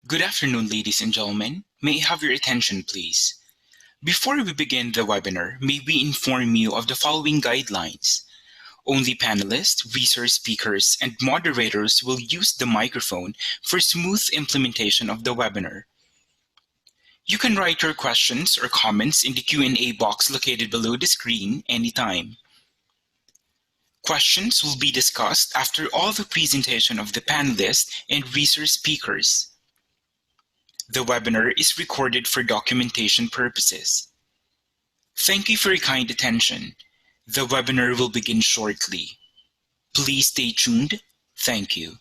Good afternoon, ladies and gentlemen. May I have your attention, please? Before we begin the webinar, may we inform you of the following guidelines. Only panelists, research speakers, and moderators will use the microphone for smooth implementation of the webinar. You can write your questions or comments in the Q&A box located below the screen anytime. Questions will be discussed after all the presentation of the panelists and research speakers. The webinar is recorded for documentation purposes. Thank you for your kind attention. The webinar will begin shortly. Please stay tuned. Thank you.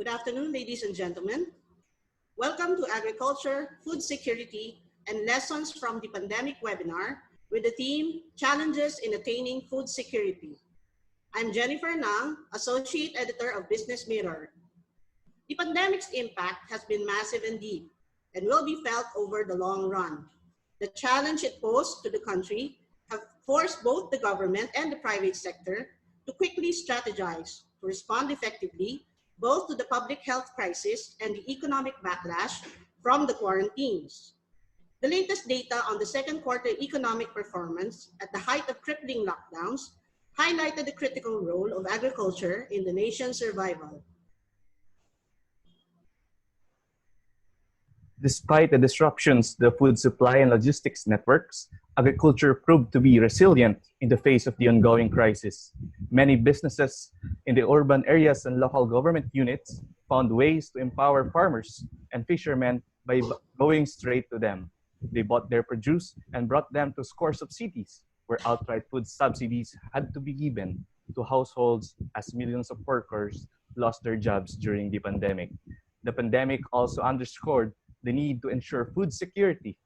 Good afternoon, ladies and gentlemen. Welcome to Agriculture, Food Security, and Lessons from the Pandemic webinar with the theme Challenges in Attaining Food Security. I'm Jennifer Nang, Associate Editor of Business Mirror. The pandemic's impact has been massive and deep and will be felt over the long run. The challenge it posed to the country have forced both the government and the private sector to quickly strategize to respond effectively both to the public health crisis and the economic backlash from the quarantines. The latest data on the second quarter economic performance at the height of crippling lockdowns highlighted the critical role of agriculture in the nation's survival. Despite the disruptions to the food supply and logistics networks, agriculture proved to be resilient in the face of the ongoing crisis. Many businesses in the urban areas and local government units found ways to empower farmers and fishermen by going straight to them. They bought their produce and brought them to scores of cities where outright food subsidies had to be given to households as millions of workers lost their jobs during the pandemic. The pandemic also underscored the need to ensure food security,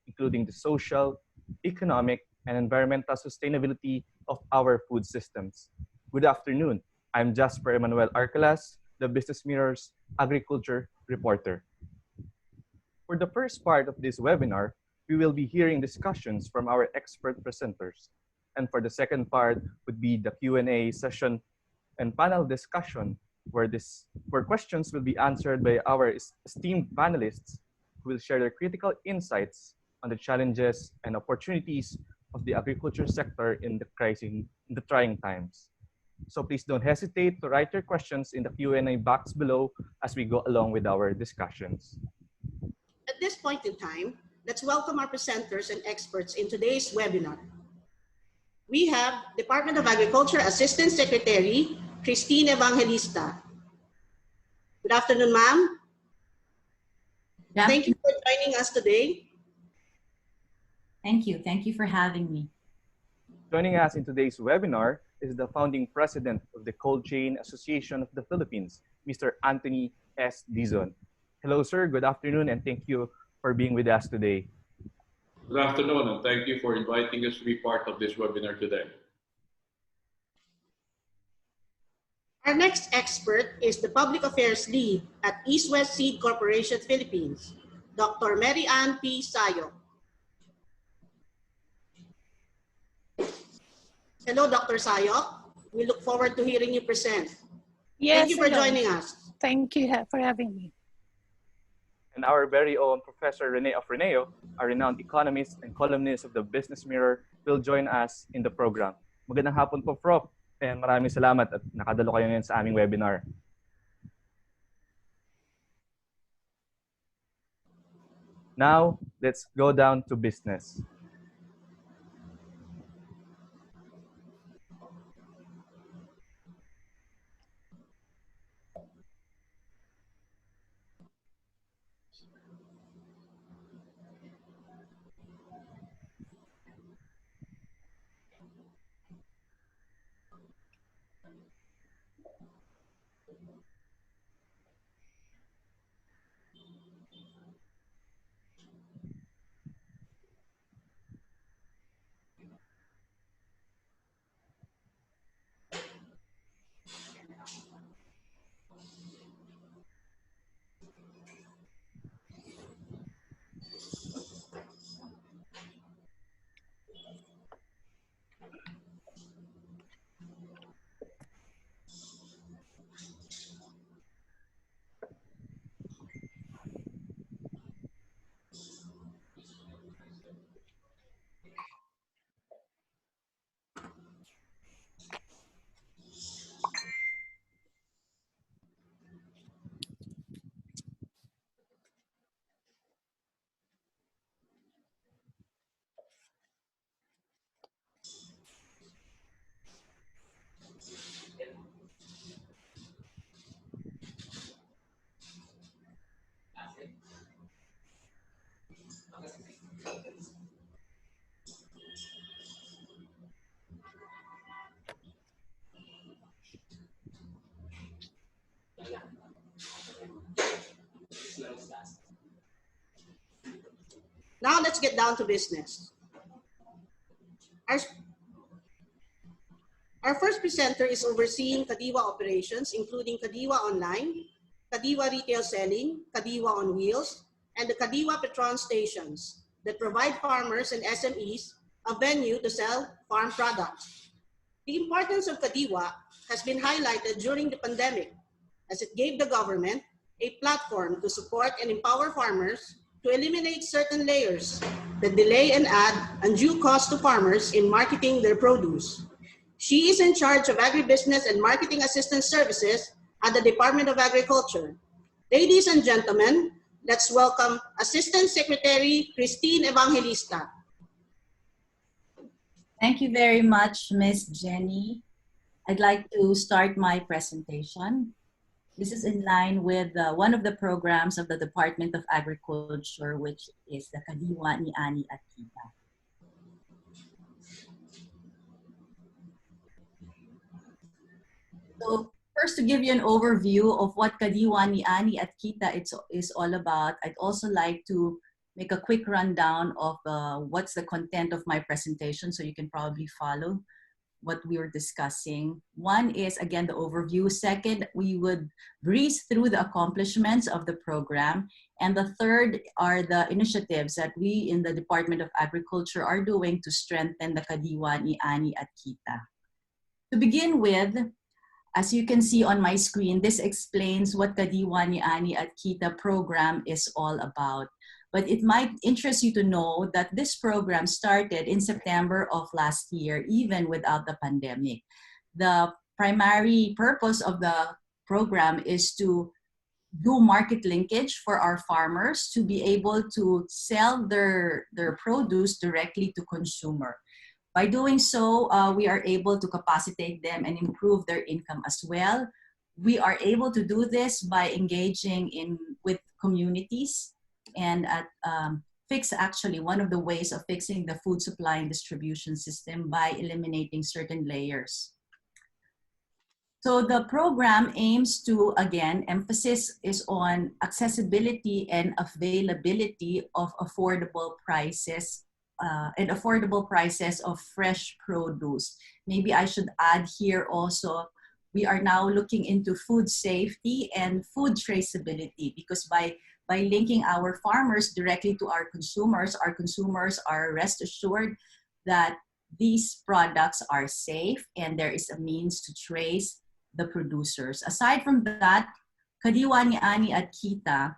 including the social, economic, and environmental sustainability of our food systems. Good afternoon. I'm Jasper Emmanuel Arcalas, the Business Mirror's agriculture reporter. For the first part of this webinar, we will be hearing discussions from our expert presenters. And for the second part would be the Q&A session and panel discussion where questions will be answered by our esteemed panelists who will share their critical insights on the challenges and opportunities of the agriculture sector in the trying times. So please don't hesitate to write your questions in the Q&A box below as we go along with our discussions. At this point in time, let's welcome our presenters and experts in today's webinar. We have Department of Agriculture Assistant Secretary, Christine Evangelista. Good afternoon, ma'am. Thank you for joining us today. Thank you. Thank you for having me. Joining us in today's webinar is the founding president of the Cold Chain Association of the Philippines, Mr. Anthony S. Dizon. Hello, sir. Good afternoon, and thank you for being with us today. Good afternoon, and thank you for inviting us to be part of this webinar today. Our next expert is the Public Affairs Lead at East West Seed Corporation Philippines, Dr. Mary Ann P. Sayok. Hello, Dr. Sayok. We look forward to hearing you present. Yes, Thank you for hello. joining us. Thank you for having me. And our very own Professor Rene Ofreneo, a renowned economist and columnist of the Business Mirror, will join us in the program. Magandang hapon po, Prof. And maraming salamat at nakadalo kayo ngayon sa aming webinar. Now, let's go down to business. Now let's get down to business. Our first presenter is overseeing Kadiwa operations, including Kadiwa Online, Kadiwa Retail Selling, Kadiwa on Wheels, and the Kadiwa Petron stations that provide farmers and SMEs a venue to sell farm products. The importance of Kadiwa has been highlighted during the pandemic, as it gave the government a platform to support and empower farmers to eliminate certain layers that delay and add undue cost to farmers in marketing their produce. She is in charge of agribusiness and marketing assistance services at the Department of Agriculture. Ladies and gentlemen, let's welcome Assistant Secretary Christine Evangelista. Thank you very much, Ms. Jenny. I'd like to start my presentation. This is in line with one of the programs of the Department of Agriculture, which is the Kadiwa ni Ani at Kita. So first, to give you an overview of what Kadiwa ni Ani at Kita is all about, I'd also like to make a quick rundown of what's the content of my presentation so you can probably follow what we were discussing. One is, again, the overview. Second, we would breeze through the accomplishments of the program. And the third are the initiatives that we in the Department of Agriculture are doing to strengthen the Kadiwa ni Ani at Kita. To begin with, as you can see on my screen, this explains what Kadiwa ni Ani at Kita program is all about. But it might interest you to know that this program started in September of last year, even without the pandemic. The primary purpose of the program is to do market linkage for our farmers to be able to sell their produce directly to consumer. By doing so, we are able to capacitate them and improve their income as well. We are able to do this by engaging with communities and fix actually one of the ways of fixing the food supply and distribution system by eliminating certain layers. So the program aims to, again, emphasis is on accessibility and availability of affordable prices of fresh produce. Maybe I should add here also, we are now looking into food safety and food traceability, because by linking our farmers directly to our consumers are rest assured that these products are safe and there is a means to trace the producers. Aside from that, Kadiwa ni Ani at Kita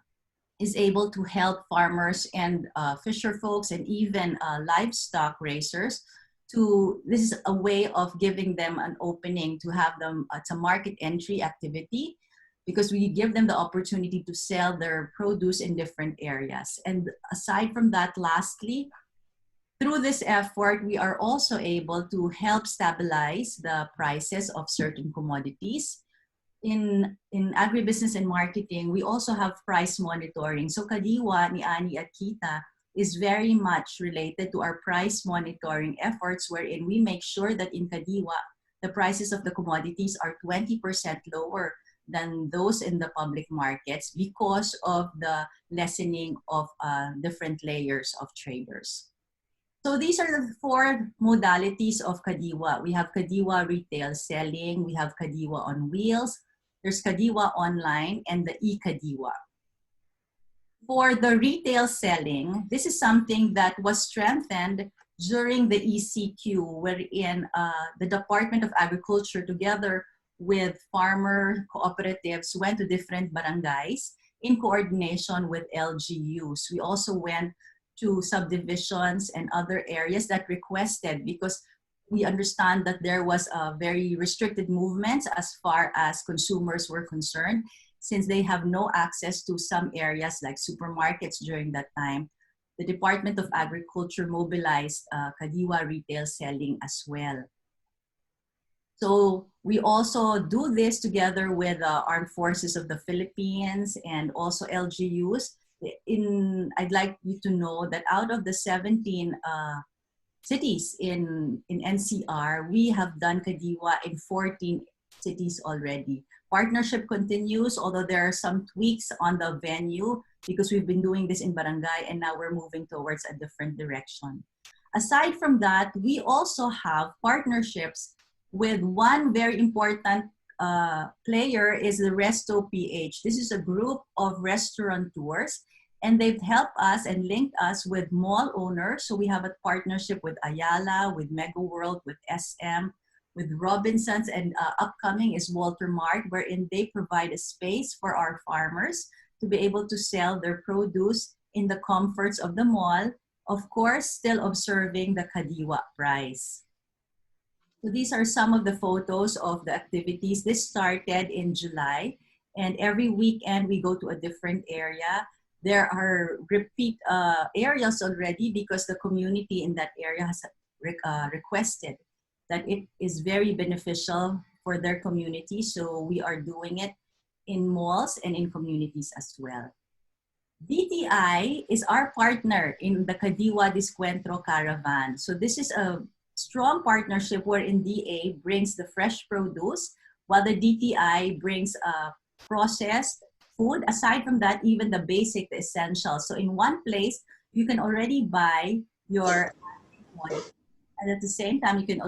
is able to help farmers and fisher folks and even livestock raisers this is a way of giving them an opening to have them, it's a market entry activity because we give them the opportunity to sell their produce in different areas. And aside from that, lastly, through this effort, we are also able to help stabilize the prices of certain commodities. In agribusiness and marketing, we also have price monitoring. So Kadiwa ni Ani at Kita is very much related to our price monitoring efforts, wherein we make sure that in Kadiwa, the prices of the commodities are 20% lower than those in the public markets because of the lessening of different layers of traders. So these are the 4 modalities of Kadiwa. We have Kadiwa retail selling, we have Kadiwa on wheels, there's Kadiwa online, and the e-Kadiwa. For the retail selling, this is something that was strengthened during the ECQ, wherein the Department of Agriculture, together with farmer cooperatives, went to different barangays in coordination with LGUs. We also went to subdivisions and other areas that requested, because we understand that there was a very restricted movement as far as consumers were concerned, since they have no access to some areas like supermarkets during that time. The Department of Agriculture mobilized Kadiwa retail selling as well. So we also do this together with Armed Forces of the Philippines and also LGUs. I'd like you to know that out of the 17 cities in NCR, we have done Kadiwa in 14 cities already. Partnership continues, although there are some tweaks on the venue because we've been doing this in barangay and now we're moving towards a different direction. Aside from that, we also have partnerships with one very important player is the Resto PH. This is a group of restaurateurs, and they've helped us and linked us with mall owners. So we have a partnership with Ayala, with Mega World, with SM, with Robinsons, and upcoming is Walter Mart, wherein they provide a space for our farmers to be able to sell their produce in the comforts of the mall, of course, still observing the Kadiwa price. So these are some of the photos of the activities. This started in July, and every weekend we go to a different area. There are repeat areas already because the community in that area has requested that it is very beneficial for their community. So we are doing it in malls and in communities as well. DTI is our partner in the Kadiwa Descuentro Caravan. So this is a strong partnership wherein DA brings the fresh produce while the DTI brings processed food. Aside from that, even the basic, the essentials. So in one place, you can already buy your commodity. And at the same time, you can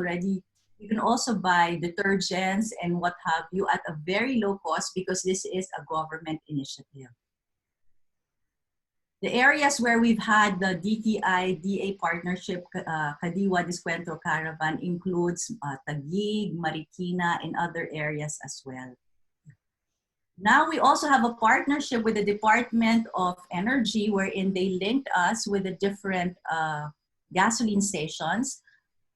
also buy detergents and what have you at a very low cost because this is a government initiative. The areas where we've had the DTI-DA partnership, Kadiwa Descuentro Caravan, includes Taguig, Marikina, and other areas as well. Now we also have a partnership with the Department of Energy wherein they linked us with the different gasoline stations.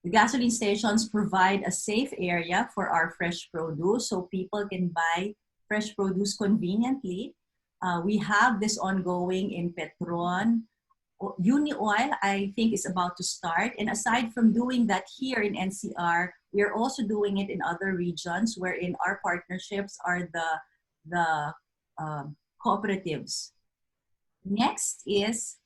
The gasoline stations provide a safe area for our fresh produce so people can buy fresh produce conveniently. We have this ongoing in Petron. Uni Oil, I think, is about to start. And aside from doing that here in NCR, we are also doing it in other regions wherein our partnerships are the cooperatives. Next is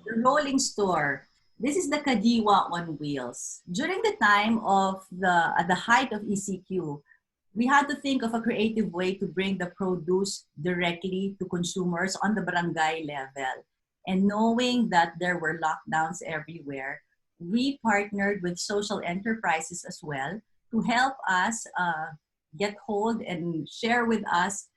the rolling store. This is the Kadiwa on wheels. During the time of at the height of ECQ, we had to think of a creative way to bring the produce directly to consumers on the barangay level. And knowing that there were lockdowns everywhere, we partnered with social enterprises as well to help us get hold and share with us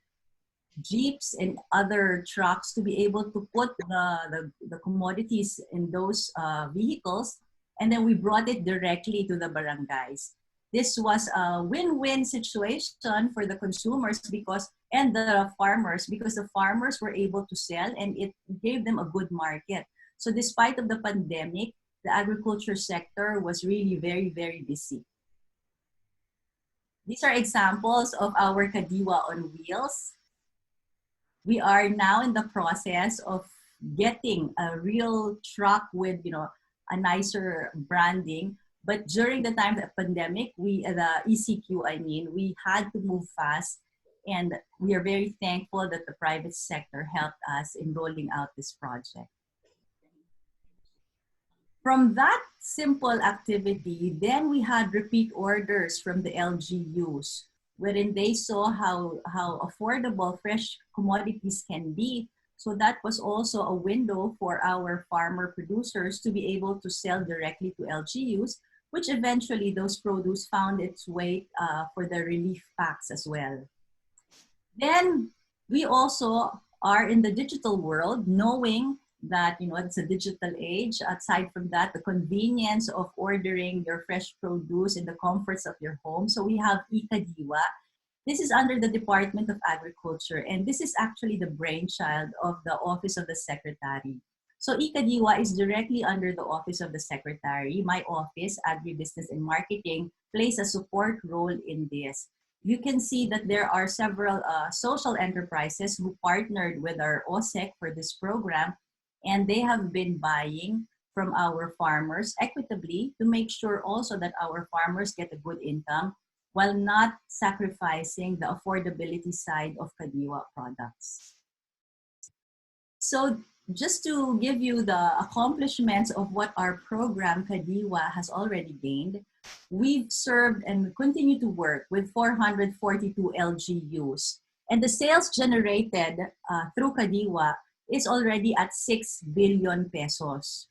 jeeps and other trucks to be able to put the commodities in those vehicles. And then we brought it directly to the barangays. this was a win-win situation for the consumers and the farmers, because the farmers were able to sell and it gave them a good market. So despite of the pandemic, the agriculture sector was really very, very busy. These are examples of our Kadiwa on wheels. We are now in the process of getting a real truck with, a nicer branding. But during the time of the pandemic, the ECQ, we had to move fast. And we are very thankful that the private sector helped us in rolling out this project. From that simple activity, then we had repeat orders from the LGUs, wherein they saw how affordable fresh commodities can be. So that was also a window for our farmer producers to be able to sell directly to LGUs, which eventually those produce found its way for the relief packs as well. Then we also are in the digital world, knowing that it's a digital age. Aside from that, the convenience of ordering your fresh produce in the comforts of your home. So we have Ikadiwa. This is under the Department of Agriculture, and this is actually the brainchild of the Office of the Secretary. So Ikadiwa is directly under the Office of the Secretary. My office, Agribusiness and Marketing, plays a support role in this. You can see that there are several social enterprises who partnered with our OSEC for this program, and they have been buying from our farmers equitably to make sure also that our farmers get a good income while not sacrificing the affordability side of Kadiwa products. So just to give you the accomplishments of what our program Kadiwa has already gained, we've served and continue to work with 442 LGUs. And the sales generated through Kadiwa is already at 6 billion pesos.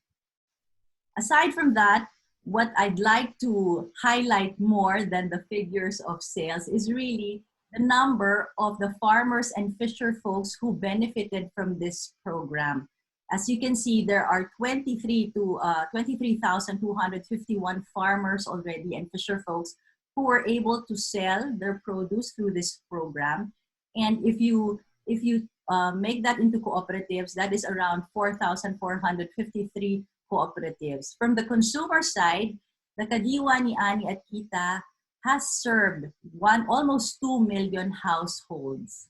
Aside from that, what I'd like to highlight more than the figures of sales is really the number of the farmers and fisher folks who benefited from this program. As you can see, there are 23,251 farmers already and fisher folks who were able to sell their produce through this program. And if you make that into cooperatives, that is around 4,453 cooperatives. From the consumer side, the Kadiwa ni Ani at Kita has served almost 2 million households.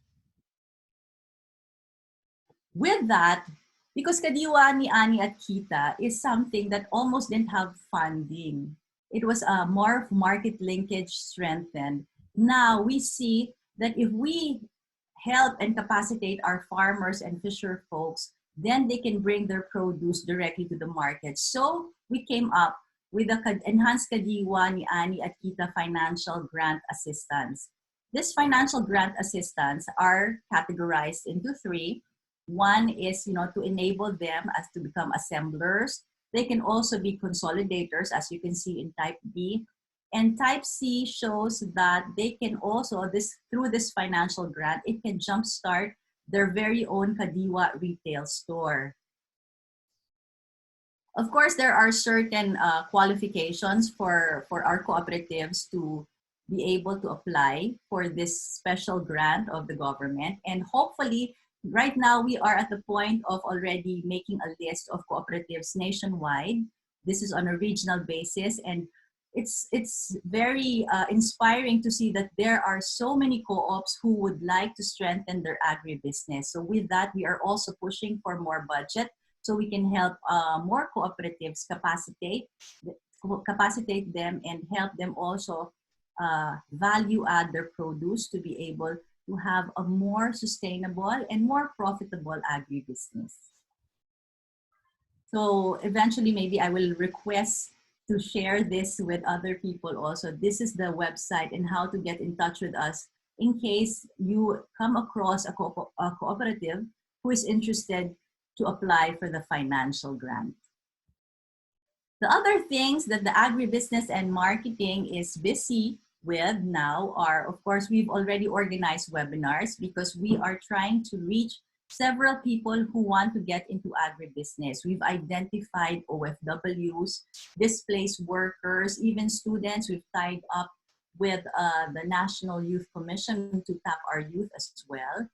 With that, because Kadiwa ni Ani at Kita is something that almost didn't have funding, it was more of market linkage strengthened. Now we see that if we help and capacitate our farmers and fisher folks, then they can bring their produce directly to the market. So we came up with the Enhanced Kadiwa ni Ani at Kita Financial Grant Assistance. This financial grant assistance are categorized into three. One is, to enable them as to become assemblers. They can also be consolidators, as you can see in type B. And type C shows that they can also, through this financial grant, it can jumpstart their very own Kadiwa retail store. Of course, there are certain qualifications for our cooperatives to be able to apply for this special grant of the government. And hopefully, right now we are at the point of already making a list of cooperatives nationwide. This is on a regional basis, and it's very inspiring to see that there are so many co-ops who would like to strengthen their agribusiness. So with that, we are also pushing for more budget so we can help more cooperatives capacitate them and help them also value add their produce to be able to have a more sustainable and more profitable agribusiness. So eventually, maybe I will request to share this with other people also. This is the website and how to get in touch with us in case you come across a cooperative who is interested to apply for the financial grant. The other things that the agribusiness and marketing is busy with now are, of course, we've already organized webinars because we are trying to reach several people who want to get into agribusiness. We've identified OFWs, displaced workers, even students. We've tied up with the National Youth Commission to tap our youth as well,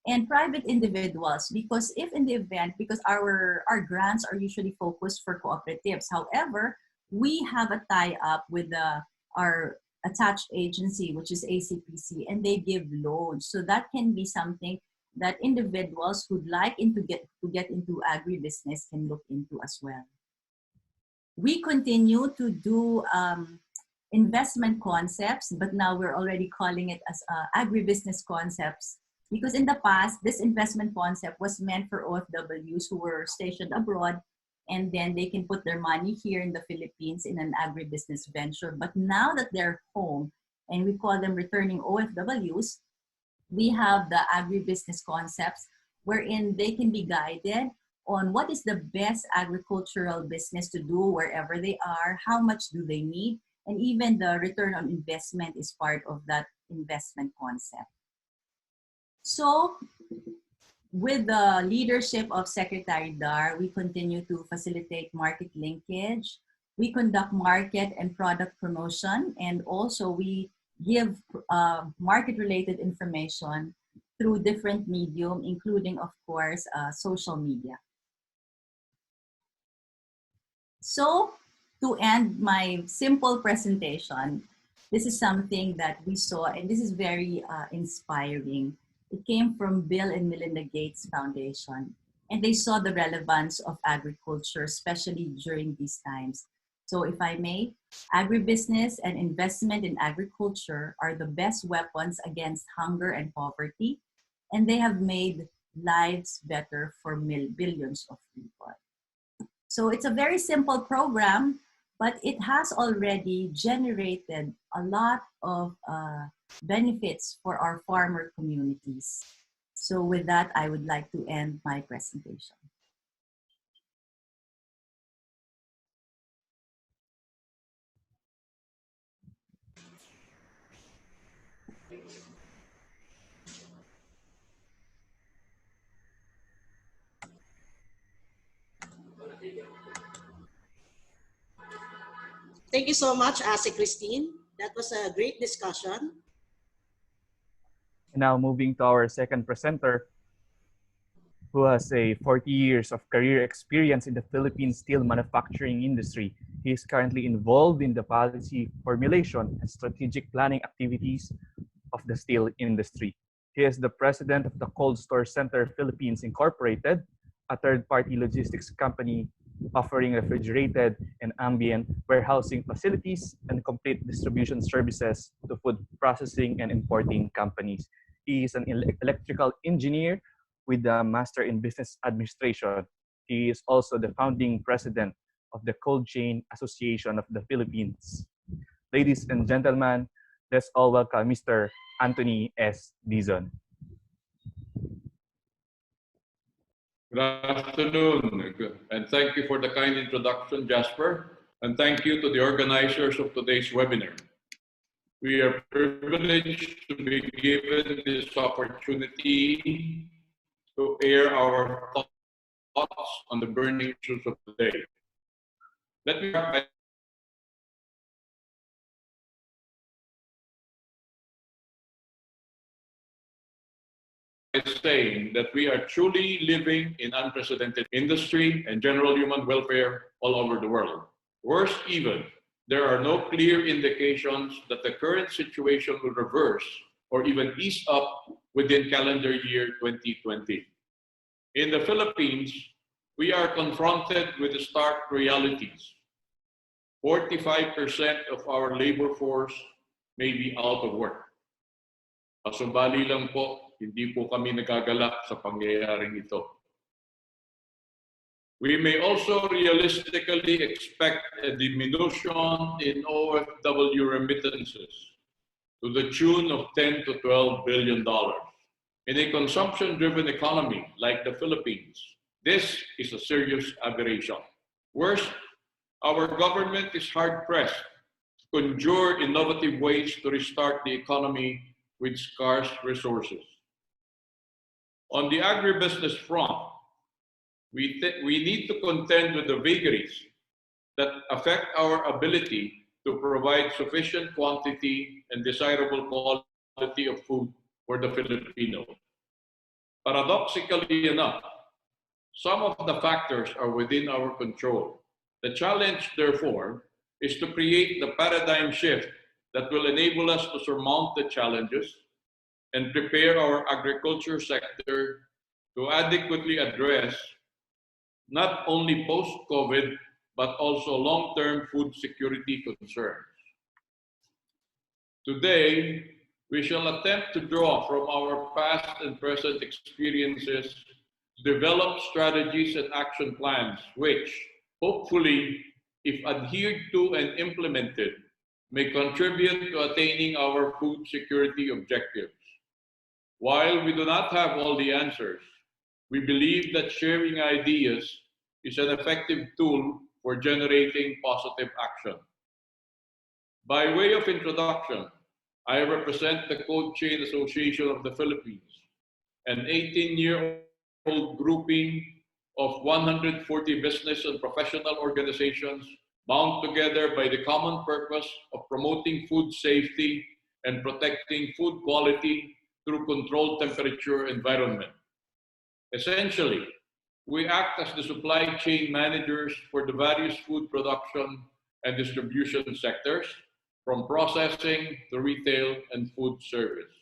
and private individuals, because if in the event, because our grants are usually focused for cooperatives. However, we have a tie-up with our attached agency, which is ACPC, and they give loans. So that can be something that individuals who'd like to get into agribusiness can look into as well. We continue to do investment concepts, but now we're already calling it as agribusiness concepts, because in the past, this investment concept was meant for OFWs who were stationed abroad, and then they can put their money here in the Philippines in an agribusiness venture. But now that they're home, and we call them returning OFWs, we have the agribusiness concepts wherein they can be guided on what is the best agricultural business to do wherever they are, how much do they need, and even the return on investment is part of that investment concept. So with the leadership of Secretary Dar, we continue to facilitate market linkage. We conduct market and product promotion, and also we give market-related information through different medium, including, of course, social media. So to end my simple presentation, this is something that we saw, and this is very inspiring. It came from Bill and Melinda Gates Foundation, and they saw the relevance of agriculture, especially during these times. So if I may, agribusiness and investment in agriculture are the best weapons against hunger and poverty, and they have made lives better for billions of people. So it's a very simple program, but it has already generated a lot of benefits for our farmer communities. So with that, I would like to end my presentation. Thank you so much, Ase Christine. That was a great discussion. Now moving to our second presenter, who has a 40 years of career experience in the Philippine steel manufacturing industry. He is currently involved in the policy formulation and strategic planning activities of the steel industry. He is the president of the Cold Store Center Philippines Incorporated, a third-party logistics company offering refrigerated and ambient warehousing facilities and complete distribution services to food processing and importing companies. He is an electrical engineer with a Master in Business Administration. He is also the founding president of the Cold Chain Association of the Philippines. Ladies and gentlemen, let's all welcome Mr. Anthony S. Dizon. Good afternoon, and thank you for the kind introduction, Jasper, and thank you to the organizers of today's webinar. We are privileged to be given this opportunity to air our thoughts on the burning issues of the day. Let me start by saying that we are truly living in unprecedented industry and general human welfare all over the world. Worse even, there are no clear indications that the current situation will reverse or even ease up within calendar year 2020. In the Philippines, we are confronted with the stark realities. 45% of our labor force may be out of work. Kasumbali lang po, hindi po kami nagagalak sa pangyayaring ito. We may also realistically expect a diminution in OFW remittances to the tune of $10 to $12 billion. In a consumption-driven economy like the Philippines, this is a serious aberration. Worse, our government is hard-pressed to conjure innovative ways to restart the economy with scarce resources. On the agribusiness front, we need to contend with the vagaries that affect our ability to provide sufficient quantity and desirable quality of food for the Filipino. Paradoxically enough, some of the factors are within our control. The challenge, therefore, is to create the paradigm shift that will enable us to surmount the challenges and prepare our agriculture sector to adequately address not only post-COVID, but also long-term food security concerns. Today, we shall attempt to draw from our past and present experiences, develop strategies and action plans, which, hopefully, if adhered to and implemented, may contribute to attaining our food security objectives. While we do not have all the answers, we believe that sharing ideas is an effective tool for generating positive action. By way of introduction, I represent the Cold Chain Association of the Philippines, an 18-year-old grouping of 140 business and professional organizations bound together by the common purpose of promoting food safety and protecting food quality through controlled temperature environment. Essentially, we act as the supply chain managers for the various food production and distribution sectors, from processing to retail and food service.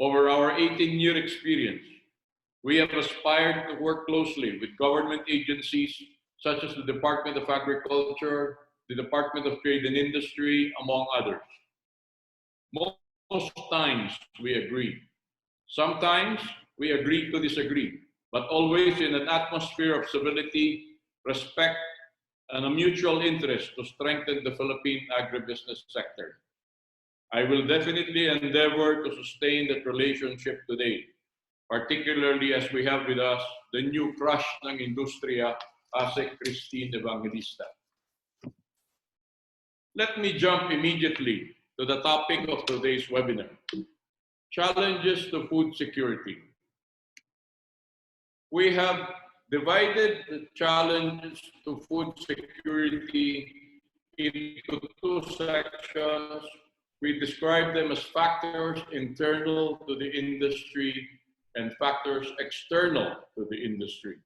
Over our 18-year experience, we have aspired to work closely with government agencies such as the Department of Agriculture, the Department of Trade and Industry, among others. Most times we agree. Sometimes we agree to disagree, but always in an atmosphere of civility, respect, and a mutual interest to strengthen the Philippine agribusiness sector. I will definitely endeavor to sustain that relationship today, particularly as we have with us the new crush ng industriya, ASEC Christine Evangelista. Let me jump immediately to the topic of today's webinar, challenges to food security. We have divided the challenges to food security into two sections. We describe them as factors internal to the industry and factors external to the industry.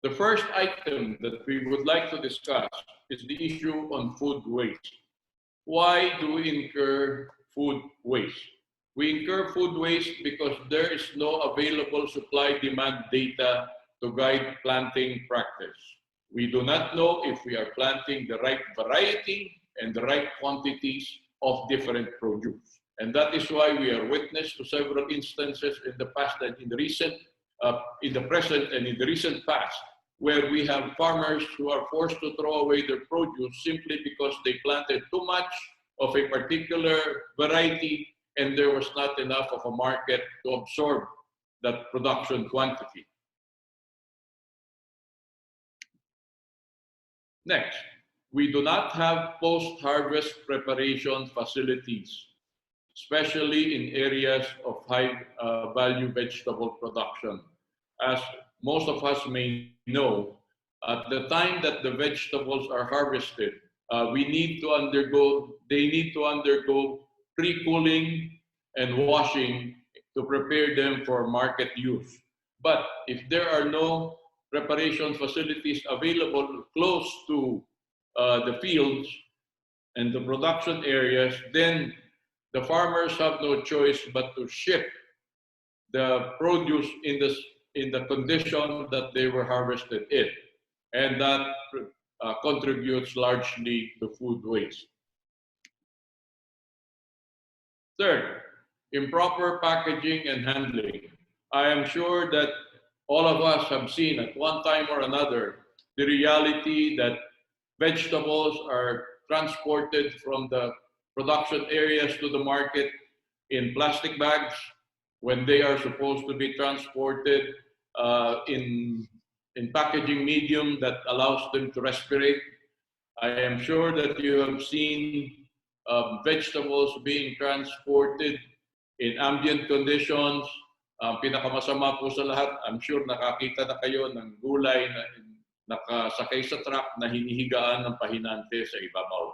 The first item that we would like to discuss is the issue on food waste. Why do we incur food waste? We incur food waste because there is no available supply-demand data to guide planting practice. We do not know if we are planting the right variety and the right quantities of different produce. And that is why we are witness to several instances in the past and in the present and in the recent past, where we have farmers who are forced to throw away their produce simply because they planted too much of a particular variety and there was not enough of a market to absorb that production quantity. Next, we do not have post-harvest preparation facilities, especially in areas of high-value vegetable production. As most of us may know, at the time that the vegetables are harvested, they need to undergo pre-cooling and washing to prepare them for market use. But if there are no preparation facilities available close to the fields and the production areas, then the farmers have no choice but to ship the produce in the condition that they were harvested in. And that contributes largely to food waste. Third, improper packaging and handling. I am sure that all of us have seen at one time or another the reality that vegetables are transported from the production areas to the market in plastic bags when they are supposed to be transported in packaging medium that allows them to respirate. I am sure that you have seen vegetables being transported in ambient conditions. Pinakamasama po sa lahat, I'm sure nakakita na kayo ng gulay na nakasakay sa truck na hinihigaan ng pahinante sa ibabaw.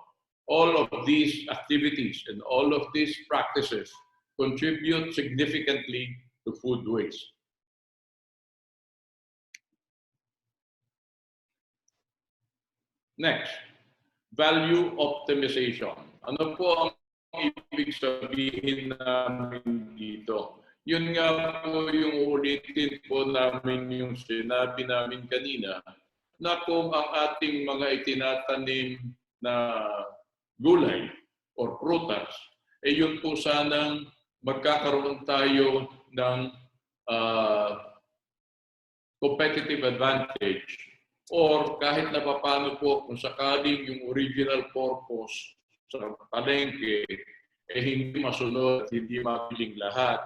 All of these activities and all of these practices contribute significantly to food waste. Next, value optimization. Ano po ang ibig sabihin namin dito? Yun nga po yung ulitin po namin yung sinabi namin kanina na kung ang ating mga itinatanim na gulay or prutas, yun po sanang magkakaroon tayo ng competitive advantage or kahit na paano po kung sakaling yung original purpose sa palengke hindi masunod at hindi mapiling lahat,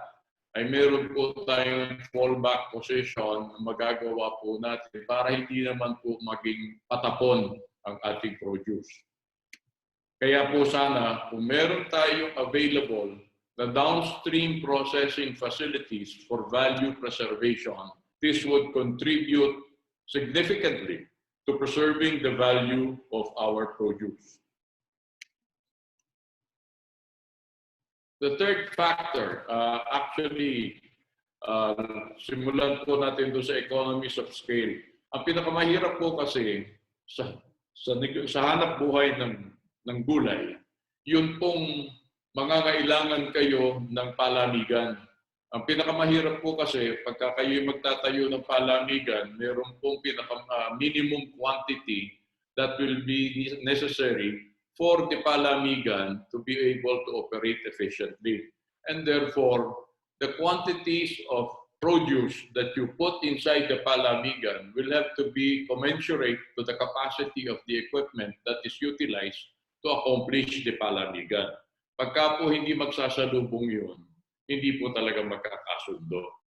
ay meron po tayong fallback position na magagawa po natin para hindi naman po maging patapon ang ating produce. Kaya po sana kung meron tayong available na downstream processing facilities for value preservation, this would contribute significantly to preserving the value of our produce. The third factor, simulan po natin doon sa economies of scale. Ang pinakamahirap po kasi sa hanap buhay ng gulay, yun pong mangangailangan kayo ng palamigan. Ang pinakamahirap po kasi pagka kayo magtatayo ng palamigan, meron pong minimum quantity that will be necessary for the palamigan to be able to operate efficiently. And therefore, the quantities of produce that you put inside the palamigan will have to be commensurate to the capacity of the equipment that is utilized to accomplish the palamigan. Pagka po hindi magsasalubong yun, hindi po talaga magkakasundo.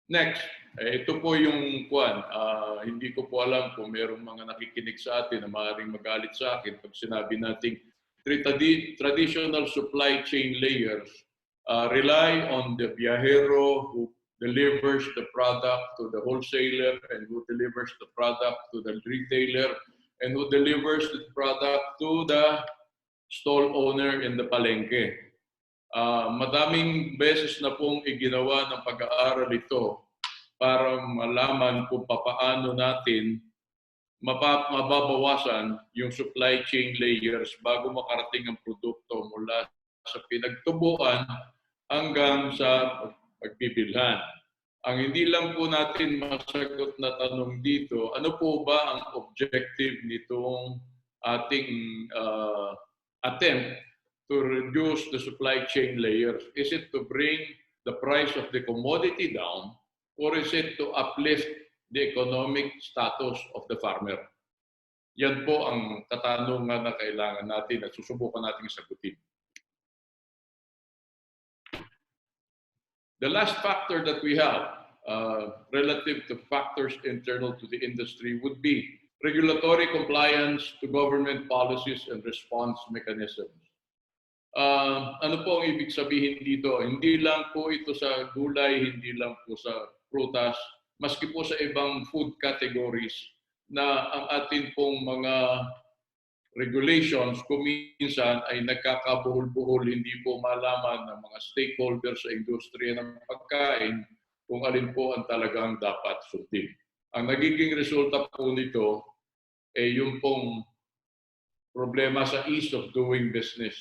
Next, ito po yung hindi ko po alam kung mayroong mga nakikinig sa atin na maaaring magalit sa akin pag sinabi nating traditional supply chain layers rely on the biyahero who delivers the product to the wholesaler and who delivers the product to the retailer and who delivers the product to the stall owner in the palengke. Madaming beses na pong iginawa ng pag-aaral ito para malaman kung paano natin mababawasan yung supply chain layers bago makarating ang produkto mula sa pinagtubuan hanggang sa pagbibilhan. Ang hindi lang po natin masagot na tanong dito, ano po ba ang objective nitong ating attempt to reduce the supply chain layers? Is it to bring the price of the commodity down or is it to uplift the economic status of the farmer? Yan po ang katanungan na kailangan natin at susubukan natin sagutin. The last factor that we have relative to factors internal to the industry would be regulatory compliance to government policies and response mechanisms. Ano po ang ibig sabihin dito? Hindi lang po ito sa gulay, hindi lang po sa prutas, maski po sa ibang food categories na ang atin pong mga regulations kung minsan ay nagkakabuhol-buhol, hindi po malaman ng mga stakeholders sa industriya ng pagkain kung alin po ang talagang dapat sundin. Ang nagiging resulta po nito ay yung pong problema sa ease of doing business.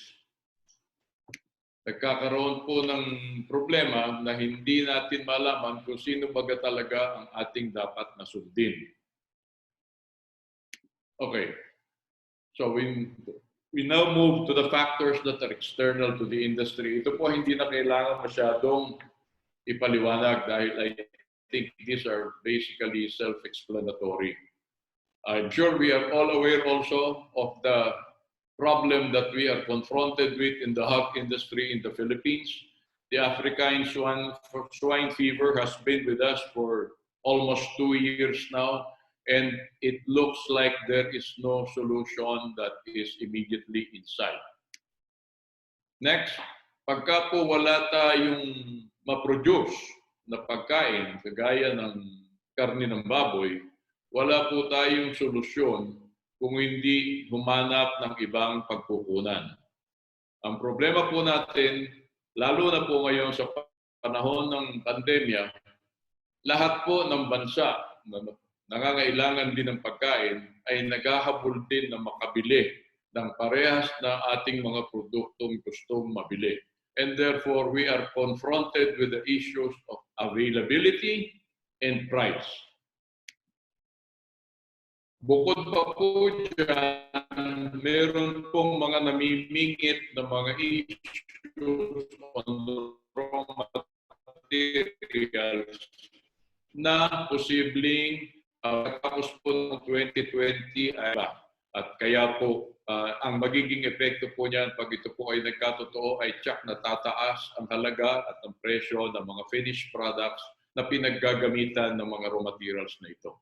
Nagkakaroon po ng problema na hindi natin malaman kung sino baga talaga ang ating dapat na sundin. Okay. So we now move to the factors that are external to the industry. Ito po hindi na kailangan masyadong ipaliwanag dahil I think these are basically self-explanatory. I'm sure we are all aware also of the problem that we are confronted with in the hog industry in the Philippines. The African swine fever has been with us for almost 2 years now, and it looks like there is no solution that is immediately in sight. Next, pagka po wala tayong ma-produce na pagkain, kagaya ng karne ng baboy, wala po tayong solusyon kung hindi humanap ng ibang pagkukunan. Ang problema po natin, lalo na po ngayon sa panahon ng pandemya, lahat po ng bansa na nangangailangan din ng pagkain ay naghahabol din na makabili ng parehas na ating mga produktong gustong mabili. And therefore, we are confronted with the issues of availability and price. Bukod pa po dyan, meron pong mga namimingit na mga issues on raw materials na posibleng tapos po ng 2020 ay at kaya po ang magiging epekto po niyan pag ito po ay nagkatotoo ay tiyak na tataas ang halaga at ang presyo ng mga finished products na pinaggagamitan ng mga raw materials na ito.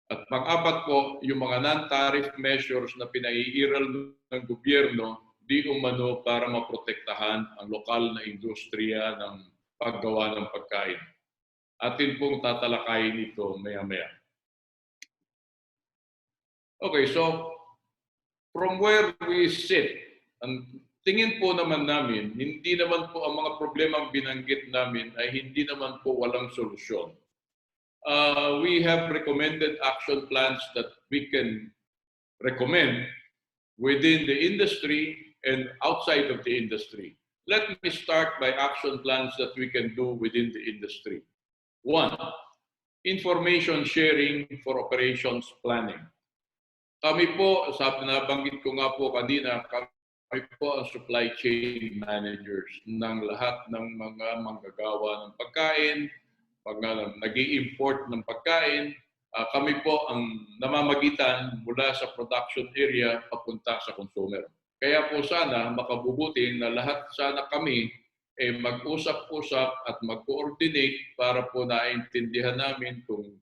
At pang-apat po, yung mga non-tariff measures na pinaiiral ng gobyerno di umano para maprotektahan ang lokal na industriya ng paggawa ng pagkain. Atin pong tatalakayin ito maya-maya. Okay, so from where we sit, ang tingin po naman namin, hindi naman po ang mga problemang binanggit namin ay hindi naman po walang solusyon. We have recommended action plans that we can recommend within the industry and outside of the industry. Let me start by action plans that we can do within the industry. 1, information sharing for operations planning. Kami po, nabanggit ko nga po kanina, kami po ang supply chain managers ng lahat ng mga manggagawa ng pagkain, pag nag-i-import ng pagkain, kami po ang namamagitan mula sa production area papunta sa consumer. Kaya po sana makabubuti na lahat sana kami mag-usap-usap at mag-coordinate para po naintindihan namin kung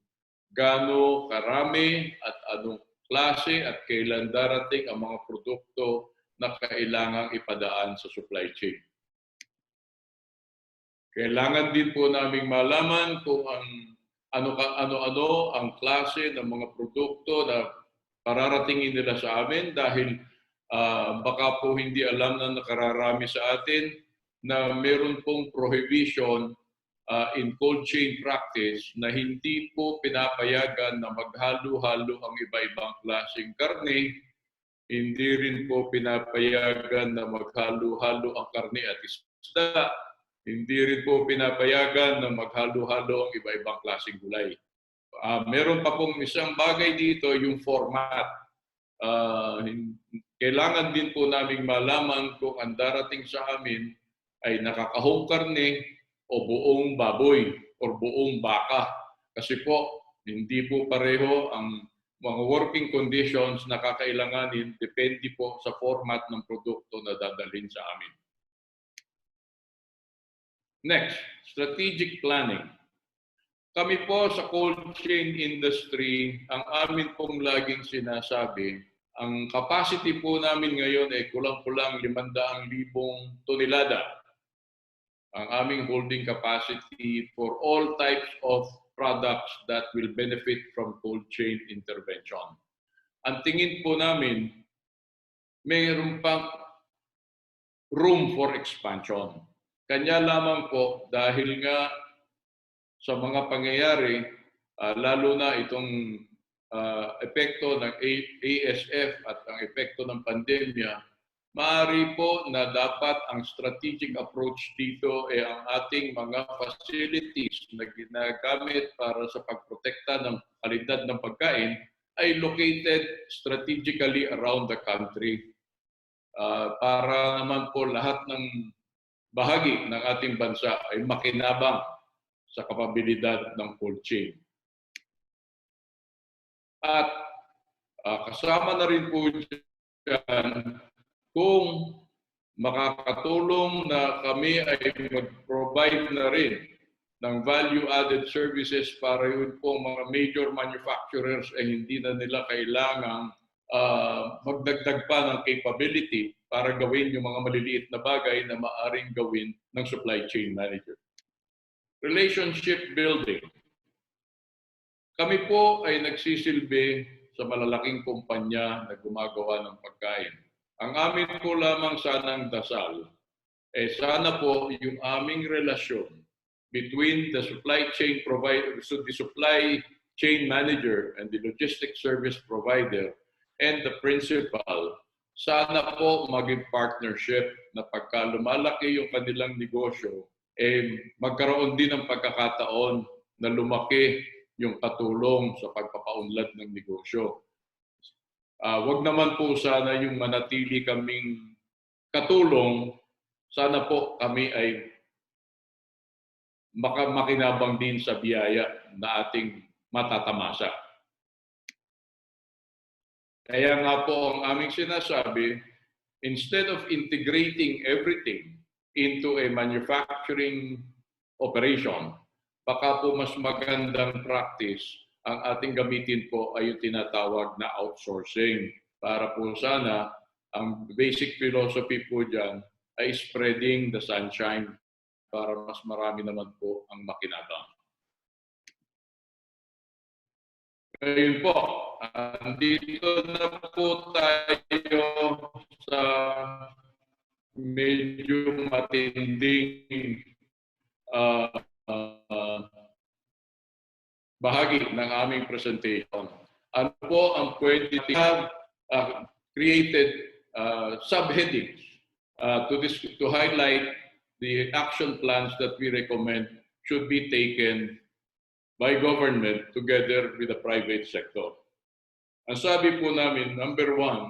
gaano karami at anong klase at kailan darating ang mga produkto na kailangang ipadaan sa supply chain. Kailangan din po naming malaman kung ano-ano ang klase ng mga produkto na pararatingin nila sa amin dahil baka po hindi alam na nakararami sa atin na meron pong prohibition in cold chain practice na hindi po pinapayagan na maghalo-halo ang iba-ibang klaseng karne, hindi rin po pinapayagan na maghalo-halo ang karne at isda, hindi rin po pinapayagan na maghalo-halo ang iba-ibang klaseng gulay. Meron pa pong isang bagay dito, yung format. Kailangan din po naming malaman kung ang darating sa amin ay nakakahong karne o buong baboy o buong baka. Kasi po, hindi po pareho ang mga working conditions na kakailanganin depende po sa format ng produkto na dadalhin sa amin. Next, strategic planning. Kami po sa cold chain industry, ang amin pong laging sinasabi, ang capacity po namin ngayon ay kulang-kulang 500,000 tonelada. Ang aming holding capacity for all types of products that will benefit from cold chain intervention. Ang tingin po namin, mayroon pang room for expansion. Kanya lamang po dahil nga sa mga pangyayari, lalo na itong epekto ng ASF at ang epekto ng pandemya, maaari po na dapat ang strategic approach dito ay ang ating mga facilities na ginagamit para sa pagprotekta ng kalidad ng pagkain ay located strategically around the country para naman po lahat ng bahagi ng ating bansa ay makinabang sa kapabilidad ng cold chain. At kasama na rin po dyan kung makakatulong na kami ay mag-provide na rin ng value-added services para yun po mga major manufacturers ay hindi na nila kailangang magdagdag pa ng capability para gawin yung mga maliliit na bagay na maaring gawin ng supply chain manager. Relationship building. Kami po ay nagsisilbi sa malalaking kumpanya na gumagawa ng pagkain. Ang amin po lamang sanang dasal, sana po yung aming relasyon between the supply chain provider, so the supply chain manager and the logistics service provider and the principal, sana po maging partnership na pagka lumalaki yung kanilang negosyo, magkaroon din ng pagkakataon na lumaki yung katulong sa pagpapaunlad ng negosyo. Wag naman po sana yung manatili kaming katulong, sana po kami ay makinabang din sa biyaya na ating matatamasa. Kaya nga po ang aming sinasabi, instead of integrating everything into a manufacturing operation, baka po mas magandang practice ang ating gamitin po ay yung tinatawag na outsourcing. Para po sana, ang basic philosophy po dyan ay spreading the sunshine para mas marami naman po ang makinabang. Ngayon po, andito na po tayo sa medyo matinding bahagi ng aming presentation. Ano po ang pwede created subheadings to highlight the action plans that we recommend should be taken by government together with the private sector. Ang sabi po namin, number 1,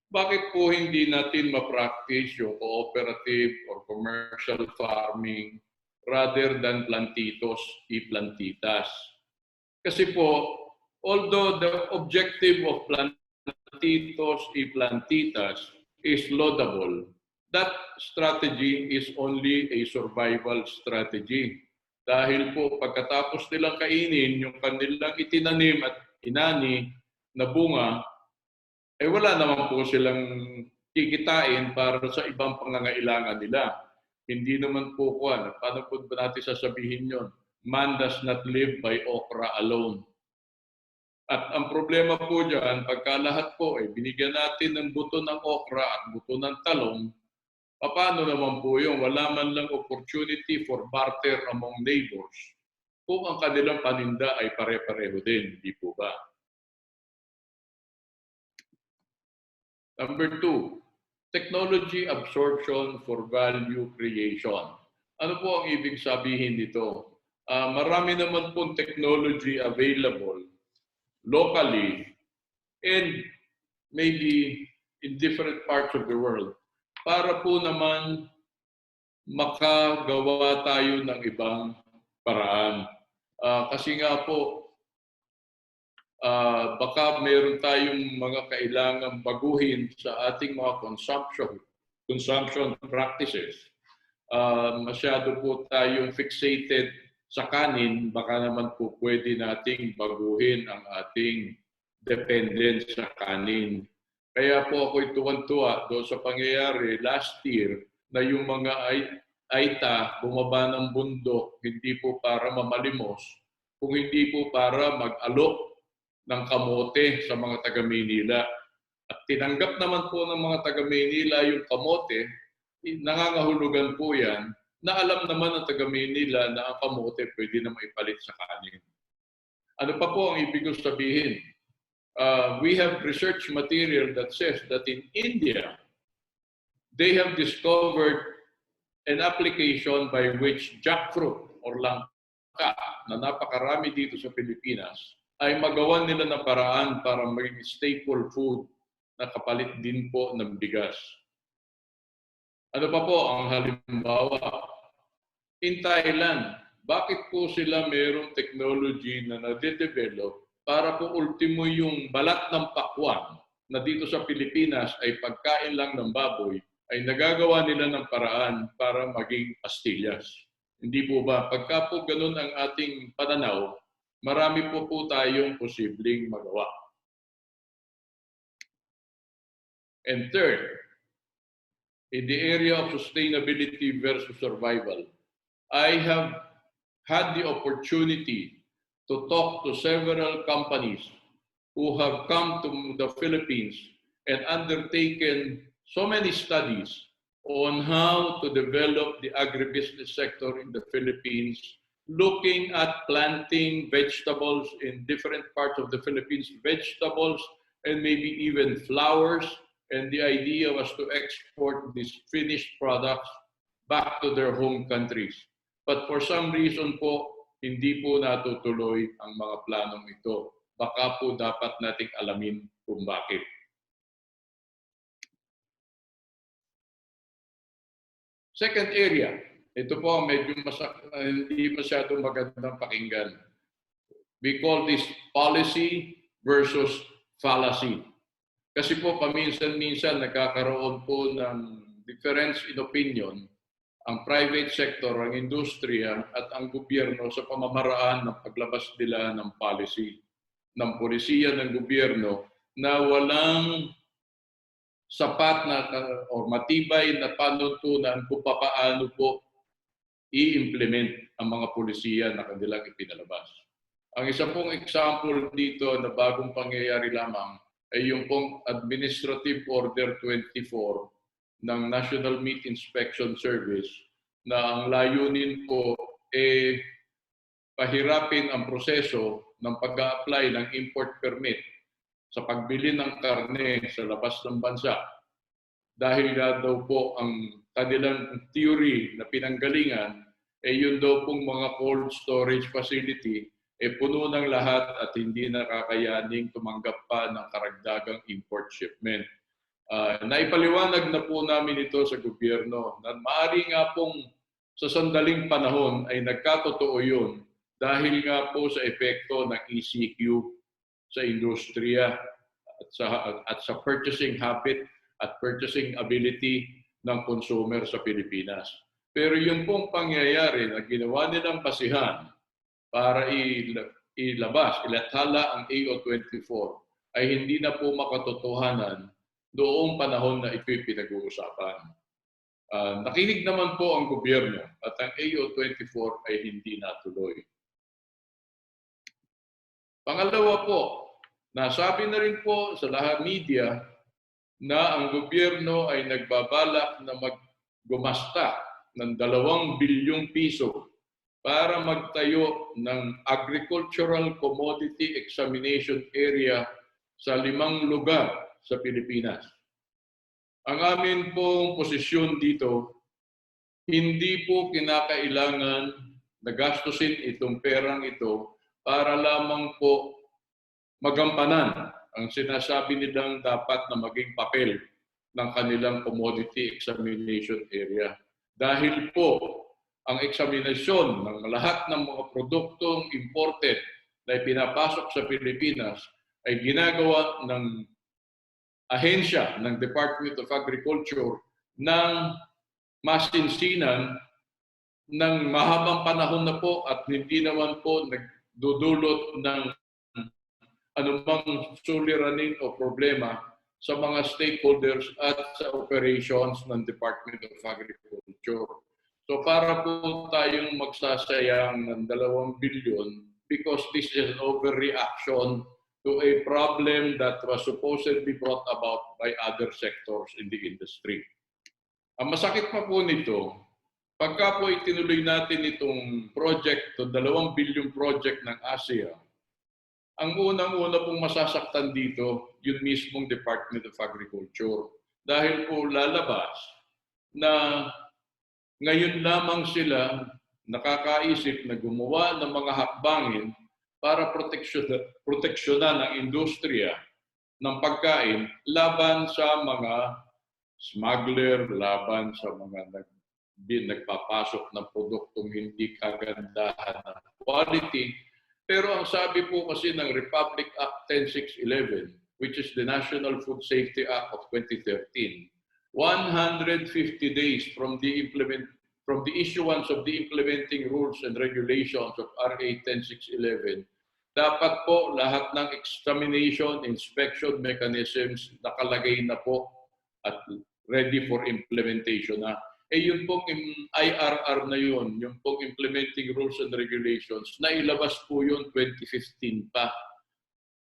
bakit po hindi natin ma-practice yung cooperative or commercial farming rather than plantitos y plantitas? Kasi po, although the objective of plantitos y plantitas is laudable, that strategy is only a survival strategy. Dahil po pagkatapos nilang kainin yung kanilang itinanim at inani na bunga, ay wala naman po silang kikitain para sa ibang pangangailangan nila. Hindi naman po kuwan. Paano po ba natin sasabihin yon? Man does not live by okra alone. At ang problema po dyan, pagka lahat po binigyan natin ng buto ng okra at buto ng talong, paano naman po yung wala man lang opportunity for barter among neighbors kung ang kanilang paninda ay pare-pareho din, di po ba? Number 2, technology absorption for value creation. Ano po ang ibig sabihin dito? Marami naman pong technology available locally and maybe in different parts of the world para po naman makagawa tayo ng ibang paraan. Kasi nga po, baka meron tayong mga kailangang baguhin sa ating mga consumption practices. Masyado po tayong fixated sa kanin, baka naman po pwede nating baguhin ang ating dependence sa kanin. Kaya po ako'y tuwan-tuwa doon sa pangyayari last year na yung mga Aita bumaba ng bundok, hindi po para mamalimos, kung hindi po para mag-alok ng kamote sa mga taga-Maynila. At tinanggap naman po ng mga taga-Maynila yung kamote, nangangahulugan po yan, na alam naman ng taga-Maynila na ang kamote pwede na maipalit sa kanin. Ano pa po ang ibig sabihin? We have research material that says that in India, they have discovered an application by which jackfruit or langka na napakarami dito sa Pilipinas ay magawan nila ng paraan para maging staple food na kapalit din po ng bigas. Ano pa po ang halimbawa? In Thailand, bakit po sila mayroong technology na nade-develop para po ultimo yung balat ng pakwan na dito sa Pilipinas ay pagkain lang ng baboy, ay nagagawa nila ng paraan para maging pastillas. Hindi po ba? Pagka po ganun ang ating pananaw, marami po tayong posibleng magawa. And third, in the area of sustainability versus survival, I have had the opportunity to talk to several companies who have come to the Philippines and undertaken so many studies on how to develop the agribusiness sector in the Philippines, looking at planting vegetables in different parts of the Philippines, vegetables and maybe even flowers. And the idea was to export these finished products back to their home countries. But for some reason po, hindi po natutuloy ang mga planong ito. Baka po dapat nating alamin kung bakit. Second area, ito po medyo hindi masyadong magandang pakinggan. We call this policy versus fallacy. Kasi po paminsan-minsan nagkakaroon po ng difference in opinion ang private sector, ang industriya at ang gobyerno sa pamamaraan ng paglabas nila ng policy, ng polisiya ng gobyerno na walang sapat na o matibay na panuntunan kung paano po i-implement ang mga polisiya na kanilang ipinalabas. Ang isa pong example dito na bagong pangyayari lamang ay yung pong Administrative Order 24 ng National Meat Inspection Service na ang layunin po pahirapin ang proseso ng pag-a-apply ng import permit sa pagbili ng karne sa labas ng bansa. Dahil nga daw po ang kanilang theory na pinanggalingan yun daw pong mga cold storage facility puno ng lahat at hindi nakakayaning tumanggap pa ng karagdagang import shipment. Naipaliwanag na po namin ito sa gobyerno na maaari nga pong sa sandaling panahon ay nagkatotoo yun dahil nga po sa epekto ng ECQ sa industriya at sa purchasing habit at purchasing ability ng consumer sa Pilipinas. Pero yun pong pangyayari na ginawa nilang basihan para ilathala ang AO24 ay hindi na po makatotohanan noong panahon na ito'y pinag-uusapan. Nakinig naman po ang gobyerno at ang AO24 ay hindi natuloy. Pangalawa po, nasabi na rin po sa lahat media na ang gobyerno ay nagbabalak na maggumasta ng 2 bilyong piso para magtayo ng Agricultural Commodity Examination Area sa 5 lugar sa Pilipinas. Ang amin pong posisyon dito, hindi po kinakailangan na gastusin itong perang ito para lamang po magampanan ang sinasabi nilang dapat na maging papel ng kanilang commodity examination area. Dahil po, ang eksaminasyon ng lahat ng mga produktong imported na ipinapasok sa Pilipinas ay ginagawa ng ahensya ng Department of Agriculture ng masinsinan ng mahabang panahon na po at hindi naman po nagdudulot ng anumang suliranin o problema sa mga stakeholders at sa operations ng Department of Agriculture. So para po tayong magsasayang ng 2 bilyon because this is an overreaction to a problem that was supposedly brought about by other sectors in the industry. Ang masakit pa po nito, pagka po itinuloy natin itong project, itong 2 bilyong project ng ASEA, ang unang-una pong masasaktan dito, yung mismong Department of Agriculture. Dahil po lalabas na ngayon lamang sila nakakaisip na gumawa ng mga hakbangin para proteksyonan ang industriya ng pagkain laban sa mga smuggler, laban sa mga nagpapasok ng produktong hindi kagandahan ng quality. Pero ang sabi po kasi ng Republic Act 10611, which is the National Food Safety Act of 2013, 150 days from the issuance of the implementing rules and regulations of RA 10611, dapat po lahat ng examination, inspection mechanisms nakalagay na po at ready for implementation na. yun pong IRR na yun, yung pong Implementing Rules and Regulations, na ilabas po yun 2015 pa.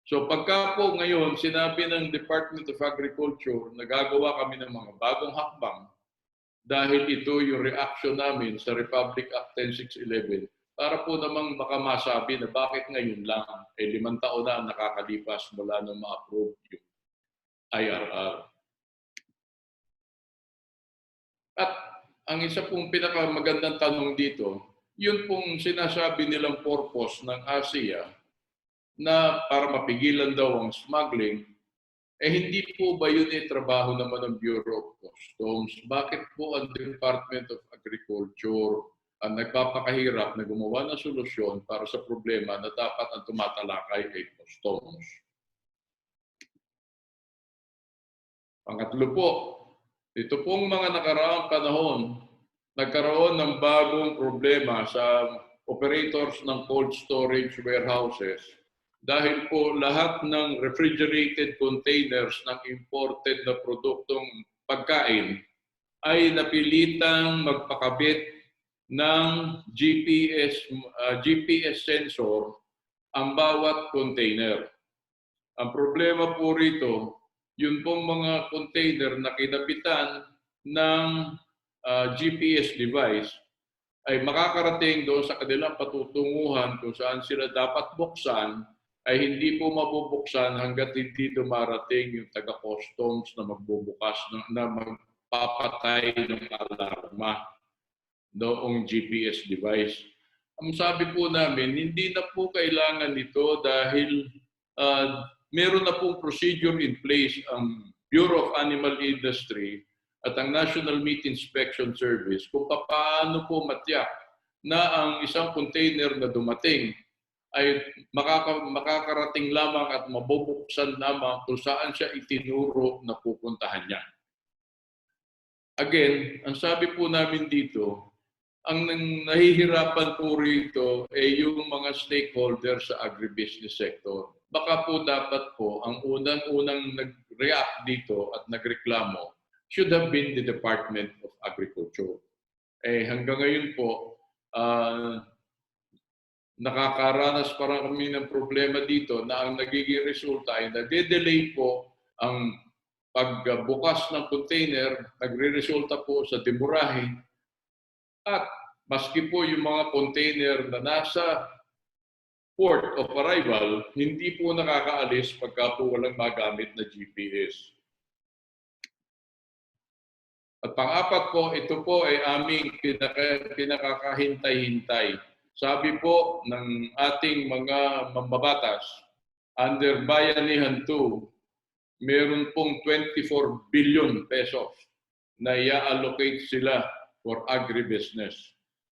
So pagka po ngayon, sinabi ng Department of Agriculture na gagawa kami ng mga bagong hakbang dahil ito yung reaction namin sa Republic Act 10611 para po namang baka masabi na bakit ngayon lang, 5 taon na ang nakakalipas mula nung ma-approve yung IRR. At ang isa pong pinakamagandang tanong dito, yun pong sinasabi nilang purpose ng ASEA na para mapigilan daw ang smuggling, hindi po ba yun trabaho naman ng Bureau of Customs? Bakit po ang Department of Agriculture ang nagpapakahirap na gumawa ng solusyon para sa problema na dapat ang tumatalakay ay Customs? Pangatlo po, ito pong mga nakaraang panahon, nagkaroon ng bagong problema sa operators ng cold storage warehouses dahil po lahat ng refrigerated containers ng imported na produktong pagkain ay napilitang magpakabit ng GPS sensor ang bawat container. Ang problema po rito, yun pong mga container na kinapitan ng GPS device ay makakarating doon sa kanilang patutunguhan kung saan sila dapat buksan, ay hindi po mabubuksan hanggat hindi dumarating yung taga-customs na magbubukas, na magpapatay ng alarma noong GPS device. Ang sabi po namin, hindi na po kailangan nito dahil meron na pong procedure in place ang Bureau of Animal Industry at ang National Meat Inspection Service kung paano po matiyak na ang isang container na dumating ay makakarating lamang at mabubuksan lamang kung saan siya itinuro na pupuntahan niya. Again, ang sabi po namin dito, ang nahihirapan po rito ay yung mga stakeholders sa agribusiness sector. Baka po dapat po ang unang nag-react dito at nagreklamo should have been the Department of Agriculture. Hanggang ngayon po, nakakaranas parang kami ng problema dito na ang nagiging resulta ay nade-delay po ang pagbukas ng container, nagre-resulta po sa demurahe. At maski po yung mga container na nasa port of arrival, hindi po nakakaalis pagka po walang magamit na GPS. At pang-apat po, ito po ay aming pinakakahintay-hintay. Sabi po ng ating mga mambabatas, under Bayanihan 2, meron pong 24 billion pesos na i-allocate sila for agribusiness.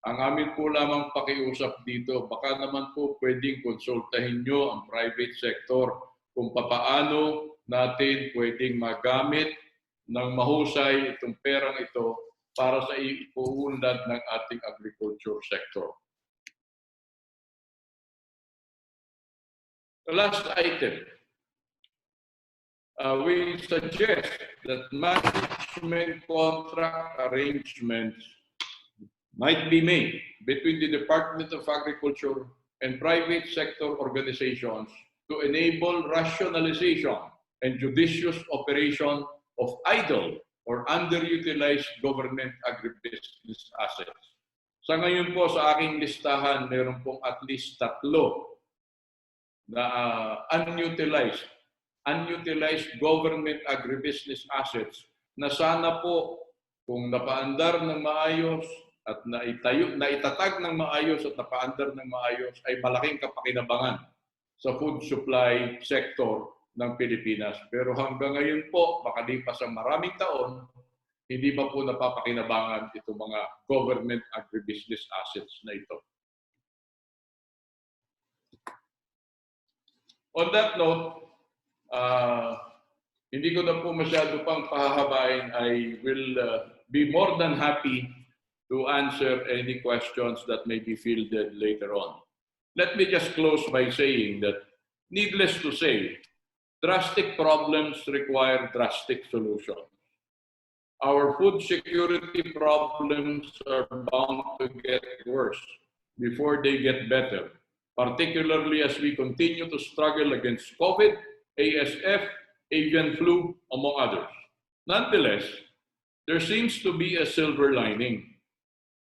Ang amin po lamang pakiusap dito, baka naman po pwedeng konsultahin nyo ang private sector kung papaano natin pwedeng magamit ng mahusay itong perang ito para sa ipuunlad ng ating agriculture sector. The last item, we suggest that management contract arrangements might be made between the Department of Agriculture and private sector organizations to enable rationalization and judicious operation of idle or underutilized government agribusiness assets. Sa ngayon po sa aking listahan, meron pong at least 3 na unutilized government agribusiness assets na sana po kung napaandar ng maayos at naitatag ng maayos at napaandar ng maayos ay malaking kapakinabangan sa food supply sector ng Pilipinas. Pero hanggang ngayon po, makalipas ang maraming taon, hindi pa po napapakinabangan itong mga government agribusiness assets na ito. On that note, hindi ko na po masyado pang pahahabain. I will be more than happy to answer any questions that may be fielded later on. Let me just close by saying that, needless to say, drastic problems require drastic solutions. Our food security problems are bound to get worse before they get better, particularly as we continue to struggle against COVID, ASF, avian flu, among others. Nonetheless, there seems to be a silver lining.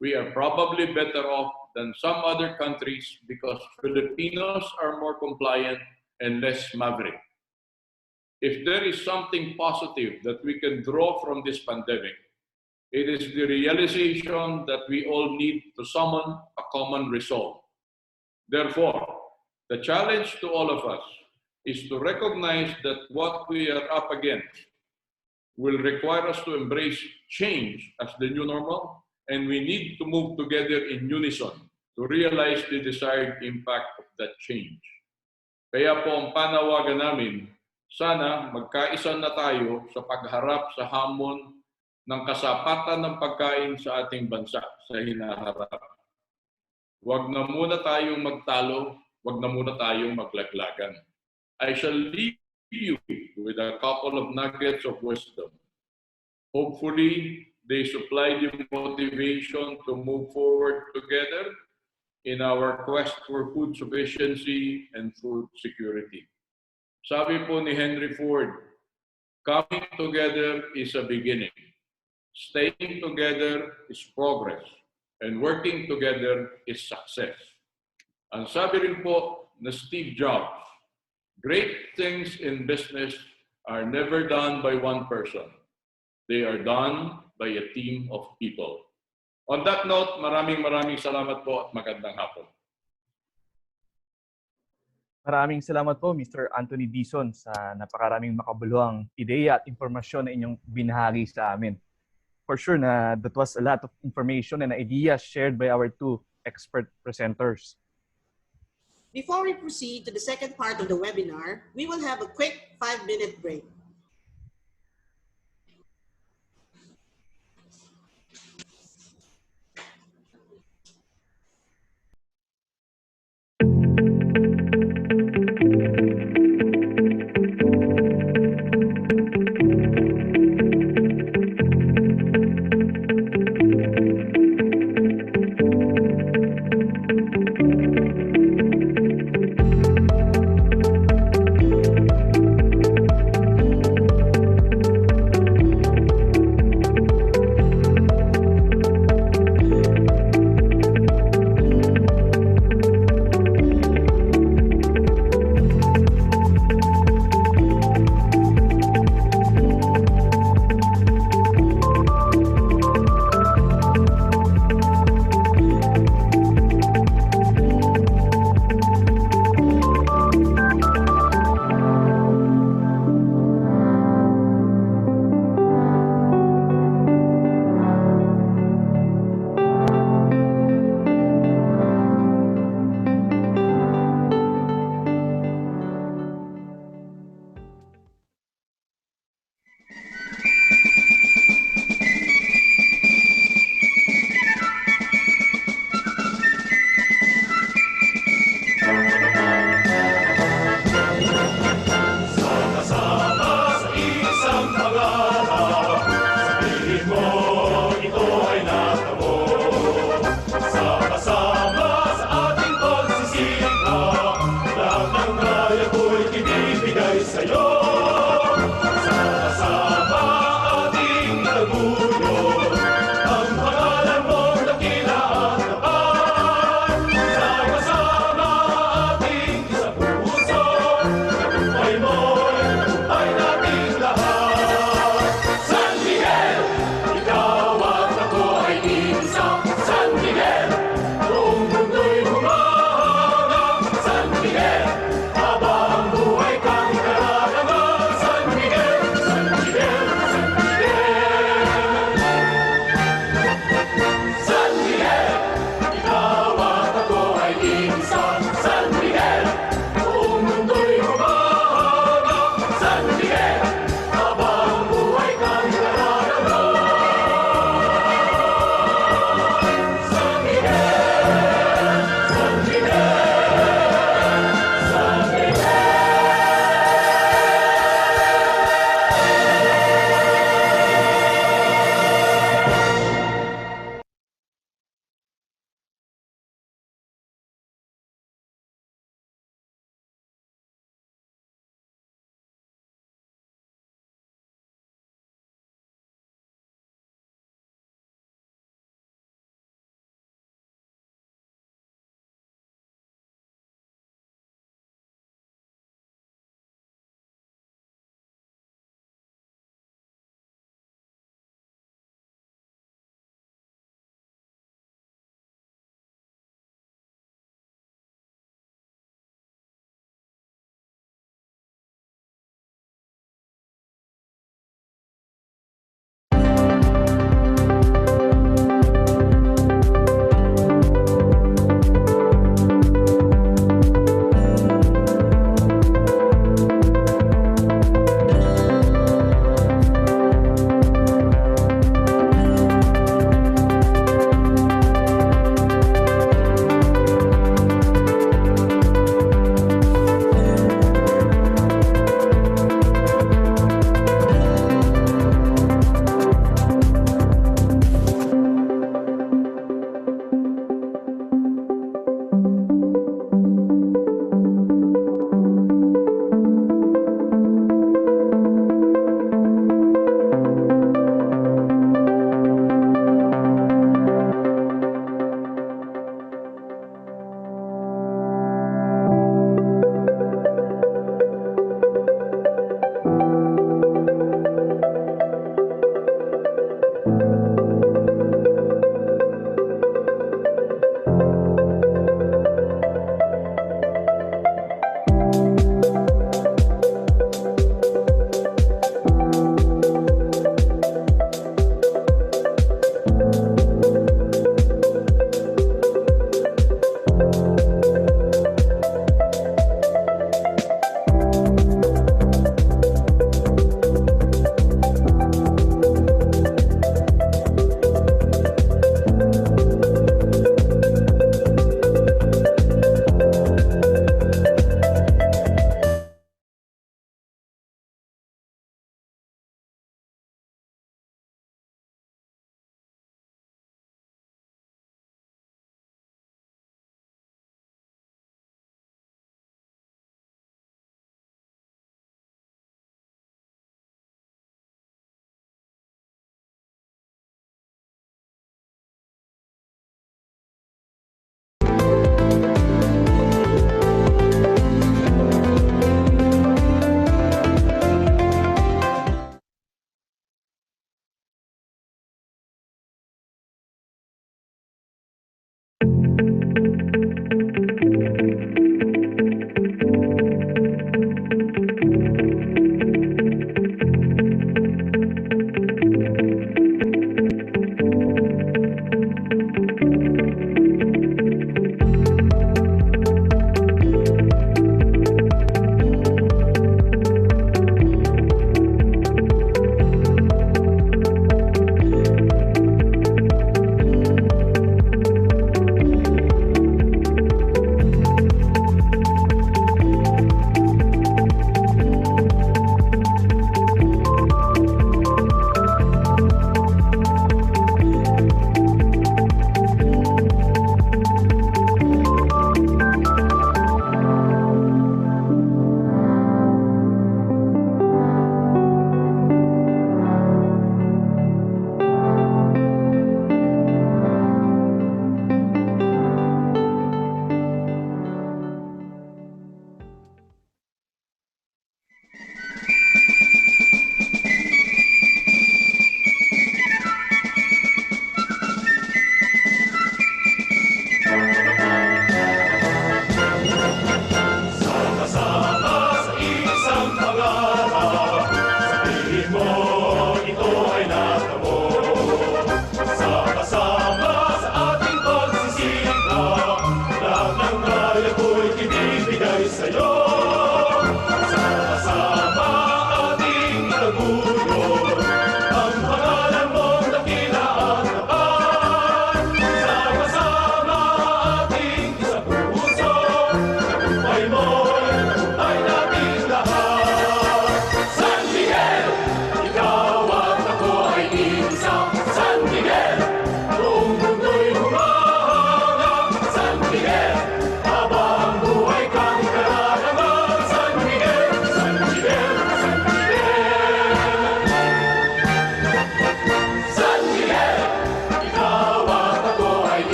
We are probably better off than some other countries because Filipinos are more compliant and less maverick. If there is something positive that we can draw from this pandemic, it is the realization that we all need to summon a common resolve. Therefore, the challenge to all of us is to recognize that what we are up against will require us to embrace change as the new normal, and we need to move together in unison to realize the desired impact of that change. Kaya po ang panawagan namin, sana magkaisa na tayo sa pagharap sa hamon ng kasapatan ng pagkain sa ating bansa sa hinaharap. Huwag na muna tayong magtalo, huwag na muna tayong maglaglagan. I shall leave you with a couple of nuggets of wisdom. Hopefully, they supply the motivation to move forward together in our quest for food sufficiency and food security. Sabi po ni Henry Ford, coming together is a beginning. Staying together is progress. And working together is success. Ang sabi rin po na Steve Jobs, great things in business are never done by one person. They are done by a team of people. On that note, maraming salamat po at magandang hapon. Maraming salamat po, Mr. Anthony Dizon, sa napakaraming makabuluhang ideya at impormasyon na inyong binahagi sa amin. For sure na that was a lot of information and ideas shared by our two expert presenters. Before we proceed to the second part of the webinar, we will have a quick 5-minute break.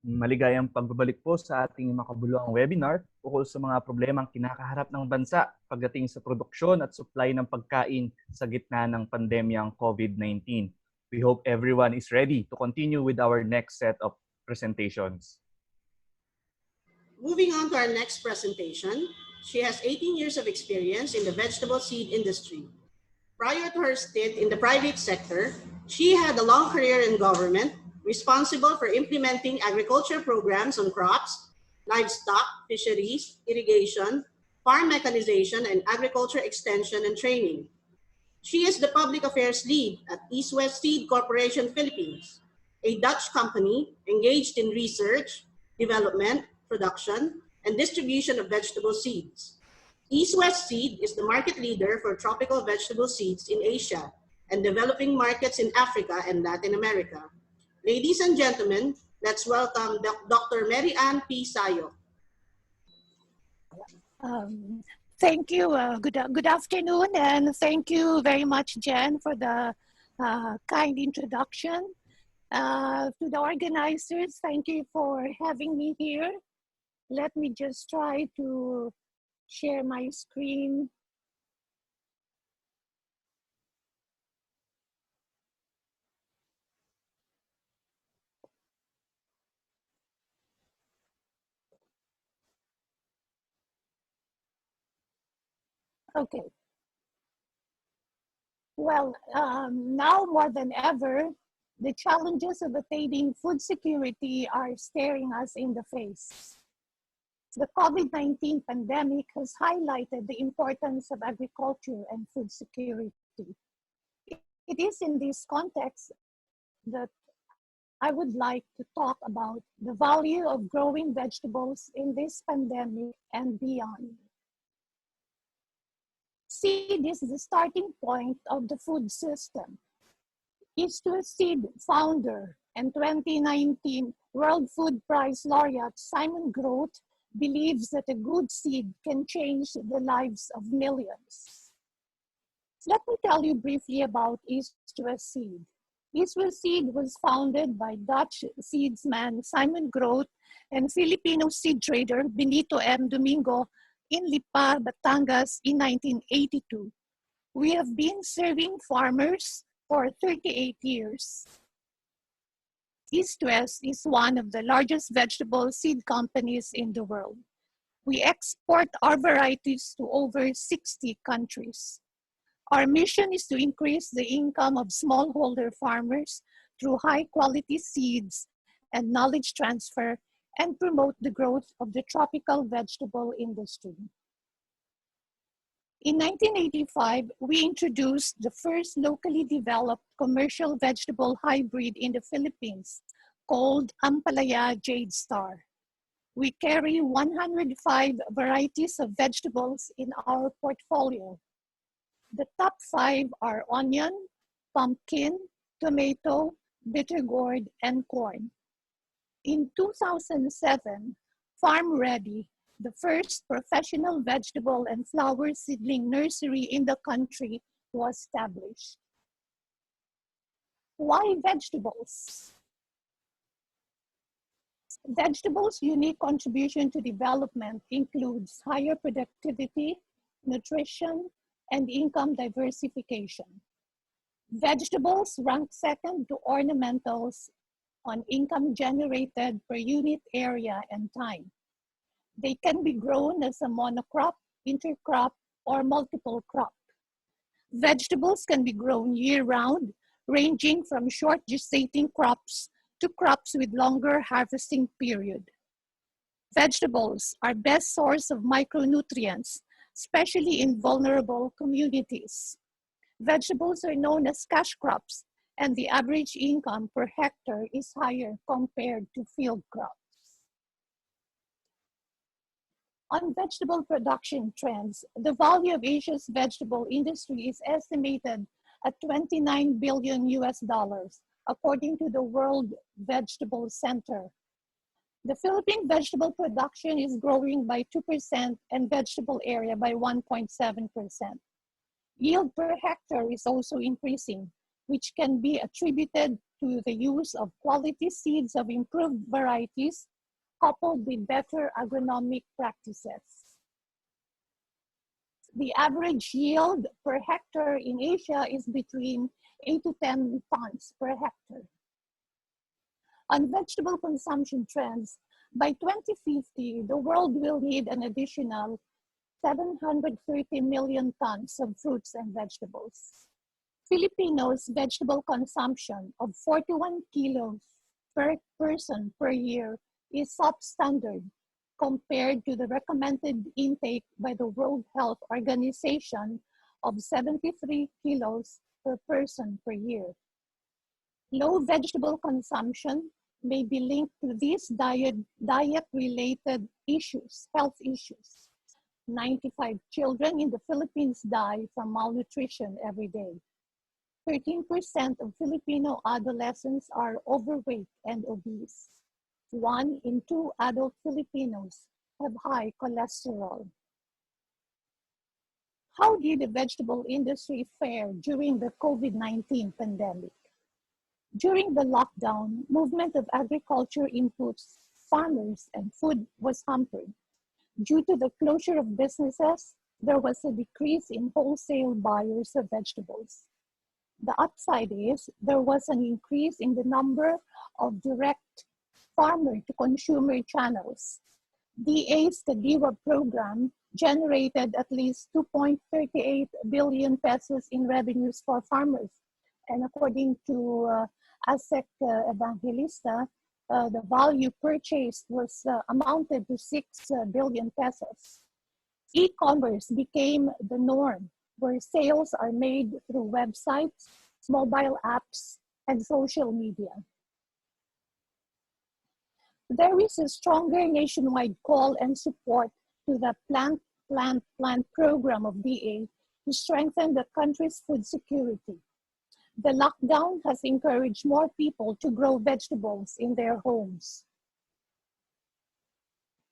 Maligayang pagbabalik po sa ating makabuluhang webinar ukol sa mga problemang kinakaharap ng bansa pagdating sa produksyon at supply ng pagkain sa gitna ng pandemyang COVID-19. We hope everyone is ready to continue with our next set of presentations. Moving on to our next presentation, she has 18 years of experience in the vegetable seed industry. Prior to her stint in the private sector, she had a long career in government, responsible for implementing agriculture programs on crops, livestock, fisheries, irrigation, farm mechanization, and agriculture extension and training. She is the public affairs lead at East West Seed Corporation Philippines, a Dutch company engaged in research, development, production, and distribution of vegetable seeds. East West Seed is the market leader for tropical vegetable seeds in Asia and developing markets in Africa and Latin America. Ladies and gentlemen, let's welcome Dr. Mary Ann P. Sayo. Thank you. Good afternoon, and thank you very much, Jen, for the kind introduction. To the organizers, thank you for having me here. Let me just try to share my screen. Okay. Well, now more than ever, the challenges of attaining food security are staring us in the face. The COVID-19 pandemic has highlighted the importance of agriculture and food security. It is in this context that I would like to talk about the value of growing vegetables in this pandemic and beyond. Seed is the starting point of the food system. East-West Seed founder and 2019 World Food Prize laureate Simon Groth believes that a good seed can change the lives of millions. Let me tell you briefly about East-West Seed. East-West Seed was founded by Dutch seedsman Simon Groth and Filipino seed trader Benito M. Domingo in Lipa, Batangas in 1982. We have been serving farmers for 38 years. East-West is one of the largest vegetable seed companies in the world. We export our varieties to over 60 countries. Our mission is to increase the income of smallholder farmers through high-quality seeds and knowledge transfer and promote the growth of the tropical vegetable industry. In 1985, we introduced the first locally developed commercial vegetable hybrid in the Philippines called Ampalaya Jade Star. We carry 105 varieties of vegetables in our portfolio. The top 5 are onion, pumpkin, tomato, bitter gourd, and corn. In 2007, Farm Ready, the first professional vegetable and flower seedling nursery in the country, was established. Why vegetables? Vegetables' unique contribution to development includes higher productivity, nutrition, and income diversification. Vegetables rank second to ornamentals on income generated per unit area and time. They can be grown as a monocrop, intercrop, or multiple crop. Vegetables can be grown year-round, ranging from short gestating crops to crops with longer harvesting period. Vegetables are best source of micronutrients, especially in vulnerable communities. Vegetables are known as cash crops, and the average income per hectare is higher compared to field crops. On vegetable production trends, the value of Asia's vegetable industry is estimated at $29 billion US, according to the World Vegetable Center. The Philippine vegetable production is growing by 2% and vegetable area by 1.7%. Yield per hectare is also increasing, which can be attributed to the use of quality seeds of improved varieties coupled with better agronomic practices. The average yield per hectare in Asia is between 8 to 10 tons per hectare. On vegetable consumption trends, by 2050, the world will need an additional 730 million tons of fruits and vegetables. Filipinos' vegetable consumption of 41 kilos per person per year is substandard compared to the recommended intake by the World Health Organization of 73 kilos per person per year. Low vegetable consumption may be linked to these diet-related issues, health issues. 95 children in the Philippines die from malnutrition every day. 13% of Filipino adolescents are overweight and obese. 1 in 2 adult Filipinos have high cholesterol. How did the vegetable industry fare during the COVID-19 pandemic? During the lockdown, movement of agriculture inputs, farmers, and food was hampered. Due to the closure of businesses, there was a decrease in wholesale buyers of vegetables. The upside is there was an increase in the number of direct farmer-to-consumer channels. DA's Kadiwa program generated at least 2.38 billion pesos in revenues for farmers. And according to ASEC Evangelista, the value purchased was amounted to 6 billion pesos. E-commerce became the norm, where sales are made through websites, mobile apps, and social media. There is a stronger nationwide call and support to the Plant program of DA to strengthen the country's food security. The lockdown has encouraged more people to grow vegetables in their homes.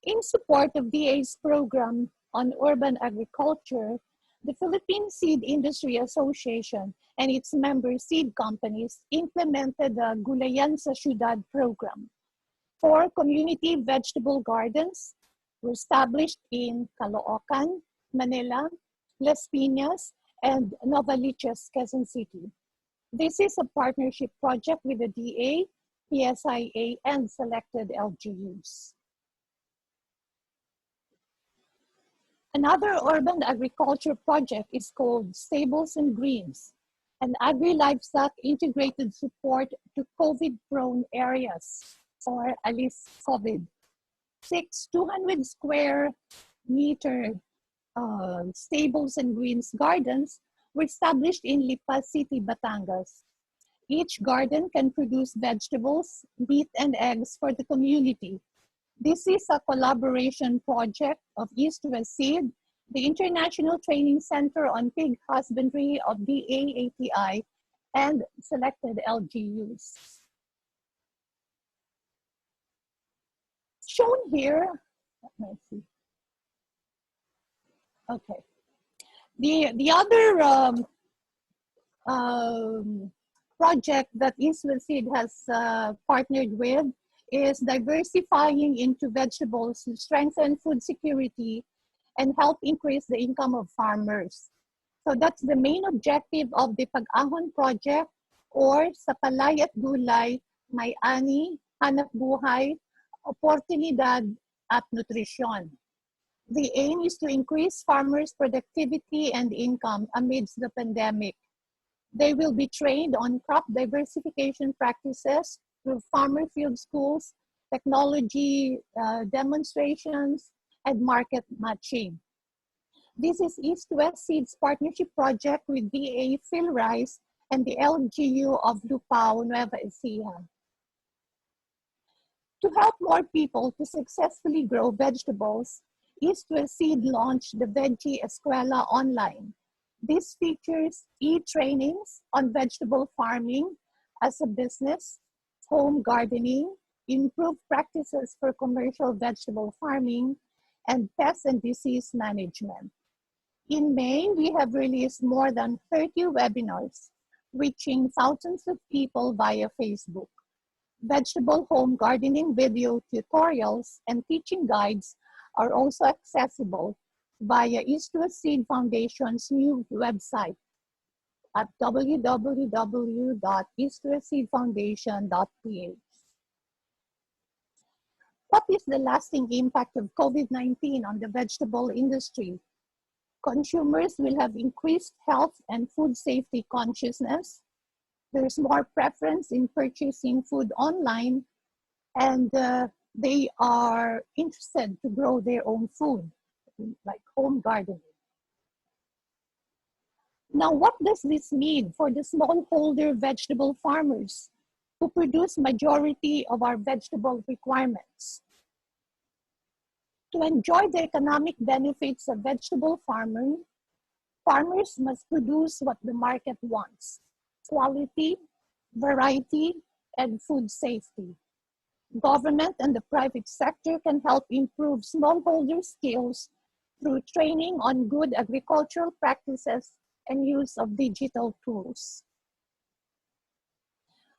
In support of DA's program on urban agriculture, the Philippine Seed Industry Association and its member seed companies implemented the Gulayan sa Syudad program. 4 community vegetable gardens were established in Caloocan, Manila, Las Piñas, and Novaliches, Quezon City. This is a partnership project with the DA, PSIA, and selected LGUs. Another urban agriculture project is called Stables and Greens, an agri-livestock integrated support to COVID-prone areas, or ALIS COVID. 6 200 square meter stables and greens gardens were established in Lipa City, Batangas. Each garden can produce vegetables, meat, and eggs for the community. This is a collaboration project of East West Seed, the International Training Center on Pig Husbandry of DAATI, and selected LGUs. Shown here, let's see. Okay. The other project that East West Seed has partnered with is diversifying into vegetables to strengthen food security and help increase the income of farmers. So that's the main objective of the Pag-ahon project, or sa Palay at Gulay, May Ani, Hanap Buhay, Oportunidad at Nutrisyon. The aim is to increase farmers' productivity and income amidst the pandemic. They will be trained on crop diversification practices through farmer field schools, technology demonstrations, and market matching. This is East-West Seeds Partnership Project with DA PhilRice and the LGU of Lupao, Nueva Ecija. To help more people to successfully grow vegetables, East-West Seed launched the Veggie Escuela Online. This features e-trainings on vegetable farming as a business, home gardening, improved practices for commercial vegetable farming, and pest and disease management. In May, we have released more than 30 webinars, reaching thousands of people via Facebook. Vegetable home gardening video tutorials and teaching guides are also accessible via East-West Seed Foundation's new website at www.eastwestseedfoundation.ph. What is the lasting impact of COVID-19 on the vegetable industry? Consumers will have increased health and food safety consciousness. There's more preference in purchasing food online, and they are interested to grow their own food, like home gardening. Now, what does this mean for the smallholder vegetable farmers who produce majority of our vegetable requirements? To enjoy the economic benefits of vegetable farming, farmers must produce what the market wants: quality, variety, and food safety. Government and the private sector can help improve smallholder skills through training on good agricultural practices and use of digital tools.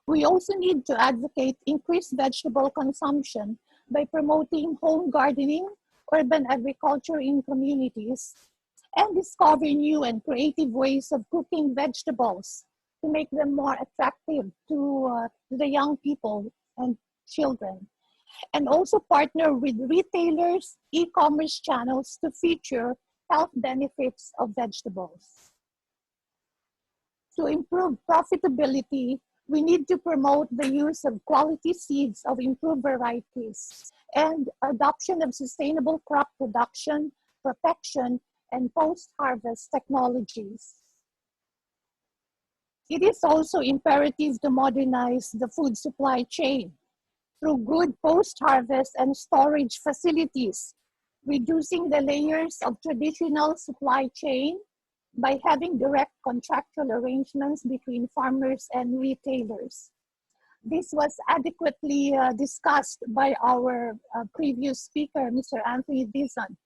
We also need to advocate increased vegetable consumption by promoting home gardening, urban agriculture in communities, and discover new and creative ways of cooking vegetables to make them more attractive to the young people and children. And also partner with retailers, e-commerce channels to feature health benefits of vegetables. To improve profitability, we need to promote the use of quality seeds of improved varieties and adoption of sustainable crop production, protection, and post-harvest technologies. It is also imperative to modernize the food supply chain through good post-harvest and storage facilities, reducing the layers of traditional supply chain by having direct contractual arrangements between farmers and retailers. This was adequately discussed by our previous speaker, Mr. Anthony Dizon.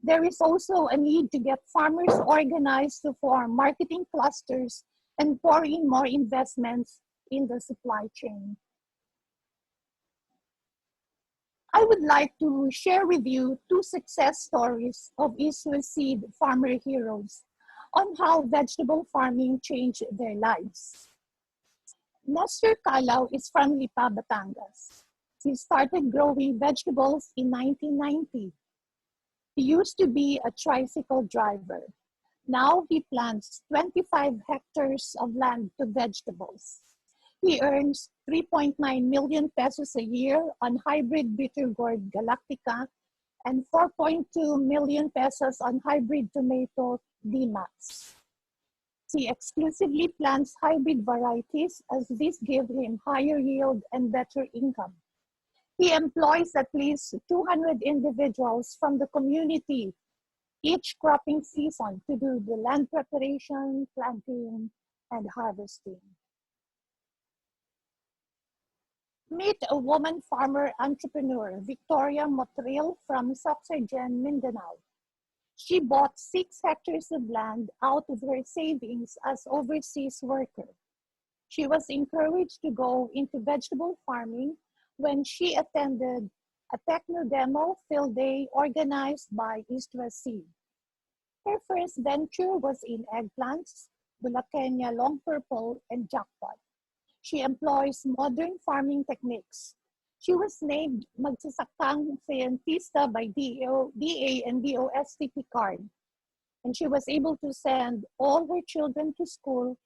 There is also a need to get farmers organized to form marketing clusters and pour in more investments in the supply chain. I would like to share with you two success stories of Israel Seed farmer heroes on how vegetable farming changed their lives. Nestor Calao is from Lipa, Batangas. He started growing vegetables in 1990. He used to be a tricycle driver. Now he plants 25 hectares of land to vegetables. He earns 3.9 million pesos a year on hybrid bitter gourd Galactica and 4.2 million pesos on hybrid tomato D-Max. He exclusively plants hybrid varieties as this gives him higher yield and better income. He employs at least 200 individuals from the community each cropping season to do the land preparation, planting, and harvesting. Meet a woman farmer entrepreneur, Victoria Motril from Soxargen, Mindanao. She bought 6 hectares of land out of her savings as overseas worker. She was encouraged to go into vegetable farming when she attended a techno demo field day organized by East-West Seed. Her first venture was in eggplants, Bulacania long purple, and jackpot. She employs modern farming techniques. She was named Magsasakang Scientista by DA and DOST card, and she was able to send all her children to school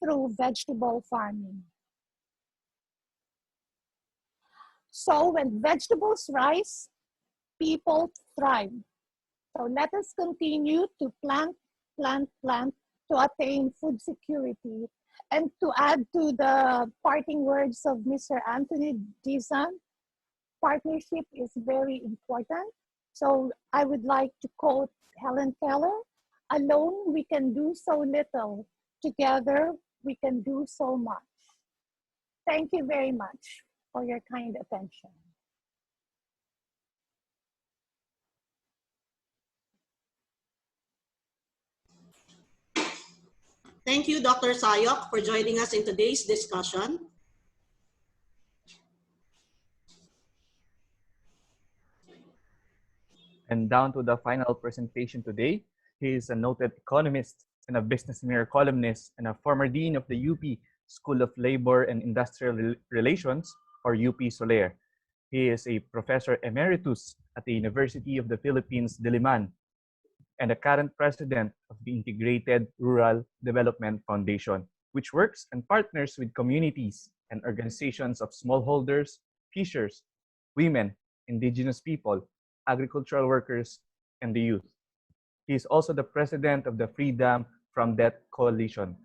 through vegetable farming. So when vegetables rise, people thrive. So let us continue to plant to attain food security. And to add to the parting words of Mr. Anthony Dizon, partnership is very important. So I would like to quote Helen Keller, alone we can do so little, together we can do so much. Thank you very much for your kind attention. Thank you, Dr. Sayok, for joining us in today's discussion. And down to the final presentation today, he is a noted economist and a Business Mirror columnist and a former dean of the UP School of Labor and Industrial Relations, or UP Soler. He is a professor emeritus at the University of the Philippines, Diliman, and the current president of the Integrated Rural Development Foundation, which works and partners with communities and organizations of smallholders, fishers, women, indigenous people, agricultural workers, and the youth. He is also the president of the Freedom from Debt Coalition.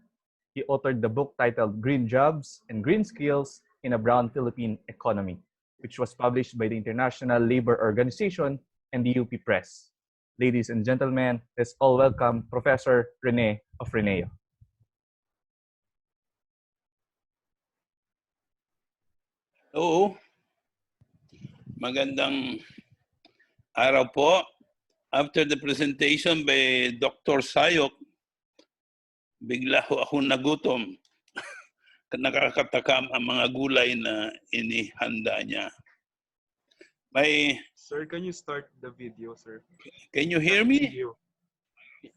He authored the book titled Green Jobs and Green Skills in a Brown Philippine Economy, which was published by the International Labor Organization and the UP Press. Ladies and gentlemen, let's all welcome Professor Rene of Reneo. Hello. Magandang araw po. After the presentation by Dr. Sayok, bigla ho ako nagutom. Nakakatakam ang mga gulay na inihanda niya. Sir, can you start the video, sir? Can you hear me?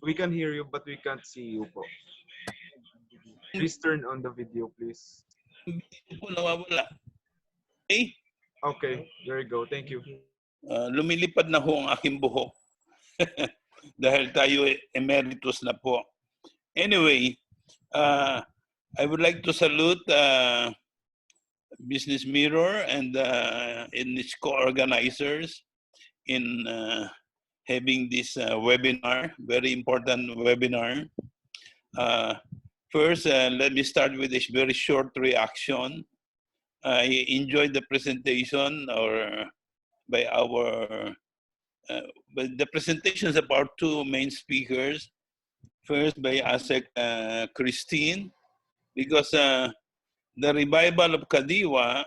We can hear you, but we can't see you po. Please turn on the video, please. Po nawawala. Okay? Okay, there you go. Thank you. Lumilipad na ho ang aking buhok. Dahil tayo emeritus na po. Anyway, I would like to salute Business Mirror and its co-organizers in having this webinar, very important webinar. First, let me start with this very short reaction. I enjoyed the presentation by our but the presentations of our two main speakers. First by ASEC Christine, because the revival of Kadiwa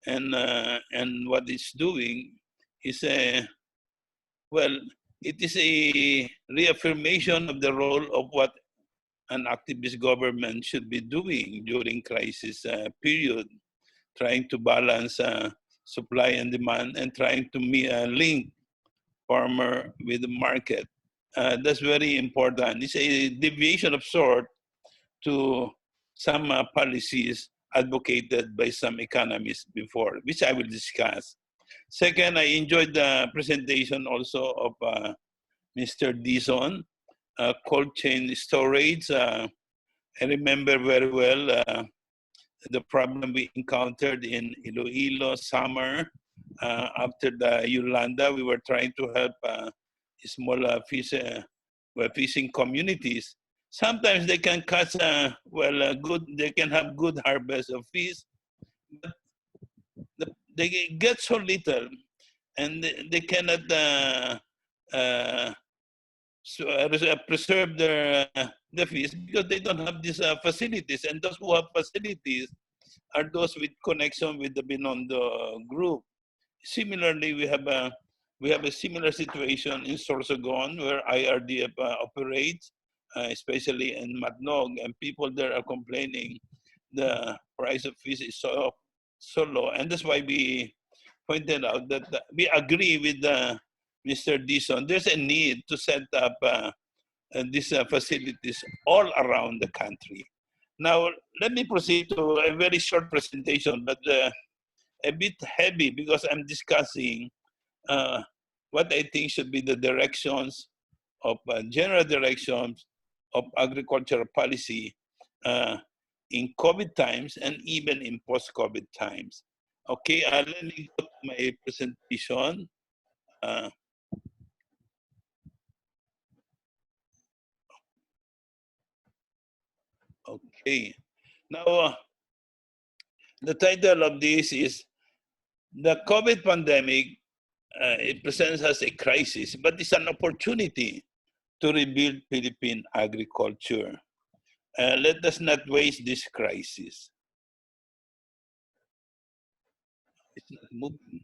and what it's doing is well, it is a reaffirmation of the role of what an activist government should be doing during crisis period, trying to balance supply and demand and trying to link farmer with the market. That's very important. It's a deviation of sort to some policies advocated by some economists before, which I will discuss. Second, I enjoyed the presentation also of Mr. Dizon, cold chain storage. I remember very well the problem we encountered in Iloilo summer. After the Yolanda, we were trying to help small fishing communities. Sometimes they can catch they can have good harvest of fish, but they get so little, and they cannot preserve the fish because they don't have these facilities. And those who have facilities are those with connection with the Binondo group. Similarly, we have a similar situation in Sorsogon where IRDF operates, especially in Matnog, and people there are complaining the price of fish is so low, and that's why we pointed out that we agree with Mr. Dison. There's a need to set up these facilities all around the country. Now, let me proceed to a very short presentation, but a bit heavy because I'm discussing what I think should be the directions of general directions of agricultural policy in COVID times and even in post-COVID times. Okay, let me go to my presentation. Okay, now the title of this is the COVID pandemic. It presents as a crisis, but it's an opportunity to rebuild Philippine agriculture. Let us not waste this crisis. It's not moving.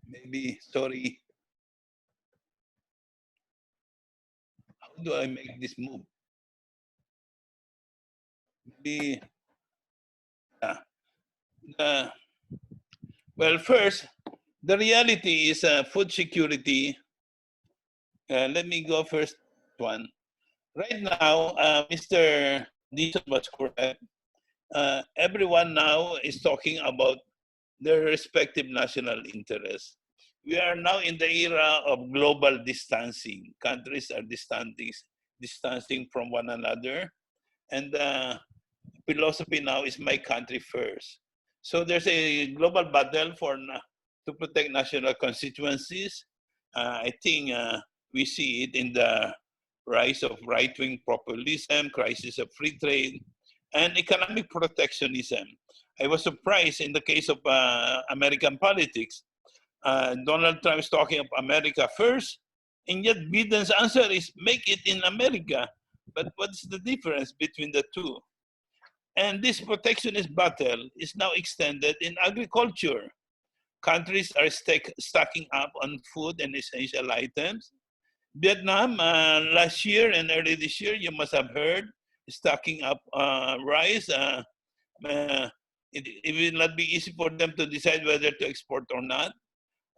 Maybe, sorry. How do I make this move? Maybe, well, first, the reality is food security. Let me go first one. Right now, Mr. Dixon was correct. Everyone now is talking about their respective national interests. We are now in the era of global distancing. Countries are distancing from one another. And philosophy now is my country first. So there's a global battle to protect national constituencies. I think we see it in the rise of right-wing populism, crisis of free trade, and economic protectionism. I was surprised in the case of American politics. Donald Trump is talking of America first, and yet Biden's answer is make it in America. But what's the difference between the two? And this protectionist battle is now extended in agriculture. Countries are stocking up on food and essential items. Vietnam, last year and early this year, you must have heard, stocking up rice. It will not be easy for them to decide whether to export or not.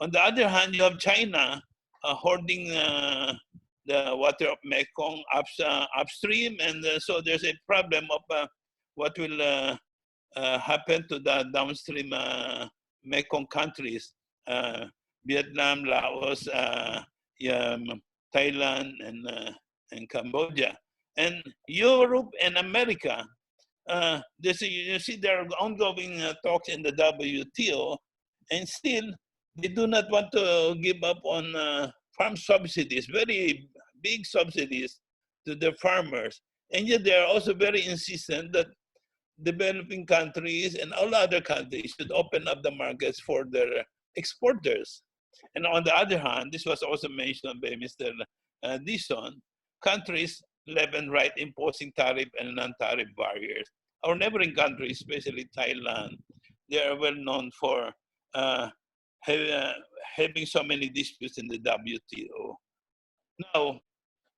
On the other hand, you have China hoarding the water of Mekong upstream, and so there's a problem of what will happen to the downstream Mekong countries, Vietnam, Laos, Thailand, and Cambodia. And Europe and America, you see there are ongoing talks in the WTO, and still they do not want to give up on farm subsidies, very big subsidies to the farmers. And yet they are also very insistent that developing countries and all other countries should open up the markets for their exporters. And on the other hand, this was also mentioned by Mr. Dison, countries left and right imposing tariff and non-tariff barriers. Our neighboring countries, especially Thailand, they are well known for uh, having so many disputes in the WTO. Now,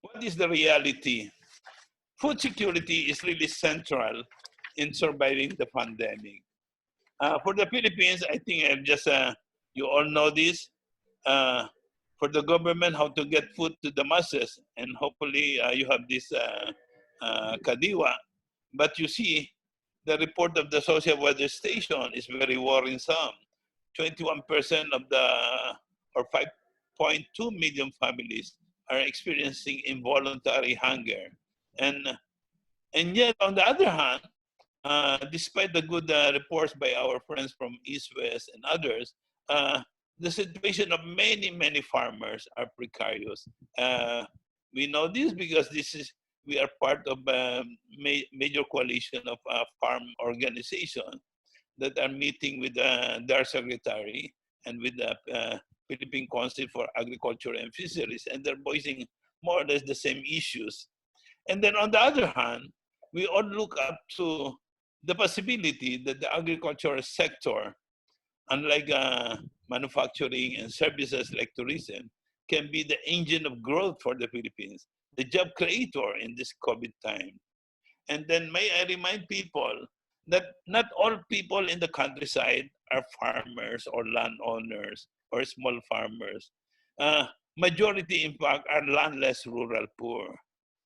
what is the reality? Food security is really central in surviving the pandemic. For the Philippines, I think I've just, you all know this, for the government, how to get food to the masses, and hopefully you have this kadiwa. But you see, the report of the social weather station is very worrisome. 21% of the, or 5.2 million families are experiencing involuntary hunger. And yet, on the other hand, despite the good reports by our friends from East West and others, the situation of many, many farmers are precarious. We know this because we are part of a major coalition of farm organizations that are meeting with their secretary and with the Philippine Council for Agriculture and Fisheries, and they're voicing more or less the same issues. And then on the other hand, we all look up to the possibility that the agricultural sector, unlike manufacturing and services like tourism, can be the engine of growth for the Philippines, the job creator in this COVID time. And then may I remind people that not all people in the countryside are farmers or landowners or small farmers. Majority, in fact, are landless rural poor.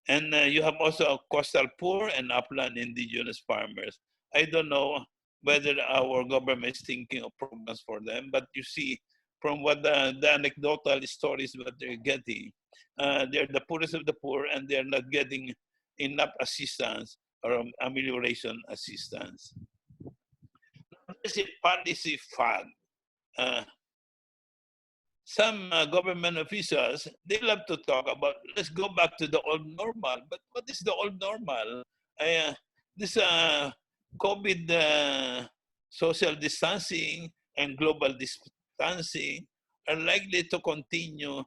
And you have also coastal poor and upland indigenous farmers. I don't know whether our government is thinking of programs for them, but you see from what the anecdotal stories that they're getting, they're the poorest of the poor and they're not getting enough assistance or amelioration assistance. This is policy fund. Some government officials, they love to talk about, let's go back to the old normal. But what is the old normal? This COVID social distancing and global distancing are likely to continue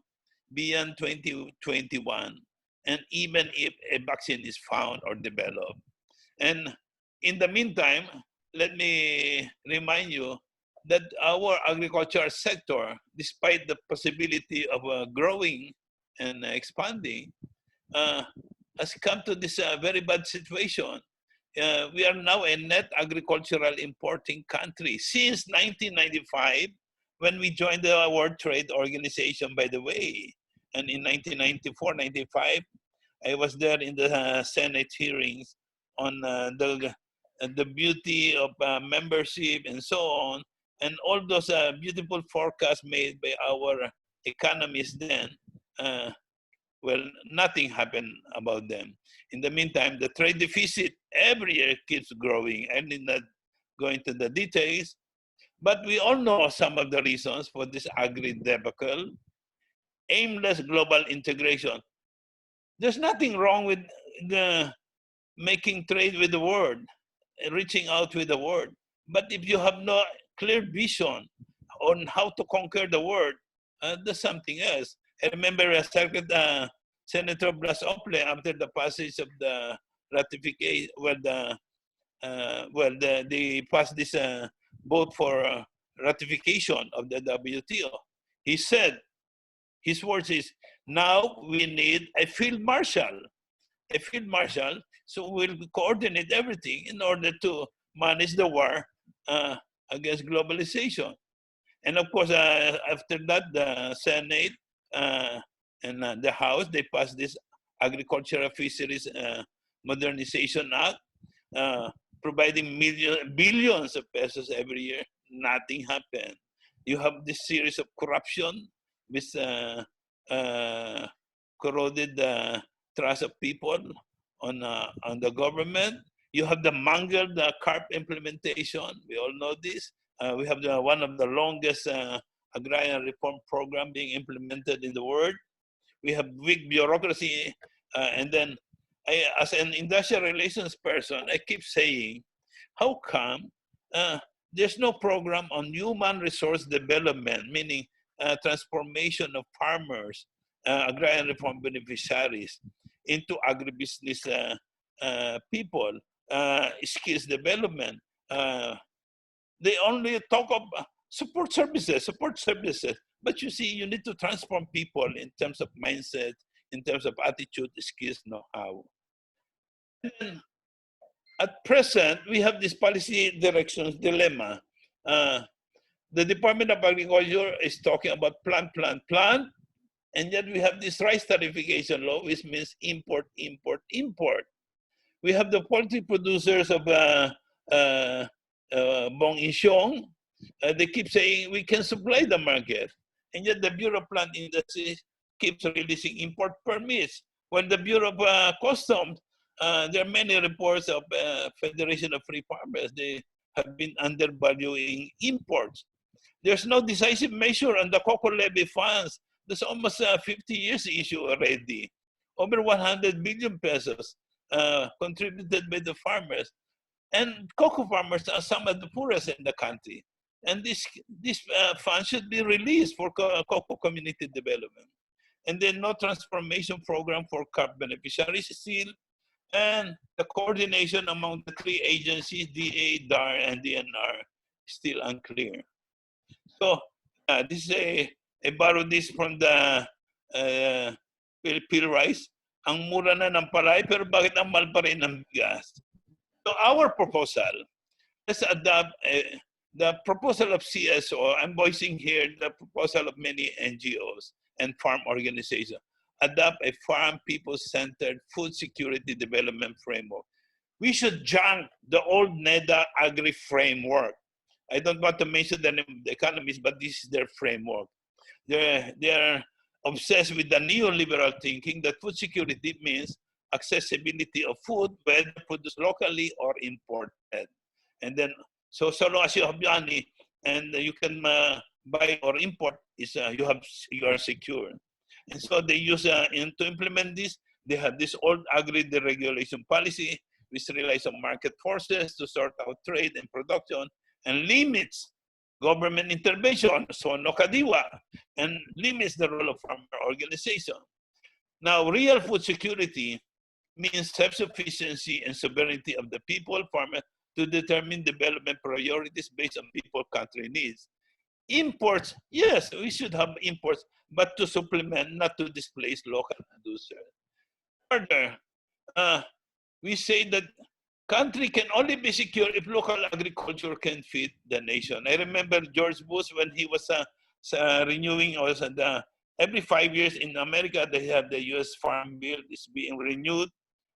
beyond 2021, and even if a vaccine is found or developed. And in the meantime, let me remind you that our agricultural sector, despite the possibility of growing and expanding, has come to this very bad situation. We are now a net agricultural importing country since 1995, when we joined the World Trade Organization, by the way. And in 1994-95, I was there in the Senate hearings on the beauty of membership and so on. And all those beautiful forecasts made by our economists then, well, nothing happened about them. In the meantime, the trade deficit every year keeps growing. I need not go into the details, but we all know some of the reasons for this agri debacle. Aimless global integration. There's nothing wrong with making trade with the world, reaching out with the world. But if you have no clear vision on how to conquer the world, there's something else. I remember Senator Blas Ople, after the passage of the ratification, they passed this vote for ratification of the WTO. He said, his words is, now we need a field marshal. A field marshal, so we'll coordinate everything in order to manage the war against globalization. And of course, after that, the Senate and the House, they passed this Agricultural Fisheries Modernization Act, providing billions of pesos every year. Nothing happened. You have this series of corruption which corroded the trust of people on the government. You have the mangled CARP implementation. We all know this. We have one of the longest agrarian reform program being implemented in the world. We have weak bureaucracy, and then as an industrial relations person, I keep saying, how come there's no program on human resource development, meaning transformation of farmers, agrarian reform beneficiaries into agribusiness people, skills development. They only talk of support services. But you see, you need to transform people in terms of mindset, in terms of attitude, skills, know-how. At present, we have this policy directions dilemma. The Department of Agriculture is talking about plant, and yet we have this rice tariffication law, which means import. We have the poultry producers of Bong Isyong. They keep saying we can supply the market, and yet the Bureau of Plant Industry keeps releasing import permits. When the Bureau of Customs, there are many reports of Federation of Free Farmers. They have been undervaluing imports. There's no decisive measure on the cocoa levy funds. There's almost a 50 years issue already. Over 100 billion pesos contributed by the farmers. And cocoa farmers are some of the poorest in the country. And this fund should be released for cocoa community development. And then no transformation program for CARP beneficiaries still, and the coordination among the three agencies, DA, DAR, and DNR, still unclear. So this is I borrowed this from the Phil Rice. Ang mura na ng palay, pero bakit ang mahal pa rin ng bigas? So our proposal, let's adopt the proposal of CSO. I'm voicing here the proposal of many NGOs and farm organizations. Adopt a farm people-centered food security development framework. We should junk the old NEDA agri framework. I don't want to mention the name of the economists, but this is their framework. They're obsessed with the neoliberal thinking that food security means accessibility of food, whether produced locally or imported. And then, so long as you have money and you can buy or import, you are secure. And so they use, to implement this, they have this old agri-deregulation policy, which relies on market forces to sort out trade and production and limits government intervention, so no kadiwa, and limits the role of farmer organization. Now, real food security means self-sufficiency and sovereignty of the people, farmer, to determine development priorities based on people country needs. Imports, yes, we should have imports, but to supplement, not to displace local producers. Further, we say that country can only be secure if local agriculture can feed the nation. I remember George Bush when he was renewing, every 5 years in America, they have the US Farm Bill is being renewed.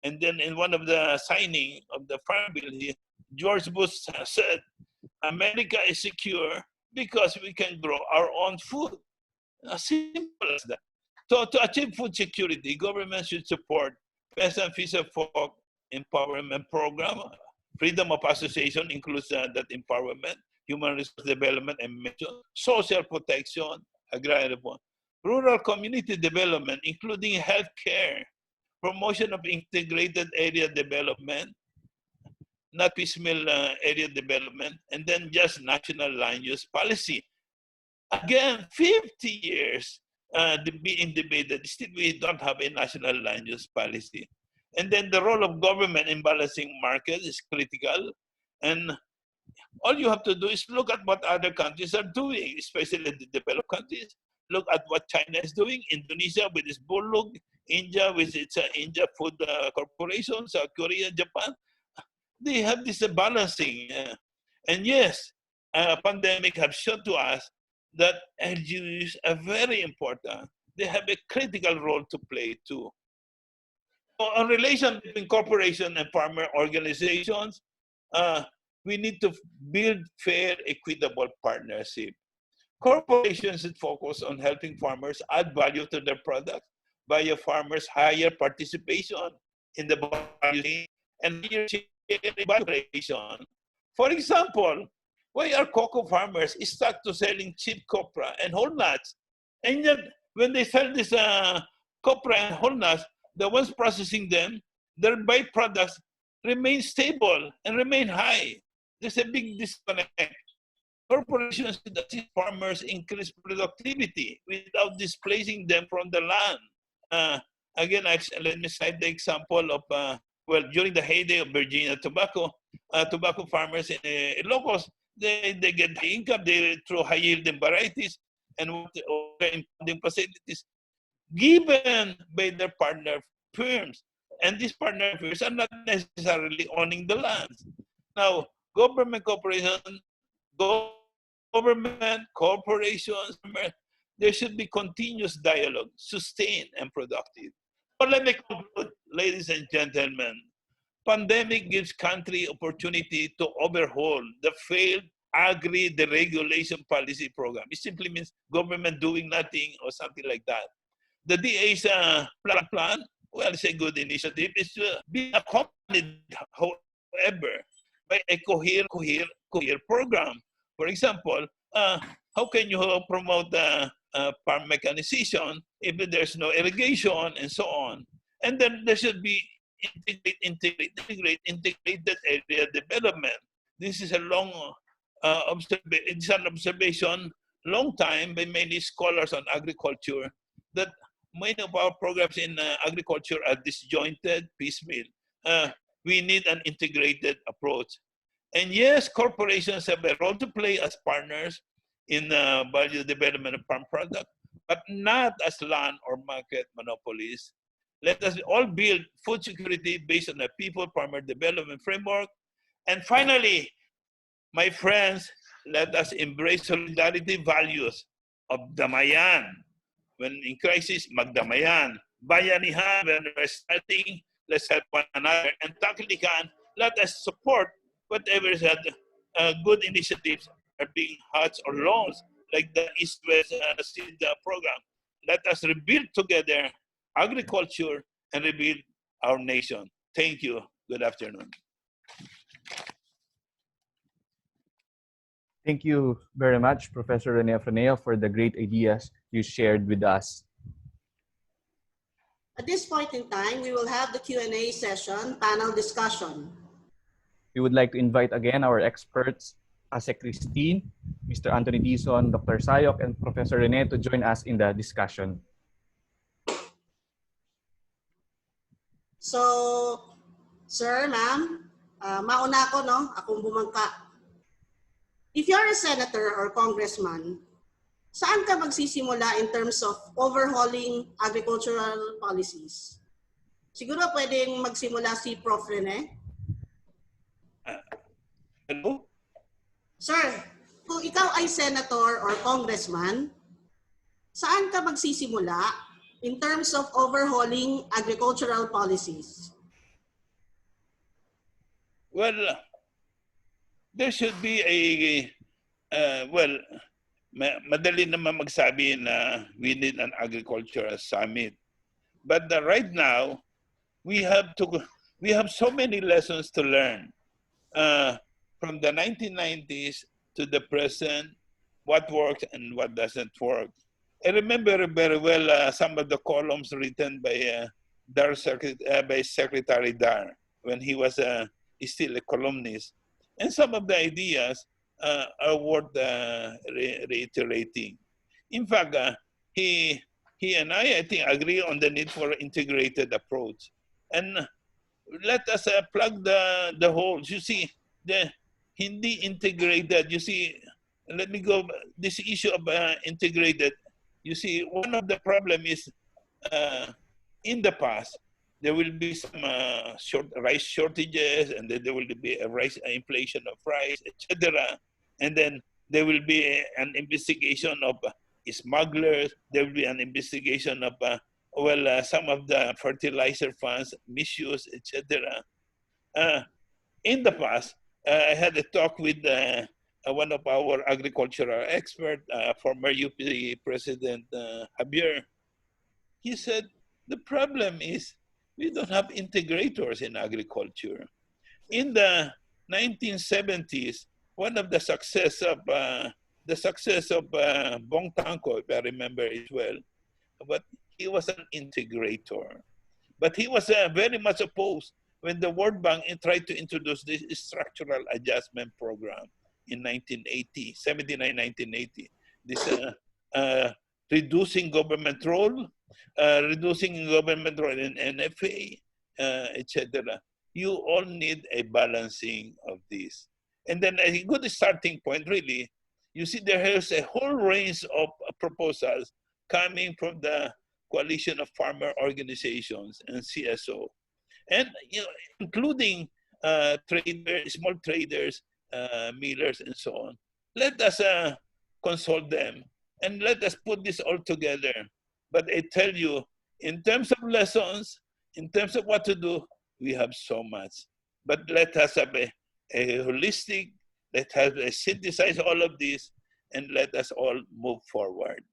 And then in one of the signing of the Farm Bill, George Bush said, America is secure because we can grow our own food. As simple as that. So to achieve food security, government should support peasant fisher folk empowerment program. Freedom of association includes that empowerment, human resource development, and social protection, agrarian reform, rural community development, including healthcare, promotion of integrated area development, not piecemeal area development, and then just national land use policy. Again, 50 years being debated, still we don't have a national land use policy. And then the role of government in balancing markets is critical. And all you have to do is look at what other countries are doing, especially the developed countries. Look at what China is doing, Indonesia with its Bulog, India with its India Food Corporation, South Korea, Japan. They have this balancing. And yes, pandemic have shown to us that LGUs are very important. They have a critical role to play too. So on relation between corporation and farmer organizations, we need to build fair, equitable partnership. Corporations should focus on helping farmers add value to their products via farmers' higher participation in the value chain and higher share in value creation. For example, why are cocoa farmers stuck to selling cheap copra and whole nuts? And yet, when they sell this copra and whole nuts, the ones processing them their byproducts remain stable and remain high. There's a big disconnect. Corporations should assist farmers increase productivity without displacing them from the land. Again, let me cite the example of, well, during the heyday of Virginia tobacco, tobacco farmers in locals, they get the income through high-yielding varieties and impounding facilities given by their partner firms. And these partner firms are not necessarily owning the lands. Now, government corporations, there should be continuous dialogue, sustained and productive. But let me conclude, ladies and gentlemen. Pandemic gives country opportunity to overhaul the failed agri-deregulation policy program. It simply means government doing nothing or something like that. The DA's plan, well, it's a good initiative. It's being accompanied, however, by a coherent program. For example, how can you promote farm mechanization if there's no irrigation and so on? And then there should be integrated area development. This is a long it's an observation, long time by many scholars on agriculture, that many of our programs in agriculture are disjointed, piecemeal. We need an integrated approach. And yes, corporations have a role to play as partners in value development of farm product, but not as land or market monopolies. Let us all build food security based on a people-farmer development framework. And finally, my friends, let us embrace solidarity values of damayan. When in crisis, magdamayan. Bayanihan, when we're starting, let's help one another. And taklikan, let us support whatever is good initiatives are being hatched or launched, like the East-West Seed program. Let us rebuild together agriculture and rebuild our nation. Thank you. Good afternoon. Thank you very much, Professor Rene Afraneo, for the great ideas you shared with us. At this point in time, we will have the Q&A session, panel discussion. We would like to invite again our experts, Ase Christine, Mr. Anthony Dizon, Dr. Sayok, and Professor Rene to join us in the discussion. So, sir, ma'am, mauna ako, no? Akong bumangka. If you're a senator or congressman, saan ka magsisimula in terms of overhauling agricultural policies? Siguro pwedeng magsimula si Prof. Rene. Hello? Sir, kung ikaw ay senator or congressman, saan ka magsisimula in terms of overhauling agricultural policies? Well, there should be a, well, madali naman magsabi na we need an agricultural summit. But right now, we have so many lessons to learn. From the 1990s to the present, what works and what doesn't work. I remember very well some of the columns written by Secretary Dar when he was still a columnist. And some of the ideas are worth reiterating. In fact, he and I think, agree on the need for integrated approach. And let us plug the holes. You see, the hindi integrated, you see, let me go, this issue of integrated, you see, one of the problem is in the past, there will be some rice shortages, and then there will be a rice inflation of rice, etc. And then there will be an investigation of smugglers. There will be an investigation of some of the fertilizer funds misuse, etc. In the past, I had a talk with one of our agricultural experts, former UP President Javier. He said, the problem is we don't have integrators in agriculture. In the 1970s, one of the success of Bong Tangko, if I remember it well, but he was an integrator. But he was very much opposed when the World Bank tried to introduce this structural adjustment program in 1980, 79, 1980. This reducing government role, in NFA, etc. You all need a balancing of this. And then a good starting point, really, you see there is a whole range of proposals coming from the coalition of farmer organizations and CSO, and including traders, small traders, millers, and so on. Let us consult them and let us put this all together. But I tell you, in terms of lessons, in terms of what to do, we have so much. But let us have a holistic, let us synthesize all of this, and let us all move forward.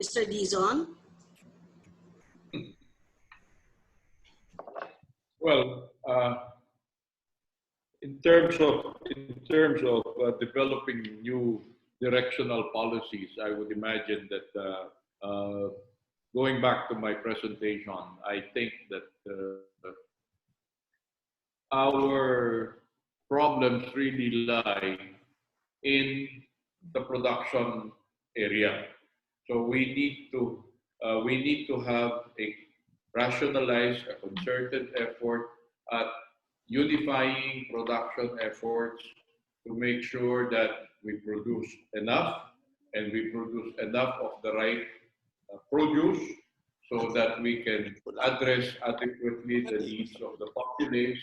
Mr. Dizon? Well, in terms of developing new directional policies, I would imagine that going back to my presentation, I think that our problems really lie in the production area. So we need to have a rationalized, a concerted effort at unifying production efforts to make sure that we produce enough and we produce enough of the right produce so that we can address adequately the needs of the populace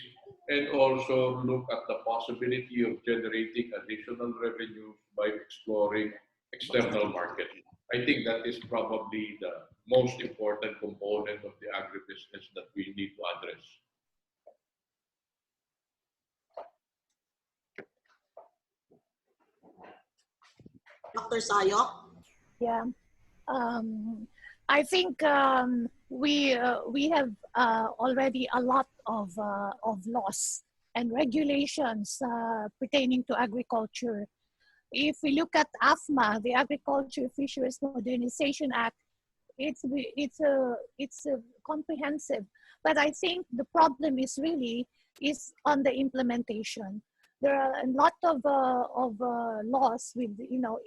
and also look at the possibility of generating additional revenues by exploring external markets. I think that is probably the most important component of the agribusiness that we need to address. Dr. Sayok? Yeah. I think we have already a lot of laws and regulations pertaining to agriculture. If we look at AFMA, the Agriculture Fisheries Modernization Act, it's comprehensive. But I think the problem is on the implementation. There are a lot of laws with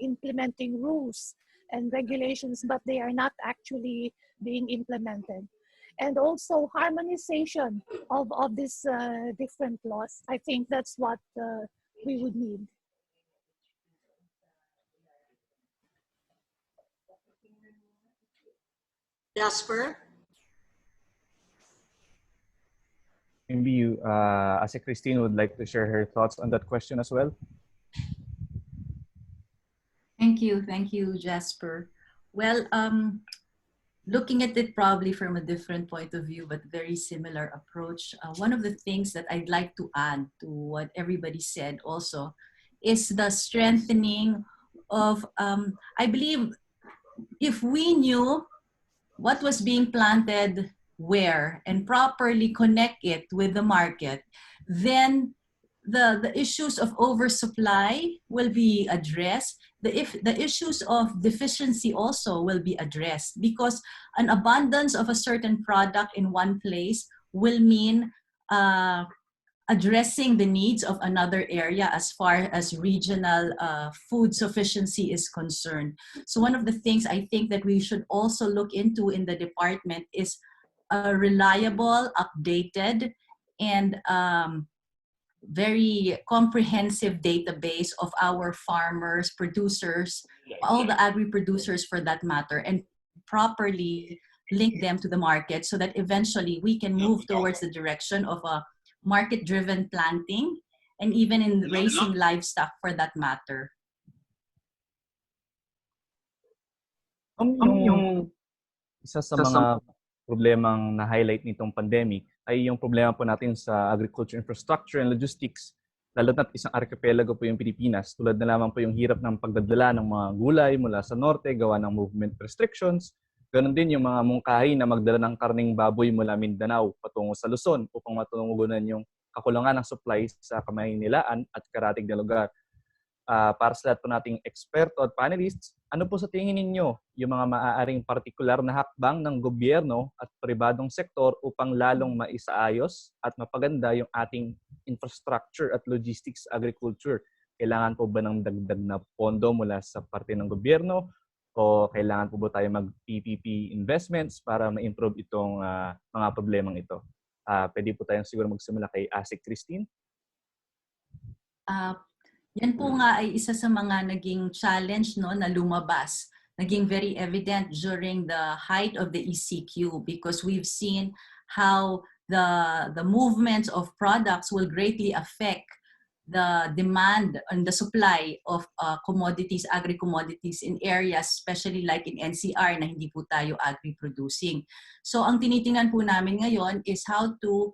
implementing rules and regulations, but they are not actually being implemented. And also harmonization of these different laws. I think that's what we would need. Jasper? Maybe you, Ase Christine, would like to share her thoughts on that question as well. Thank you, Jasper. Well, looking at it probably from a different point of view, but very similar approach. One of the things that I'd like to add to what everybody said also is the strengthening of, I believe, if we knew what was being planted where and properly connect it with the market, then the issues of oversupply will be addressed. The issues of deficiency also will be addressed, because an abundance of a certain product in one place will mean addressing the needs of another area as far as regional food sufficiency is concerned. So one of the things I think that we should also look into in the department is a reliable, updated, and very comprehensive database of our farmers, producers, all the agri-producers for that matter, and properly link them to the market so that eventually we can move towards the direction of a market-driven planting, and even in raising livestock for that matter. Yung isa sa mga problemang na-highlight nitong pandemic ay yung problema po natin sa agriculture infrastructure and logistics, lalo na't isang archipelago po yung Pilipinas. Tulad na lamang po yung hirap ng pagdadala ng mga gulay mula sa norte, gawa ng movement restrictions. Ganon din yung mga mungkahi na magdala ng karning baboy mula Mindanao patungo sa Luzon upang matugunan yung kakulangan ng supplies sa Kamaynilaan at karatig na lugar. Para sa lahat po nating eksperto at panelists, ano po sa tingin ninyo yung mga maaaring partikular na hakbang ng gobyerno at pribadong sektor upang lalong maisaayos at mapaganda yung ating infrastructure at logistics agriculture? Kailangan po ba ng dagdag na pondo mula sa parte ng gobyerno o kailangan po ba tayo mag-PPP investments para ma-improve itong mga problemang ito? Pwede po tayong siguro magsimula kay Asik Christine. Yan po nga ay isa sa mga naging challenge no, na lumabas. Naging very evident during the height of the ECQ because we've seen how the movements of products will greatly affect the demand and the supply of commodities, agri-commodities in areas, especially like in NCR na hindi po tayo agri-producing. So ang tinitingnan po namin ngayon is how to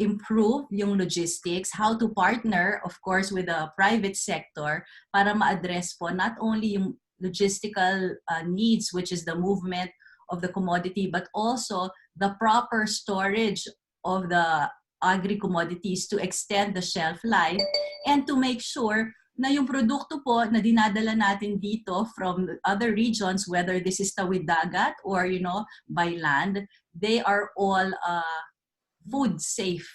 improve yung logistics, how to partner, of course, with the private sector para ma-address po not only yung logistical needs, which is the movement of the commodity, but also the proper storage of the agri-commodities to extend the shelf life and to make sure na yung produkto po na dinadala natin dito from other regions, whether this is tawid dagat or, by land, they are all food safe,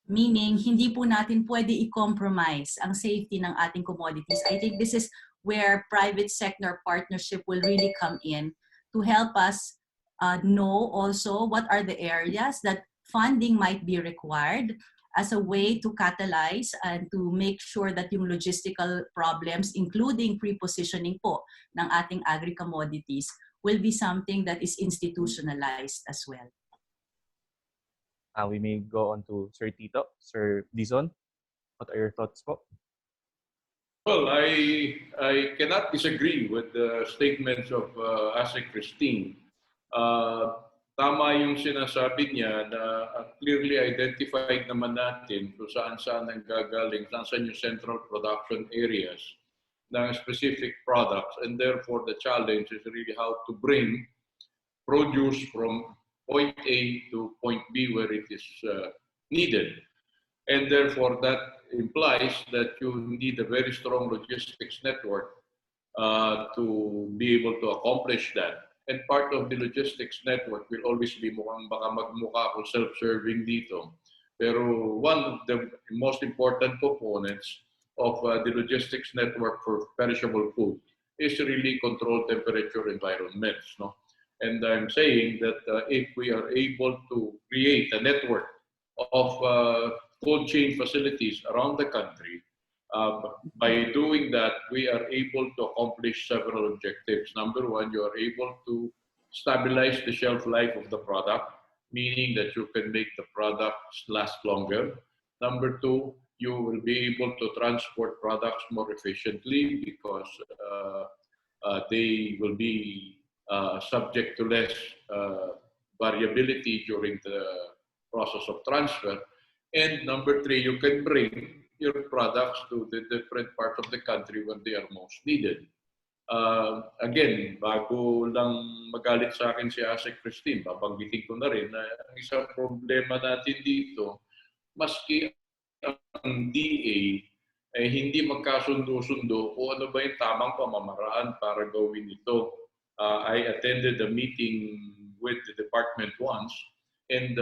meaning hindi po natin pwede i-compromise ang safety ng ating commodities. I think this is where private sector partnership will really come in to help us know also what are the areas that funding might be required as a way to catalyze and to make sure that yung logistical problems, including pre-positioning po ng ating agri-commodities, will be something that is institutionalized as well. We may go on to Sir Tito. Sir Dizon, what are your thoughts po? Well, I cannot disagree with the statements of Asik Christine. Tama yung sinasabi niya na clearly identified naman natin kung saan-saan ang gagaling, saan yung central production areas ng specific products, and therefore the challenge is really how to bring produce from point A to point B where it is needed. And therefore that implies that you need a very strong logistics network to be able to accomplish that. And part of the logistics network will always be mukhang baka magmukha kung self-serving dito. Pero one of the most important components of the logistics network for perishable food is really controlled temperature environments. No? And I'm saying that if we are able to create a network of cold chain facilities around the country, by doing that, we are able to accomplish several objectives. Number one, you are able to stabilize the shelf life of the product, meaning that you can make the products last longer. Number two, you will be able to transport products more efficiently because they will be subject to less variability during the process of transfer. And number three, you can bring your products to the different parts of the country when they are most needed. Again, bago lang magalit sa akin si Asik Christine, babanggitin ko na rin na ang isang problema natin dito, maski ang DA ay hindi magkasundo-sundo kung ano ba yung tamang pamamaraan para gawin ito. I attended a meeting with the department once, and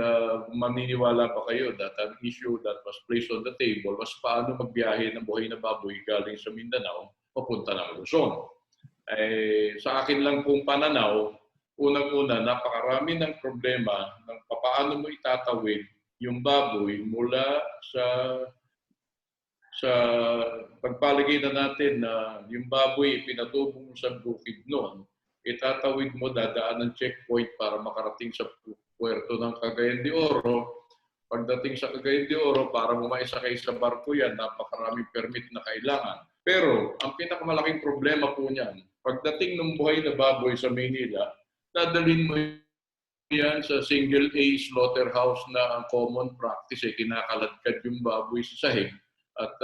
maniniwala pa kayo that an issue that was placed on the table was paano magbiyahe ng buhay na baboy galing sa Mindanao papunta ng Luzon. Sa akin lang pong pananaw, unang-una, napakarami ng problema ng paano mo itatawid yung baboy mula sa pagpalagay na natin na yung baboy pinatubo mo sa bukid noon, itatawid mo, dadaan ng checkpoint para makarating sa puerto ng Cagayan de Oro. Pagdating sa Cagayan de Oro, para mo maisakay sa barko yan, napakaraming permit na kailangan. Pero ang pinakamalaking problema po niyan, pagdating ng buhay na baboy sa Maynila, dadalhin mo yan sa single A slaughterhouse na ang common practice, kinakaladkad yung baboy sa sahig at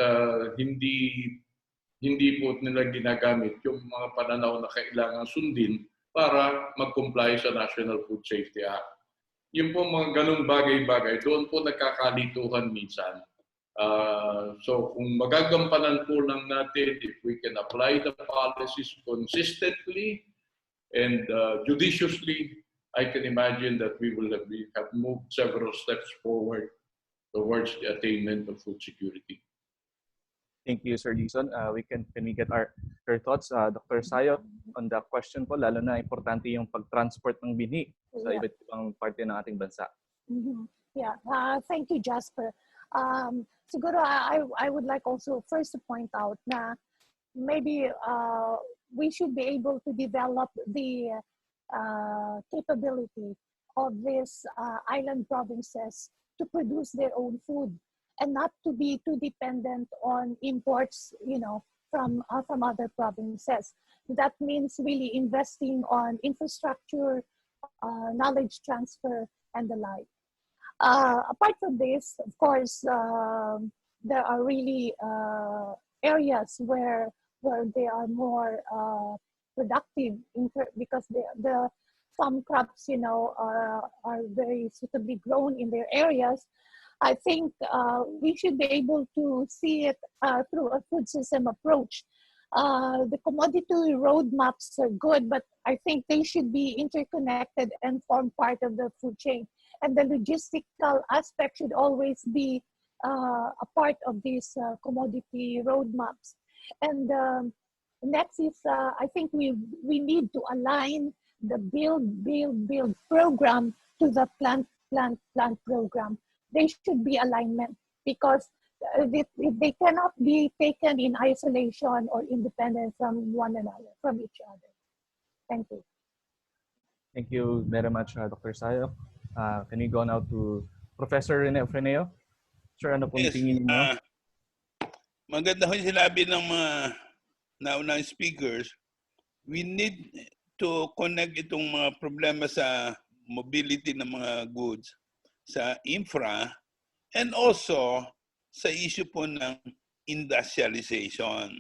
hindi po nila ginagamit yung mga pananaw na kailangan sundin para mag-comply sa National Food Safety Act. Yung po mga ganung bagay-bagay, doon po nagkakalituhan minsan. So kung magagampanan po lang natin, if we can apply the policies consistently and judiciously, I can imagine that we have moved several steps forward towards the attainment of food security. Thank you, Sir Dixon. Can we get your thoughts, Dr. Sayo, on the question po, lalo na importante yung pag-transport ng binhi sa iba't ibang parte ng ating bansa. Yeah, thank you, Jasper. Siguro, I would like also first to point out na maybe we should be able to develop the capability of these island provinces to produce their own food and not to be too dependent on imports, from other provinces. That means really investing on infrastructure, knowledge transfer, and the like. Apart from this, of course, there are really areas where they are more productive because some crops, are very suitably grown in their areas. I think we should be able to see it through a food system approach. The commodity roadmaps are good, but I think they should be interconnected and form part of the food chain. And the logistical aspect should always be a part of these commodity roadmaps. And next is, I think we need to align the build program to the plant program. They should be alignment because they cannot be taken in isolation or independent from one another, from each other. Thank you. Thank you very much, Dr. Sayo. Can we go now to Professor Freneo? Sir, ano pong tingin niyo? Maganda yung sinabi ng mga naunang speakers. We need to connect itong mga problema sa mobility ng mga goods, sa infra, and also sa issue po ng industrialization.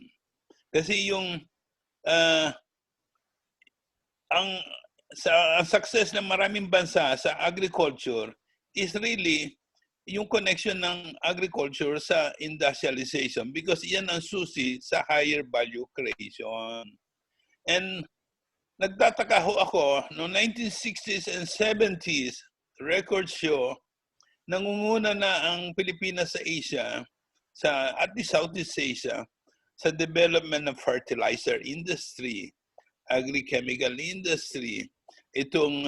Kasi yung ang success ng maraming bansa sa agriculture is really yung connection ng agriculture sa industrialization because yan ang susi sa higher value creation. And nagtataka ho ako, no 1960s and 70s, records show, nangunguna na ang Pilipinas sa Asia, at the Southeast Asia, sa development ng fertilizer industry, agri-chemical industry, itong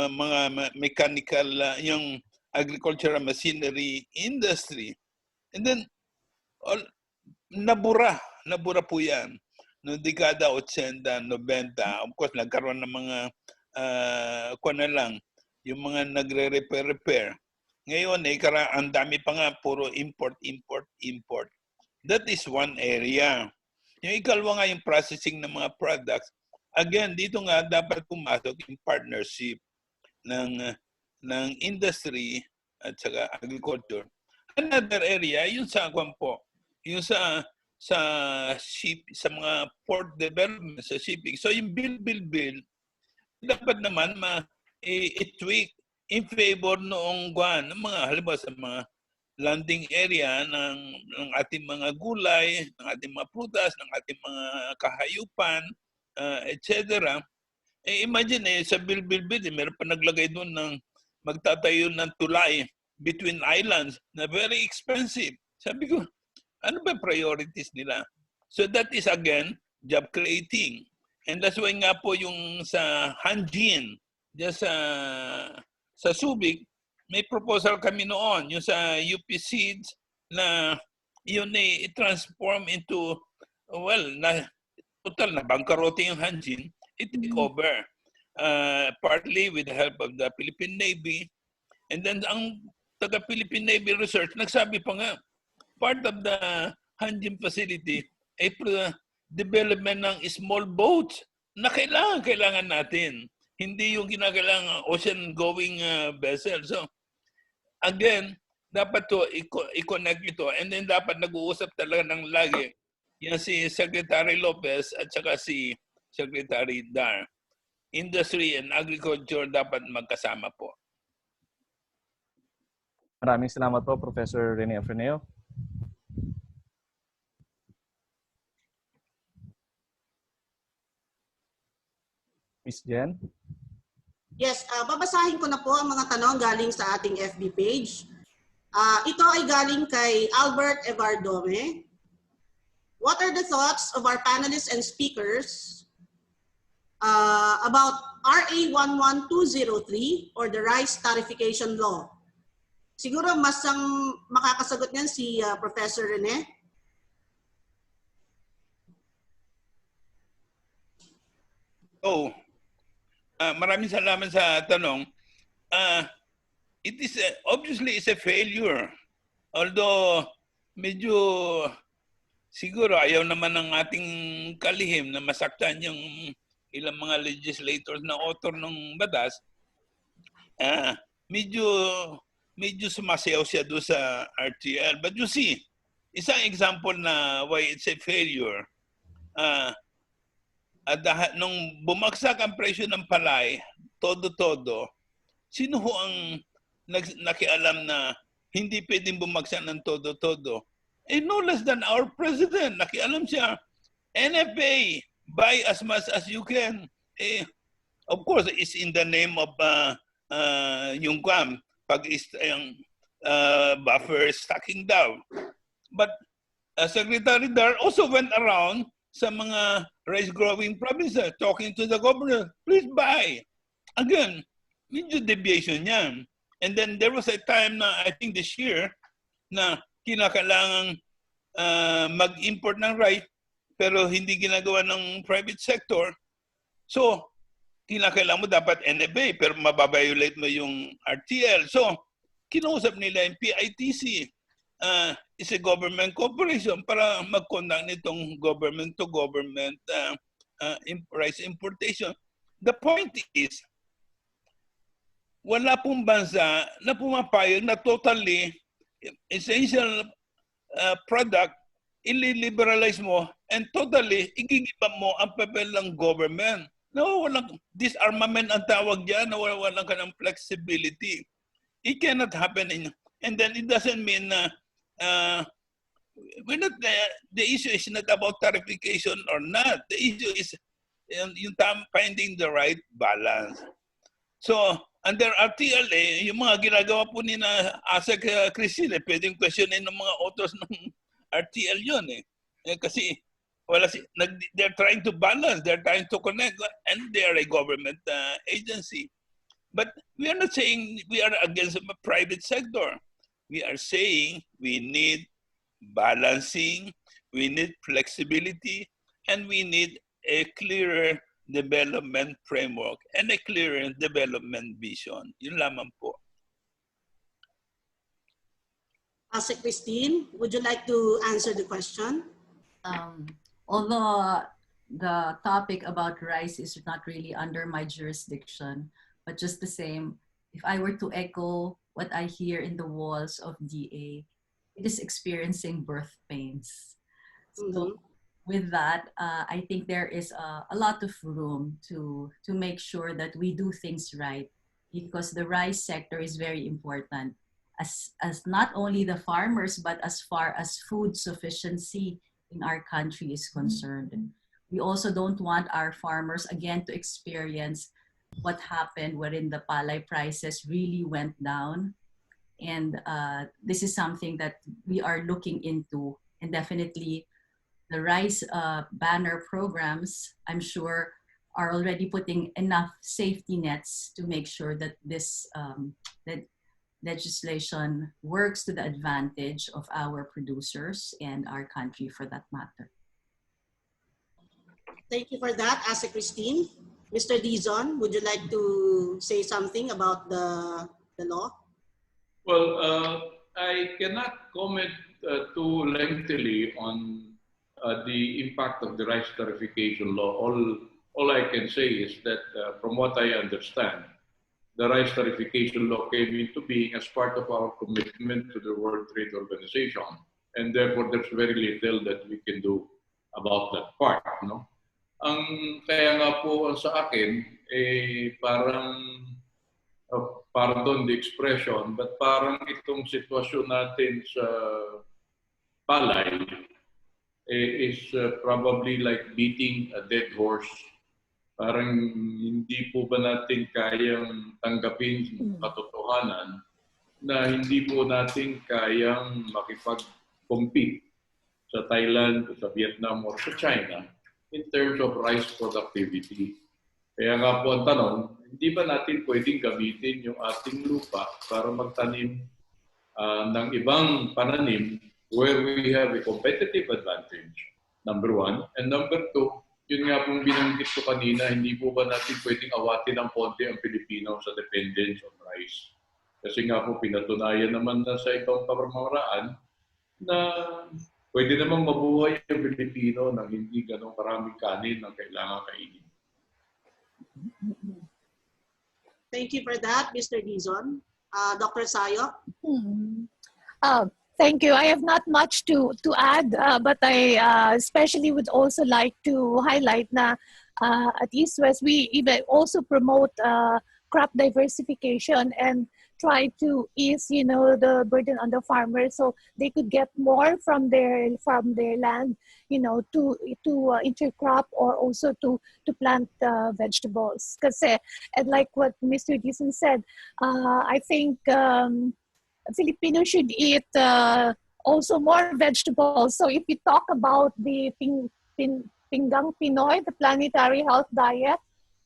mga mechanical, yung agricultural machinery industry. And then, nabura po yan. Noong dekada 80, 90, of course, nagkaroon ng mga, yung mga nagre-repair. Ngayon, ang dami pa nga, puro import. That is one area. Yung ikalwa nga yung processing ng mga products. Again, dito nga dapat pumasok yung partnership ng industry at saka agriculture. Another area, yung sa yung sa mga port development, sa shipping. So yung build, dapat naman i-tweak in favor noong ng mga halimbawa sa mga landing area ng ating mga gulay, ng ating mga prutas, ng ating mga kahayupan, etc. Imagine sa build, meron pa naglagay doon ng magtatayo ng tulay between islands na very expensive. Sabi ko, ano ba priorities nila? So that is again, job creating. And that's why nga po yung sa Hanjin, just sa Subic, may proposal kami noon, yung sa UP Seeds na yun i-transform into, total na bangkarote yung Hanjin, it-take over. Partly with the help of the Philippine Navy. And then ang taga-Philippine Navy Research, nagsabi pa nga, part of the Hanjin facility ay development ng small boats na kailangan natin. Hindi yung kinakailangan ocean-going vessel. So, again, dapat to i-connect ito and then dapat nag-uusap talaga ng lagi. Yan si Secretary Lopez at saka si Secretary Dar. Industry and agriculture dapat magkasama po. Maraming salamat po, Professor Rene Afreneo. Miss Jen? Yes, babasahin ko na po ang mga tanong galing sa ating FB page. Ito ay galing kay Albert Evardome. What are the thoughts of our panelists and speakers about RA 11203 or the rice tarification law? Siguro mas ang makakasagot niyan si Professor Rene. Maraming salamat sa tanong. It is obviously it's a failure. Although medyo siguro ayaw naman ng ating kalihim na masaktan yung ilang mga legislators na author ng batas. Medyo sumasayaw siya doon sa RTL. But you see, isang example na why it's a failure. Nung bumagsak ang presyo ng palay, todo-todo, sino ho ang nakialam na hindi pwedeng bumagsak ng todo-todo? No less than our president. Nakialam siya. NFA, buy as much as you can. Of course, it's in the name of yung yung buffer stocking down. But Secretary Dar also went around sa mga rice-growing provinces talking to the governor, please buy. Again, medyo deviation yan. And then there was a time na, I think this year, na kinakailangang mag-import ng rice pero hindi ginagawa ng private sector. So, kinakailangan mo dapat NFA pero mababiolate mo yung RTL. So, kinausap nila yung PITC. Is a government corporation para mag-conduct nitong government-to-government rice importation. The point is, wala pong bansa na pumapayag na totally essential product ililiberalize mo and totally igigiba mo ang papel ng government. No, walang disarmament ang tawag dyan, walang ka ng flexibility. It cannot happen. And then it doesn't mean na we're not the issue is not about tarification or not. The issue is yung finding the right balance. So under RTL, yung mga ginagawa po ni na Asek Christine, pwedeng questionin ng mga authors ng RTL yun kasi they're trying to balance, they're trying to connect, and they are a government agency. But we are not saying we are against the private sector. We are saying we need balancing, we need flexibility, and we need a clearer development framework and a clearer development vision. Yun lamang po. Asa Christine, would you like to answer the question? Although the topic about rice is not really under my jurisdiction, but just the same, if I were to echo what I hear in the walls of DA, it is experiencing birth pains. So with that, I think there is a lot of room to make sure that we do things right, because the rice sector is very important as not only the farmers, but as far as food sufficiency in our country is concerned. We also don't want our farmers again to experience what happened wherein the palay prices really went down. And this is something that we are looking into, and definitely the rice banner programs, I'm sure, are already putting enough safety nets to make sure that this that legislation works to the advantage of our producers and our country for that matter. Thank you for that, Asa Christine. Mr. Dizon, would you like to say something about the law? Well, I cannot comment too lengthily on the impact of the rice tarification law. All I can say is that from what I understand, the rice tarification law came into being as part of our commitment to the World Trade Organization. And therefore, there's very little that we can do about that part. No? Ang kaya nga po sa akin, parang pardon the expression, but parang itong sitwasyon natin sa palay is probably like beating a dead horse. Parang hindi po ba natin kayang tanggapin yung katotohanan na hindi po natin kayang makipag-compete sa Thailand, sa Vietnam, or sa China in terms of rice productivity. Kaya nga po ang tanong, hindi ba natin pwedeng gamitin yung ating lupa para magtanim ng ibang pananim where we have a competitive advantage, number one. And number two, yun nga pong binanggit ko kanina, hindi po ba natin pwedeng awatin ng konti ang Pilipino sa dependence on rice? Kasi nga po pinatunayan naman na sa ibang pamamaraan na pwede naman mabuhay ang Pilipino ng hindi ganong karaming kanin ang kailangan kainin. Thank you for that, Mr. Dizon. Dr. Sayok? Thank you. I have not much to add, but I especially would also like to highlight na at East West, we even also promote crop diversification and try to ease, the burden on the farmers so they could get more from their land, to intercrop or also to plant vegetables. Kasi, and like what Mr. Dizon said, I think Filipinos should eat also more vegetables. So if you talk about the Pinggang Pinoy, the planetary health diet,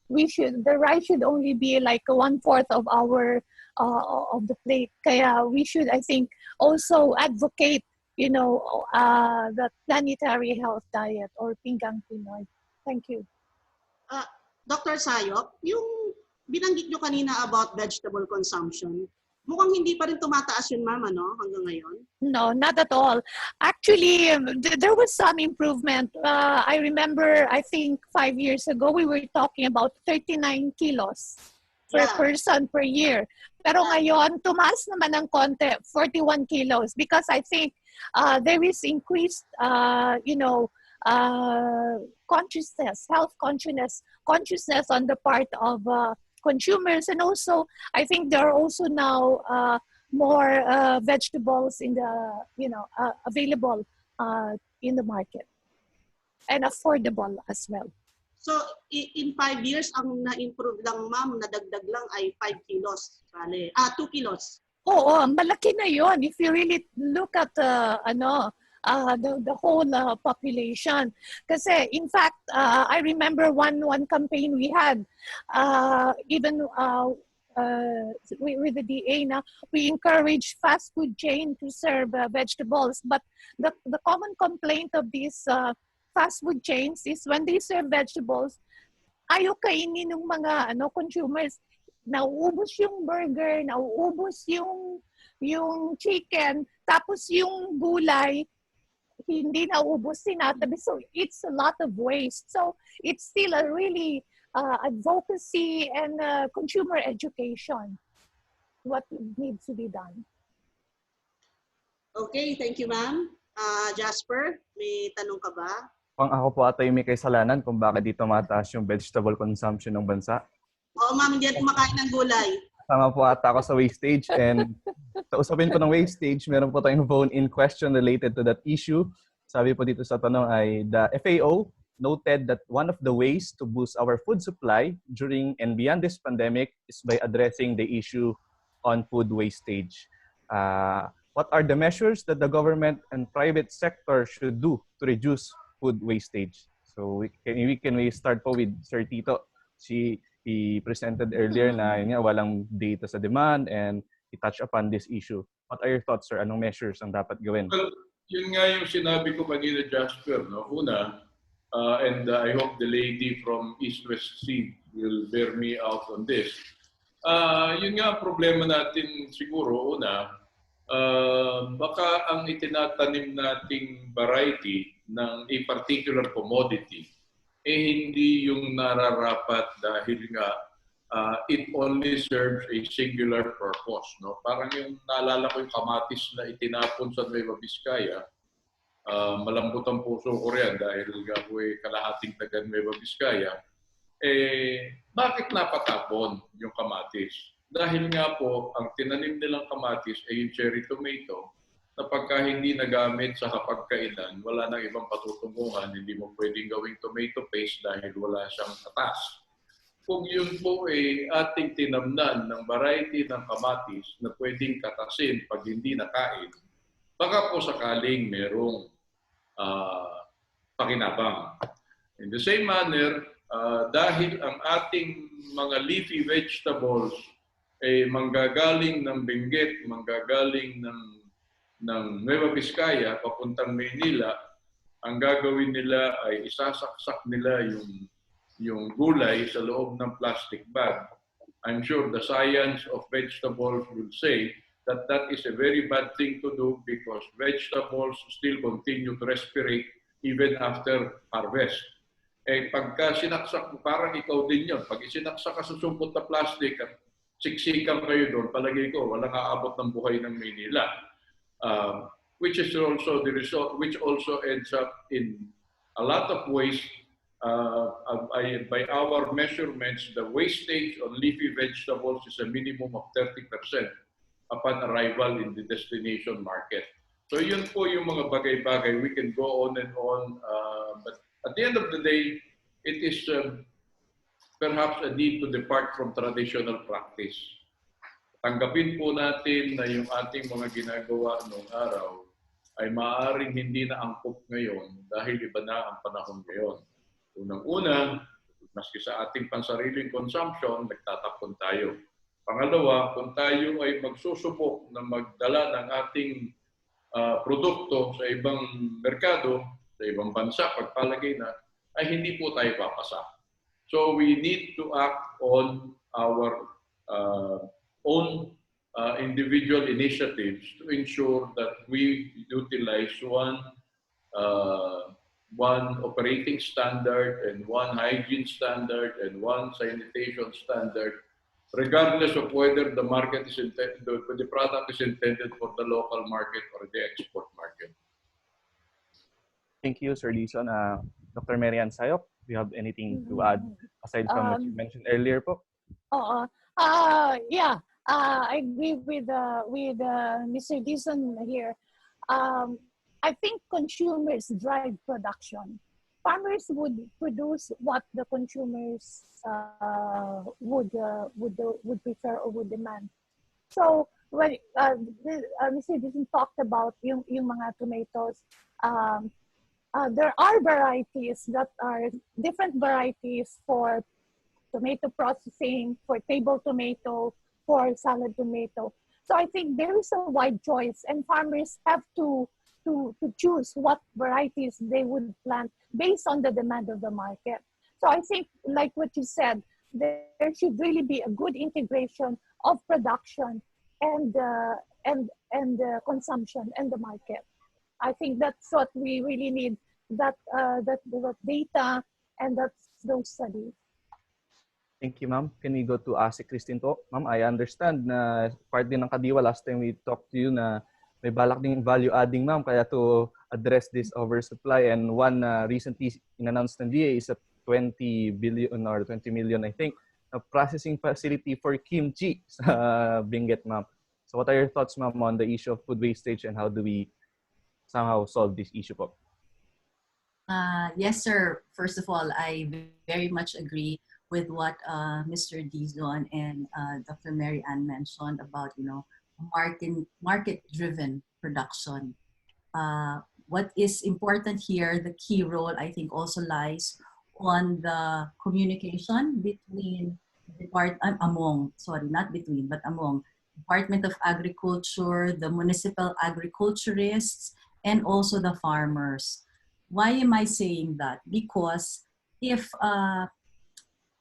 the rice should only be like 1/4 of our of the plate. Kaya we should, I think, also advocate, the planetary health diet or Pinggang Pinoy. Thank you. Dr. Sayok, yung binanggit nyo kanina about vegetable consumption, mukhang hindi pa rin tumataas yun, ma'am, hanggang ngayon? No, not at all. Actually, there was some improvement. I remember, I think 5 years ago, we were talking about 39 kilos per person per year. Pero ngayon, tumaas naman ng konti, 41 kilos. Because I think there is increased, consciousness, health consciousness on the part of consumers. And also, I think there are also now more vegetables in the, available in the market and affordable as well. So, in 5 years, ang na-improve lang, ma'am, nadagdag lang ay 5 kilos. 2 kilos. Oo, malaki na yon if you really look at the whole population. Kasi, in fact, I remember one campaign we had, even with the DA, we encourage fast food chain to serve vegetables. But the common complaint of these fast food chains is when they serve vegetables, ayaw kainin ng mga consumers. Nauubos yung burger, nauubos yung chicken, tapos yung gulay, hindi nauubos, sinatabi. So it's a lot of waste. So it's still a really advocacy and consumer education what needs to be done. Okay, thank you, ma'am. Jasper, may tanong ka ba? Pang ako po ata yung may kasalanan kung bakit dito mataas yung vegetable consumption ng bansa. Oo, ma'am, hindi yan kumakain ng gulay. Tama po ata ako sa wastage, and sa usapin po ng wastage, meron po tayong phone-in question related to that issue. Sabi po dito sa tanong ay, the FAO noted that one of the ways to boost our food supply during and beyond this pandemic is by addressing the issue on food wastage. What are the measures that the government and private sector should do to reduce food wastage? So we can start po with Sir Tito. He presented earlier na yun nga, walang data sa demand, and he touched upon this issue. What are your thoughts, sir? Anong measures ang dapat gawin? Well, yun nga yung sinabi ko kanina, Jasper. Una, and I hope the lady from East West Seed will bear me out on this. Yun nga ang problema natin siguro, una, baka ang itinatanim nating variety ng a particular commodity hindi yung nararapat dahil nga it only serves a singular purpose. Parang yung naalala ko yung kamatis na itinapon sa Nueva Vizcaya, malambot ang puso ko riyan dahil gapoy kalahating taga Nueva Vizcaya, bakit napatapon yung kamatis? Dahil nga po, ang tinanim nilang kamatis ay yung cherry tomato na pagka hindi nagamit sa hapagkainan, wala nang ibang patutunguhan, hindi mo pwedeng gawing tomato paste dahil wala siyang katas. Kung yun po ay ating tinamnan ng variety ng kamatis na pwedeng katasin pag hindi nakain, baka po sakaling merong pakinabang. In the same manner, dahil ang ating mga leafy vegetables ay manggagaling ng Benguet, manggagaling ng Nueva Vizcaya, papuntang Maynila, ang gagawin nila ay isasaksak nila yung gulay sa loob ng plastic bag. I'm sure the science of vegetables will say that that is a very bad thing to do because vegetables still continue to respirate even after harvest. Eh pagka sinaksak mo, parang ikaw din yun. Pag isinaksak ka sa sumpot na plastic at siksikan kayo doon, palagay ko, walang aabot ng buhay ng Maynila. Which is also the result, which also ends up in a lot of waste. By our measurements, the wastage on leafy vegetables is a minimum of 30% upon arrival in the destination market. So yun po yung mga bagay-bagay. We can go on and on, but at the end of the day, it is perhaps a need to depart from traditional practice. Tanggapin po natin na yung ating mga ginagawa noong araw ay maaaring hindi na angkop ngayon dahil iba na ang panahon ngayon. Unang-una, maski sa ating pansariling consumption, nagtatapon tayo. Pangalawa, kung tayo ay magsusubok na magdala ng ating produkto sa ibang merkado, sa ibang bansa, pagpalagay na, ay hindi po tayo papasa. So we need to act on our own individual initiatives to ensure that we utilize one operating standard and one hygiene standard and one sanitation standard, regardless of whether the market is intended, the product is intended for the local market or the export market. Thank you, Sir Dizon. Dr. Marian Sayop, do you have anything to add aside from what you mentioned earlier po? Yeah, I agree with Mr. Dizon here. I think consumers drive production. Farmers would produce what the consumers would prefer or would demand. So when Mr. Dizon talked about yung mga tomatoes, there are varieties that are different varieties for tomato processing, for table tomato, for salad tomato. So I think there is a wide choice, and farmers have to choose what varieties they would plant based on the demand of the market. So I think, like what you said, there should really be a good integration of production and consumption and the market. I think that's what we really need, that data and those studies. Thank you, ma'am. Can we go to Ase Christine po? Ma'am, I understand na part din ng Kadiwa, last time we talked to you na may balak ding value adding, ma'am, kaya to address this oversupply, and one recently in-announced ng DA is a 20 billion or 20 million, I think, a processing facility for kimchi sa Benguet, ma'am. So what are your thoughts, ma'am, on the issue of food wastage and how do we somehow solve this issue po? Yes, sir. First of all, I very much agree with what Mr. Dizon and Dr. Mary Ann mentioned about, market-driven production. What is important here, the key role, I think, also lies on the communication between among Department of Agriculture, the municipal agriculturists, and also the farmers. Why am I saying that? Because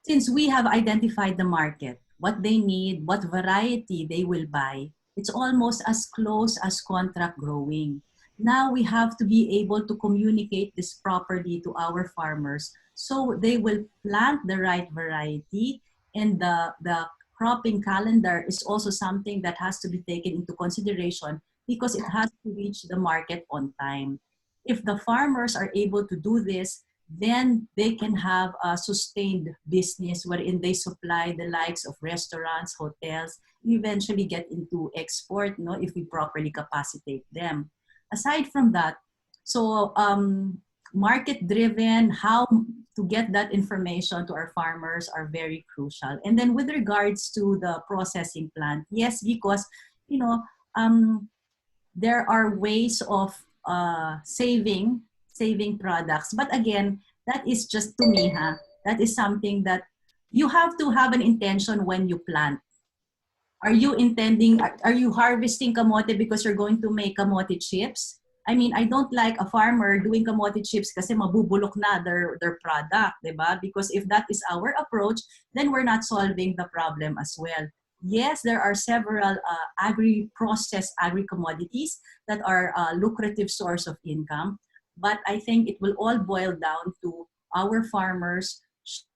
since we have identified the market, what they need, what variety they will buy, it's almost as close as contract growing. Now we have to be able to communicate this properly to our farmers so they will plant the right variety, and the cropping calendar is also something that has to be taken into consideration because it has to reach the market on time. If the farmers are able to do this, then they can have a sustained business wherein they supply the likes of restaurants, hotels, eventually get into export, no, if we properly capacitate them. Aside from that, so market driven, how to get that information to our farmers are very crucial. And then with regards to the processing plant, yes, because you know there are ways of saving products, but again, that is just to me, that is something that you have to have an intention when you plant. Are you intending, are you harvesting kamote because you're going to make kamote chips? I mean, I don't like a farmer doing kamote chips kasi mabubulok na their product, diba? Because if that is our approach, then we're not solving the problem as well. Yes, there are several agri-processed agri-commodities that are a lucrative source of income, but I think it will all boil down to our farmers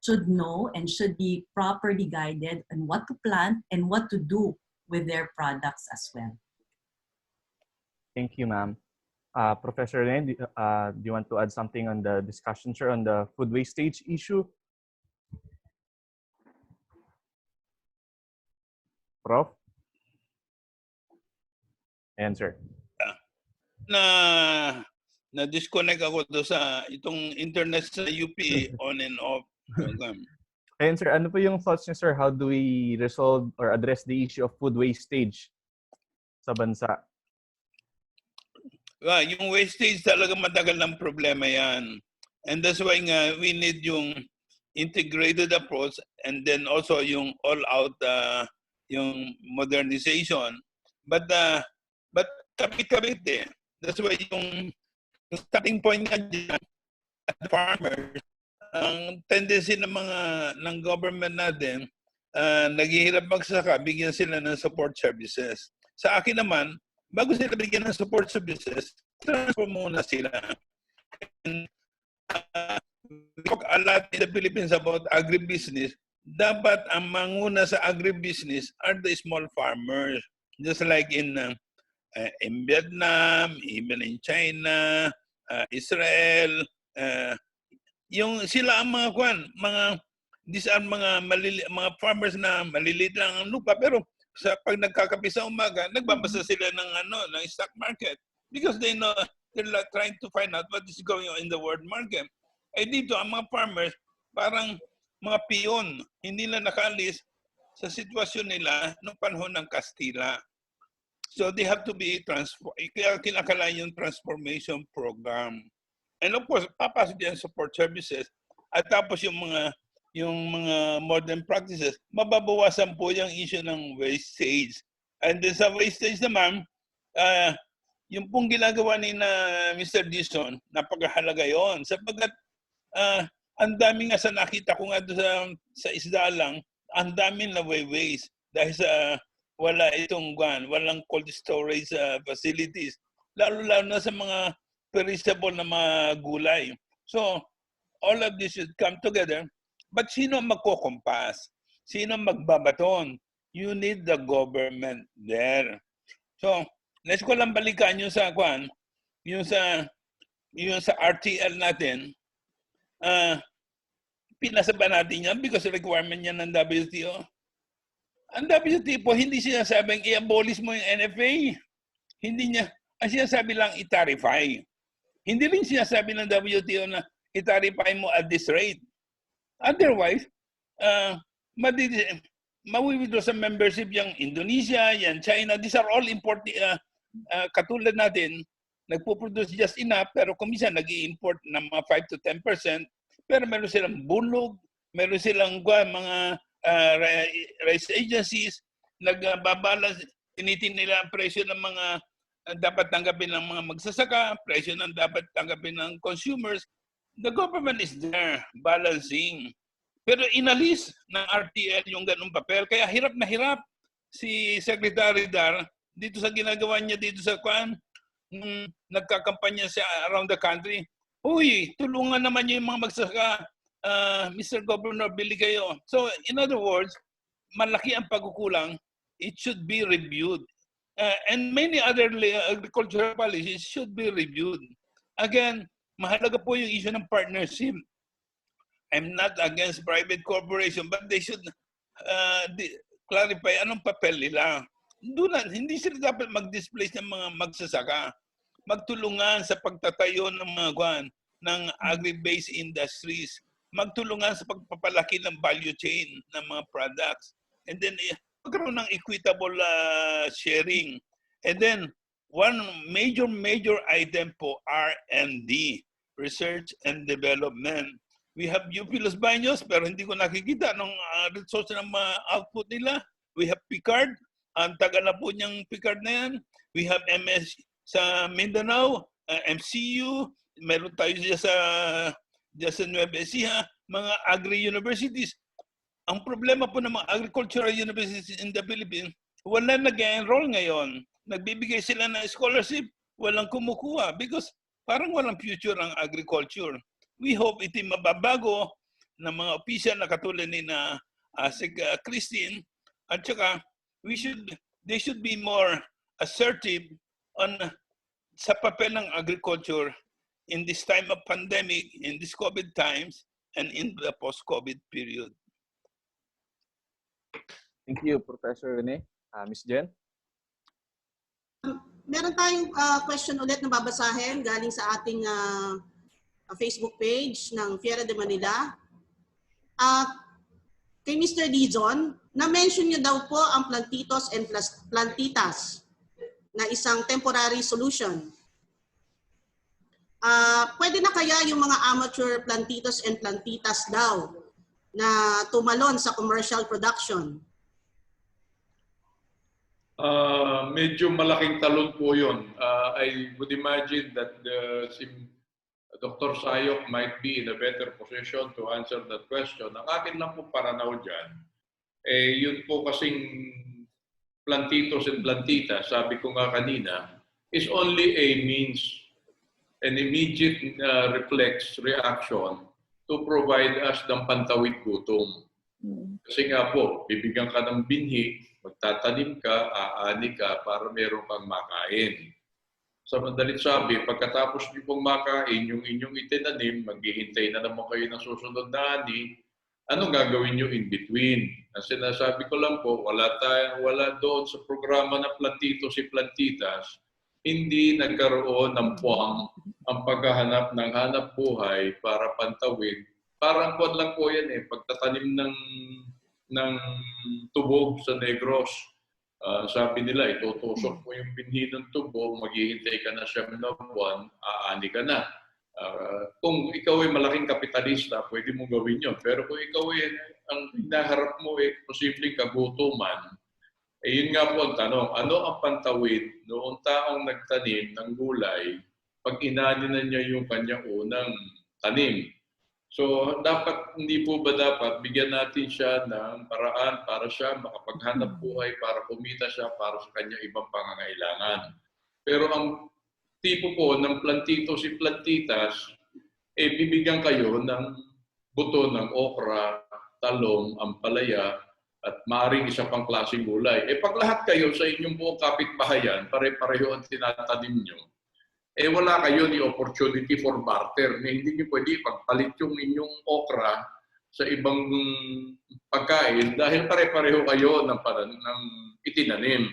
should know and should be properly guided on what to plant and what to do with their products as well. Thank you, ma'am. Professor Ren, do you want to add something on the discussion, sir, on the food wastage issue? Prof? Answer. Na-disconnect ako do sa itong internet sa UP on and off. Ayun, sir, ano po yung thoughts niyo, sir? How do we resolve or address the issue of food wastage sa bansa? Yung wastage talaga matagal ng problema yan. And that's why nga we need yung integrated approach and then also yung all-out yung modernization. But kapit-kapit eh. That's why yung starting point nga dyan at the farmers, ang tendency ng government natin, naghihirap magsaka, bigyan sila ng support services. Sa akin naman, bago sila bigyan ng support services, transform muna sila. And, we talk a lot in the Philippines about agribusiness. Dapat ang manguna sa agribusiness are the small farmers. Just like in Vietnam, even in China, Israel, yung sila ang these are mga farmers na maliliit lang ang lupa, pero pag nagkakape sa umaga, nagbabasa sila ng stock market because they know they're trying to find out what is going on in the world market. Eh dito, ang mga farmers, parang mga piyon, hindi na nakaalis sa sitwasyon nila noong panahon ng Kastila. So they have to be kaya kinakailangan yung transformation program. And of course, papasok din support services. At tapos yung mga modern practices, mababawasan po yung issue ng wastage. And then sa wastage naman, yung pong ginagawa ni Mr. Dison, napakahalaga yon. Sapagkat ang dami nga sa nakita ko nga doon sa isda lang, ang dami na waste dahil sa walang cold storage facilities, lalo na sa mga perishable na mga gulay. So, all of this should come together. But sino magkokompas? Sino magbabaton? You need the government there. So, let's ko lang balikan yung sa RTL natin. Pinasaba natin yan because requirement yan ng WTO. Ang WTO po, hindi sinasabing i-abolish mo yung NFA. Hindi niya. Ang sinasabi lang, i-tarify. Hindi rin sinasabi ng WTO na i-tarify mo at this rate. Otherwise, mawi-withdraw sa membership yung Indonesia, yung China. These are all important. Katulad natin, nagpo-produce just enough, pero kumisa nag-i-import ng mga 5 to 10%. Pero meron silang bulog, meron silang mga rice agencies, nagbabalance, tinitin nila ang presyo ng mga dapat tanggapin ng mga magsasaka, presyo ng dapat tanggapin ng consumers. The government is there, balancing. Pero inalis ng RTL yung ganung papel, kaya hirap na hirap si Secretary Dar dito sa ginagawa niya dito sa nagkakampanya siya around the country. Uy, tulungan naman niyo yung mga magsasaka. Mr. Governor, bili kayo. So, in other words, malaki ang pagkukulang. It should be reviewed. And many other agricultural policies should be reviewed. Again, mahalaga po yung issue ng partnership. I'm not against private corporation, but they should clarify anong papel nila. Hindi sila dapat mag-displace ng mga magsasaka. Magtulungan sa pagtatayo ng mga ng agri-based industries. Magtulungan sa pagpapalaki ng value chain ng mga products. And then, magkaroon ng equitable sharing. And then, one major item po, R&D, research and development. We have UP Los Baños, pero hindi ko nakikita ng resource ng mga output nila. We have Picard, ang taga na po niyang Picard na yan. We have MS sa Mindanao, MCU, meron tayo dyan sa Nueva Ecija, mga agri-universities. Ang problema po ng mga agricultural universities in the Philippines, wala nag-enroll ngayon. Nagbibigay sila ng scholarship, walang kumukuha because parang walang future ang agriculture. We hope ito mababago ng mga opisyal na katulad ni Christine, at saka they should be more assertive on sa papel ng agriculture in this time of pandemic, in this COVID times, and in the post-COVID period. Thank you, Professor Rene. Ms. Jen? Meron tayong question ulit na babasahin galing sa ating Facebook page ng Fiera de Manila. Kay Mr. Dizon, na-mention niyo daw po ang plantitos and plantitas na isang temporary solution. Pwede na kaya yung mga amateur plantitos and plantitas daw na tumalon sa commercial production? Medyo malaking talon po yun. I would imagine that Dr. Sayok might be in a better position to answer that question. Ang akin lang po paranaw dyan, yun po kasing plantitos and plantitas, sabi ko nga kanina, is only a means, an immediate reflex reaction to provide us ng pantawid gutom. Kasi nga po, bibigyan ka ng binhi, magtatanim ka, aani ka para meron kang makain. Sa madalit sabi, pagkatapos niyo pong makain yung inyong itinanim, maghihintay na naman kayo ng susunod na ani, ano gagawin niyo in between? Ang sinasabi ko lang po, wala doon sa programa na Plantitos y Plantitas, hindi nagkaroon ng puwang ang paghahanap ng hanap buhay para pantawid. Parang kuwan lang po yan pagtatanim ng tubo sa Negros. Sabi nila, itutusok mo yung binhi ng tubo, maghihintay ka na siyang na buwan, aani ka na. Kung ikaw ay malaking kapitalista, pwede mong gawin yun. Pero kung ikaw ay ang hinaharap mo posibleng kagutuman, yun nga po ang tanong, ano ang pantawid noong taong nagtanim ng gulay pag inani na niya yung kanyang unang tanim? So, hindi po ba dapat bigyan natin siya ng paraan para siya makapaghanap buhay, para kumita siya para sa kanyang ibang pangangailangan. Pero ang tipo po ng plantitos y plantitas, bibigyan kayo ng buto ng okra, talong, ampalaya, at maaaring isa pang klaseng gulay. Pag lahat kayo sa inyong buong kapitbahayan, pare-pareho ang tinatanim nyo, wala kayo ni opportunity for barter. Hindi niyo pwede pagpalit yung inyong okra sa ibang pagkain dahil pare-pareho kayo ng itinanim.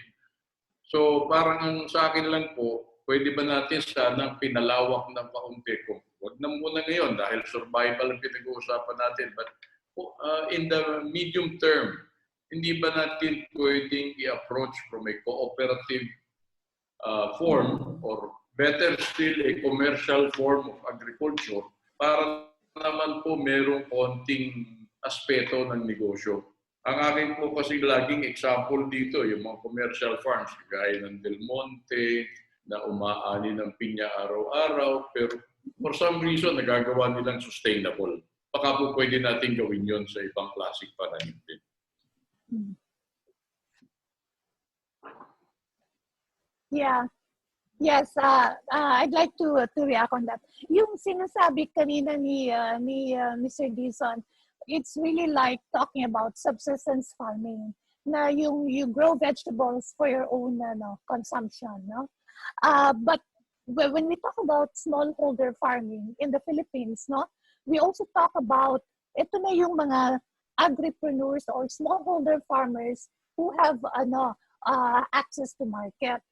So parang sa akin lang po, pwede ba natin sanang pinalawak ng kaunti ko? Huwag na muna ngayon dahil survival ang pinag-uusapan natin. But in the medium term, hindi ba natin pwedeng i-approach from a cooperative form or better still, a commercial form of agriculture para naman po merong konting aspeto ng negosyo. Ang akin po kasi laging example dito, yung mga commercial farms, gaya ng Del Monte, na umaani ng pinya araw-araw, pero for some reason, nagagawa nilang sustainable. Baka po pwede natin gawin yon sa ibang klaseng pananim din. Yeah. Yes, I'd like to react on that. Yung sinasabi kanina ni Mr. Dizon, it's really like talking about subsistence farming. Na you grow vegetables for your own consumption, no? But when we talk about smallholder farming in the Philippines, no, we also talk about ito na yung mga agripreneurs or smallholder farmers who have access to market.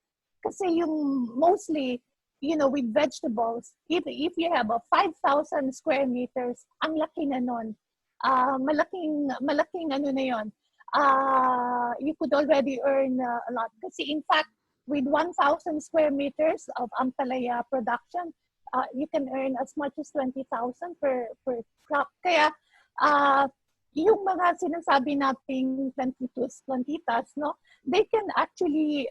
Kasi yung mostly, with vegetables, if you have a 5,000 square meters, ang laki na nun. Malaking ano na yun. You could already earn a lot. Kasi in fact, with 1,000 square meters of ampalaya production, you can earn as much as 20,000 per crop. Kaya, yung mga sinasabi nating plantitas, no, they can actually,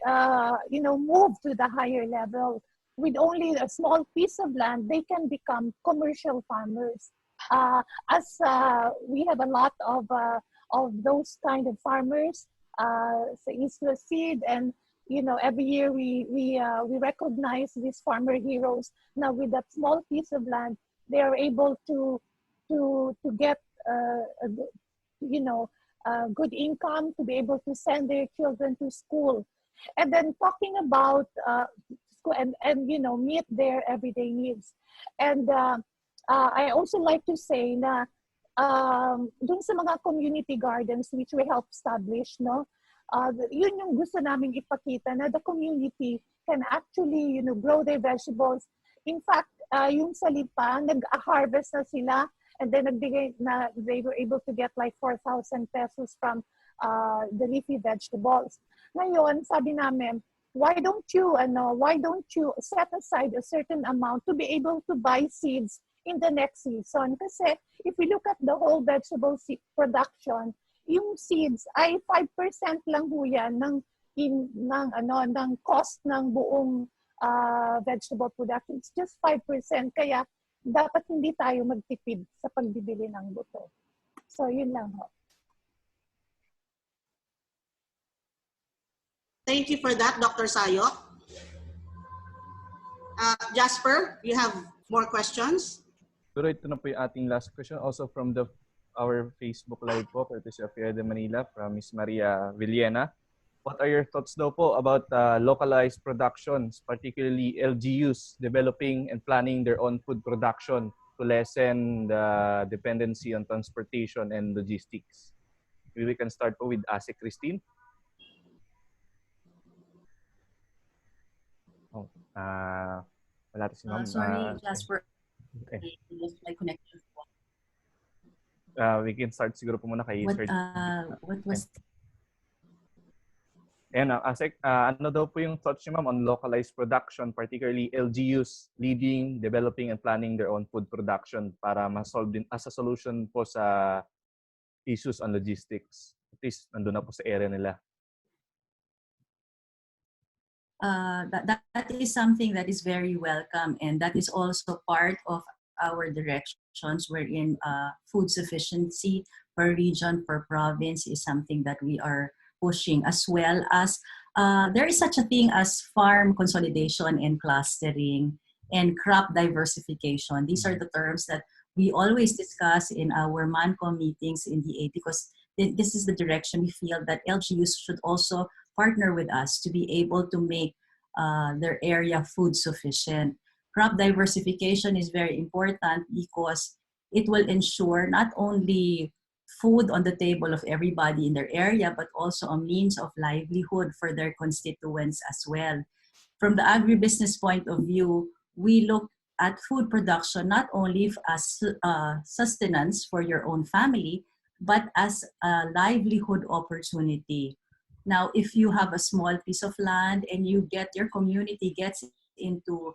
move to the higher level. With only a small piece of land, they can become commercial farmers. As we have a lot of those kind of farmers, sa Isla Seed, and every year we recognize these farmer heroes. Now with that small piece of land, they are able to get good income, to be able to send their children to school, and then talking about and meet their everyday needs. And I also like to say na dun sa mga community gardens which we help establish, no, yun yung gusto naming ipakita na the community can actually grow their vegetables. In fact, yung sa Lipa, nag-harvest na sila, and then they were able to get like 4,000 pesos from the leafy vegetables. Ngayon, sabi namin, why don't you set aside a certain amount to be able to buy seeds in the next season? Kasi if we look at the whole vegetable seed production, yung seeds ay 5% lang ho yan ng cost ng buong vegetable production. It's just 5%. Kaya dapat hindi tayo magtipid sa pagbibili ng buto. So yun lang ho. Thank you for that, Dr. Sayok. Jasper, you have more questions? Pero ito na po yung ating last question, also from our Facebook Live po, courtesy of de Manila, from Ms. Maria Villena. What are your thoughts daw po about localized productions, particularly LGUs, developing and planning their own food production to lessen the dependency on transportation and logistics? Maybe we can start po with Ase Christine. Wala si Ma'am. Sorry, Jasper. Okay. Lost my connection. We can start siguro po muna kay Sir. What was... And Asek, ano daw po yung thoughts niyo, ma'am, on localized production, particularly LGUs leading, developing, and planning their own food production para ma-solve din as a solution po sa issues on logistics? At least nandun na po sa area nila. That is something that is very welcome, and that is also part of our directions wherein food sufficiency per region, per province is something that we are pushing, as well as there is such a thing as farm consolidation and clustering and crop diversification. These are the terms that we always discuss in our MANCOM meetings in DA, because this is the direction we feel that LGUs should also partner with us to be able to make their area food sufficient. Crop diversification is very important because it will ensure not only food on the table of everybody in their area, but also a means of livelihood for their constituents as well. From the agribusiness point of view, we look at food production not only as sustenance for your own family, but as a livelihood opportunity. Now, if you have a small piece of land and your community gets into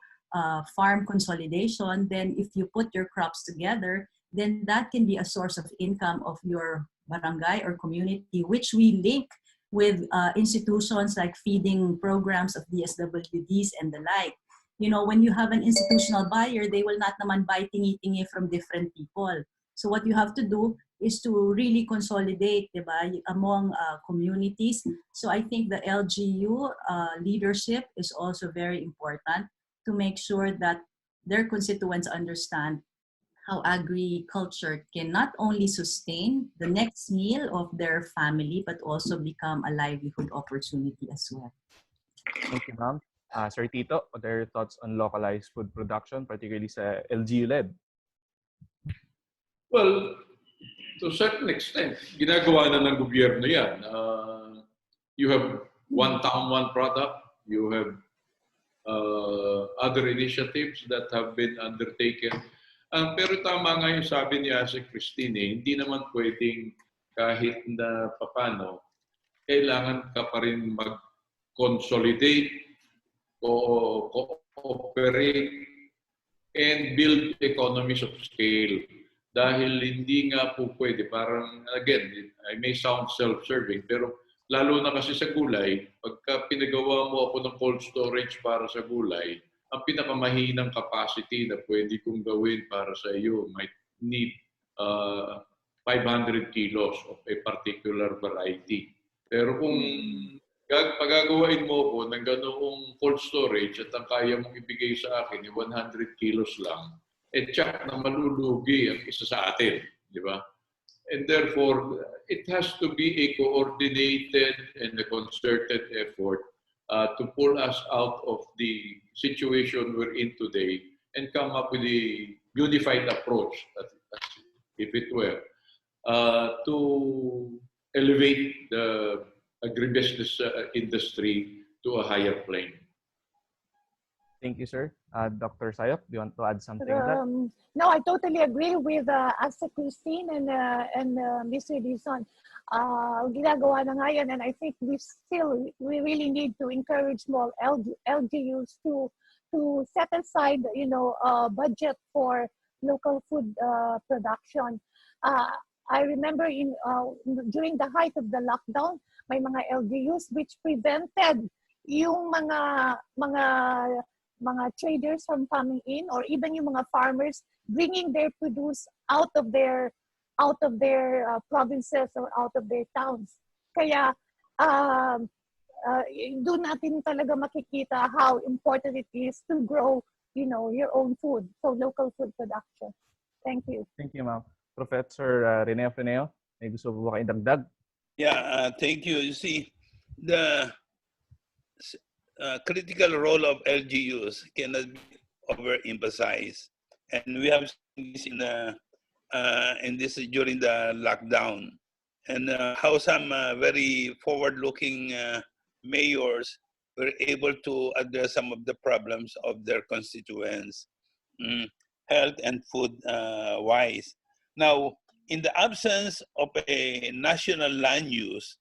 farm consolidation, then if you put your crops together, then that can be a source of income of your barangay or community, which we link with institutions like feeding programs of DSWDs and the like. You know, when you have an institutional buyer, they will not naman buy tingi-tingi from different people. So what you have to do is to really consolidate, diba, among communities. So I think the LGU leadership is also very important to make sure that their constituents understand how agriculture can not only sustain the next meal of their family, but also become a livelihood opportunity as well. Thank you, ma'am. Sir Tito, what are your thoughts on localized food production, particularly sa LGU-led? Well, to a certain extent, ginagawa na ng gobyerno yan. You have one town, one product. You have other initiatives that have been undertaken. Pero tama nga yung sabi ni Ase Christine, hindi naman pwedeng kahit na papano, kailangan ka pa rin mag-consolidate o cooperate and build economies of scale. Dahil hindi nga po pwede, parang, again, I may sound self-serving, pero lalo na kasi sa gulay, pagka pinagawa mo ako ng cold storage para sa gulay, ang pinakamahinang capacity na pwede kong gawin para sa iyo might need 500 kilos of a particular variety. Pero kung pagagawain mo ko ng ganoong cold storage at ang kaya mong ibigay sa akin ay 100 kilos lang, tsak na malulugi ang isa sa atin, di ba? And therefore, it has to be a coordinated and a concerted effort to pull us out of the situation we're in today and come up with a unified approach, if it were, to elevate the agribusiness industry to a higher plane. Thank you, sir. Dr. Sayop, do you want to add something to that? No, I totally agree with Asa Christine and Mr. Dizon. Ginagawa na nga yan, and I think we really need to encourage small LGUs to set aside, budget for local food production. I remember during the height of the lockdown, may mga LGUs which prevented yung mga traders from coming in, or even yung mga farmers bringing their produce out of their provinces or out of their towns. Kaya doon natin talaga makikita how important it is to grow, your own food, so local food production. Thank you. Thank you, ma'am. Professor Rene Freneo, may gusto po ba kayong dagdag? Yeah, thank you. You see, the critical role of LGUs cannot be overemphasized, and we have seen this in this during the lockdown, and how some very forward-looking mayors were able to address some of the problems of their constituents, health and food wise. Now, in the absence of a national land use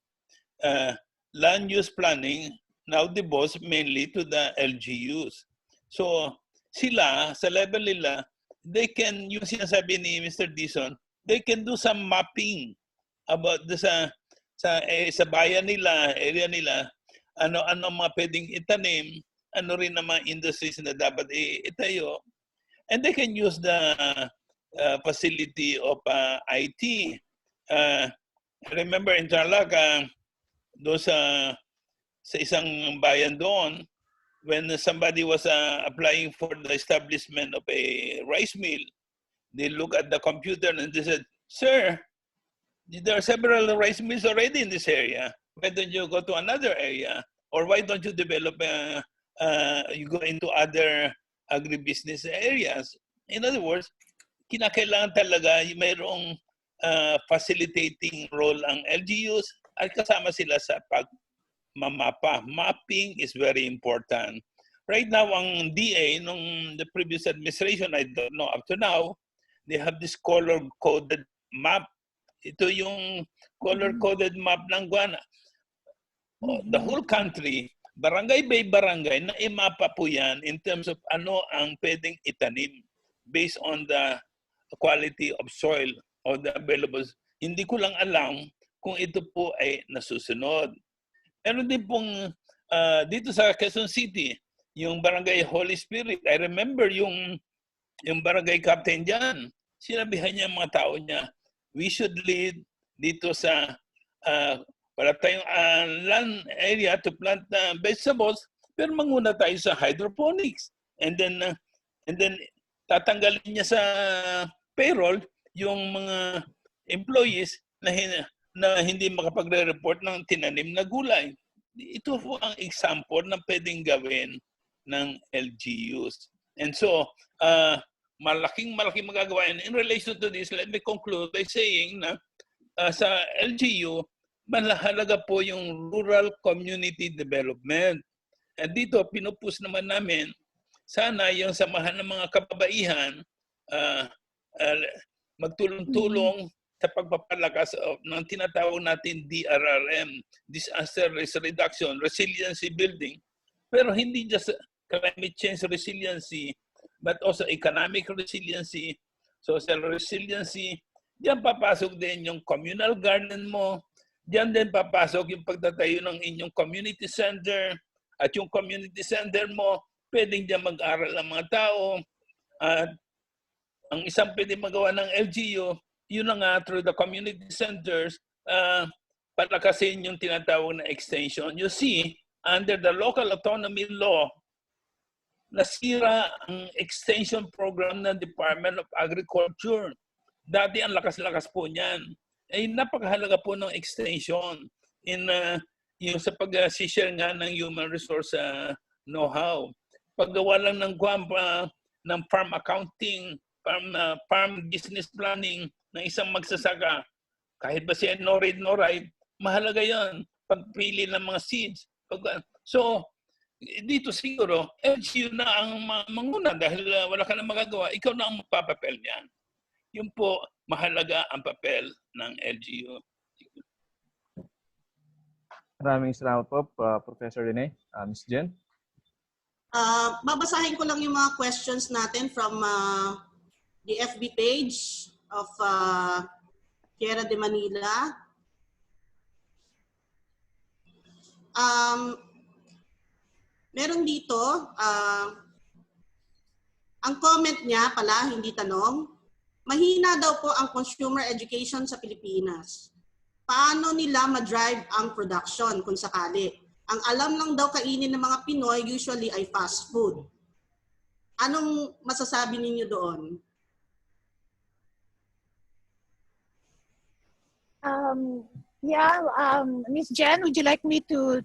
planning now devolves mainly to the LGUs. So sila, sa level nila, they can, yung sinasabi ni Mr. Dizon, they can do some mapping about sa bayan nila, area nila, ano mga pwedeng itanim, ano rin na mga industries na dapat itayo. And they can use the facility of IT. I remember in Tarlac, doon sa isang bayan doon, when somebody was applying for the establishment of a rice mill, they look at the computer and they said, "Sir, there are several rice mills already in this area. Why don't you go to another area? Or why don't you develop, you go into other agribusiness areas?" In other words, kinakailangan talaga mayroong facilitating role ang LGUs at kasama sila sa pagmamapa. Mapping is very important. Right now, ang DA, nung the previous administration, I don't know, up to now, they have this color-coded map. Ito yung color-coded map ng Guana. The whole country, barangay by barangay, na imapa po yan in terms of ano ang pwedeng itanim based on the quality of soil or the available. Hindi ko lang alam kung ito po ay nasusunod. Meron din pong dito sa Quezon City, yung barangay Holy Spirit. I remember yung barangay captain dyan. Sinabihan niya mga tao niya, we should lead dito sa wala tayong land area to plant vegetables, pero manguna tayo sa hydroponics. And then tatanggalin niya sa payroll yung mga employees na hindi makapagre-report ng tinanim na gulay. Ito po ang example na pwedeng gawin ng LGUs. And so, malaking magagawa. And in relation to this, let me conclude by saying na sa LGU, mahalaga po yung rural community development. At dito, pinupus naman namin, sana yung samahan ng mga kababaihan, magtulong-tulong sa pagpapalakas ng tinatawag natin DRRM, Disaster Risk Reduction, Resiliency Building. Pero hindi just climate change resiliency, but also economic resiliency, social resiliency. Diyan papasok din yung communal garden mo. Diyan din papasok yung pagtatayo ng inyong community center. At yung community center mo, pwedeng diyan mag-aral ang mga tao. At ang isang pwedeng magawa ng LGU, yun na nga, through the community centers, palakasin yung tinatawag na extension. You see, under the local autonomy law, nasira ang extension program ng Department of Agriculture. Dati ang lakas-lakas po niyan. Ay napakahalaga po ng extension in yung sa pag-share nga ng human resource know-how. Paggawa lang ng farm accounting, farm business planning ng isang magsasaka, kahit ba siya no read no write, mahalaga yon. Pagpili ng mga seeds. So, dito siguro, LGU na ang manguna dahil wala ka na magagawa, ikaw na ang magpapapel niyan. Yun po, mahalaga ang papel ng LGU. Maraming salamat po, Professor Rene. Ms. Jen? Babasahin ko lang yung mga questions natin from the FB page of Tierra de Manila. Meron dito, ang comment niya pala, hindi tanong, mahina daw po ang consumer education sa Pilipinas. Paano nila ma-drive ang production kung sakali? Ang alam lang daw kainin ng mga Pinoy usually ay fast food. Anong masasabi ninyo doon? Ms. Jen, would you like me to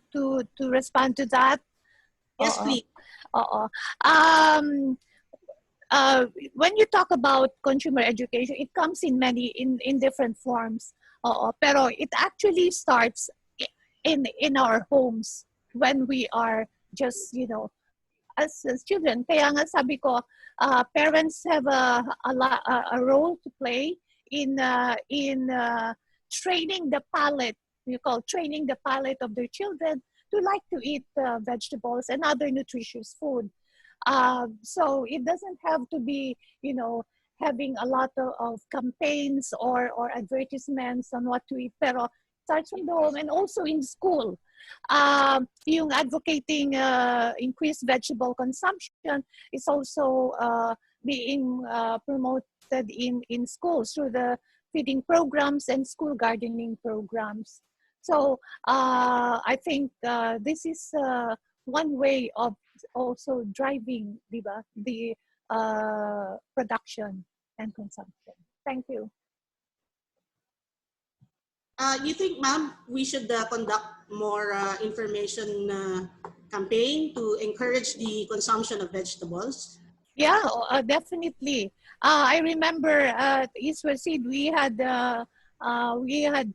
respond to that? Yes, please. When you talk about consumer education, it comes in in different forms. Pero it actually starts in our homes when we are just, as children. Kaya nga sabi ko, parents have a role to play in training the palate. We call training the palate of their children to like to eat vegetables and other nutritious food. So it doesn't have to be, having a lot of campaigns or advertisements on what to eat, pero starts from the home and also in school. Yung advocating increased vegetable consumption is also being promoted in schools through the feeding programs and school gardening programs. So I think this is one way of also driving the production and consumption. Thank you. You think, ma'am, we should conduct more information campaign to encourage the consumption of vegetables? Yeah, definitely. I remember at East West Seed, we had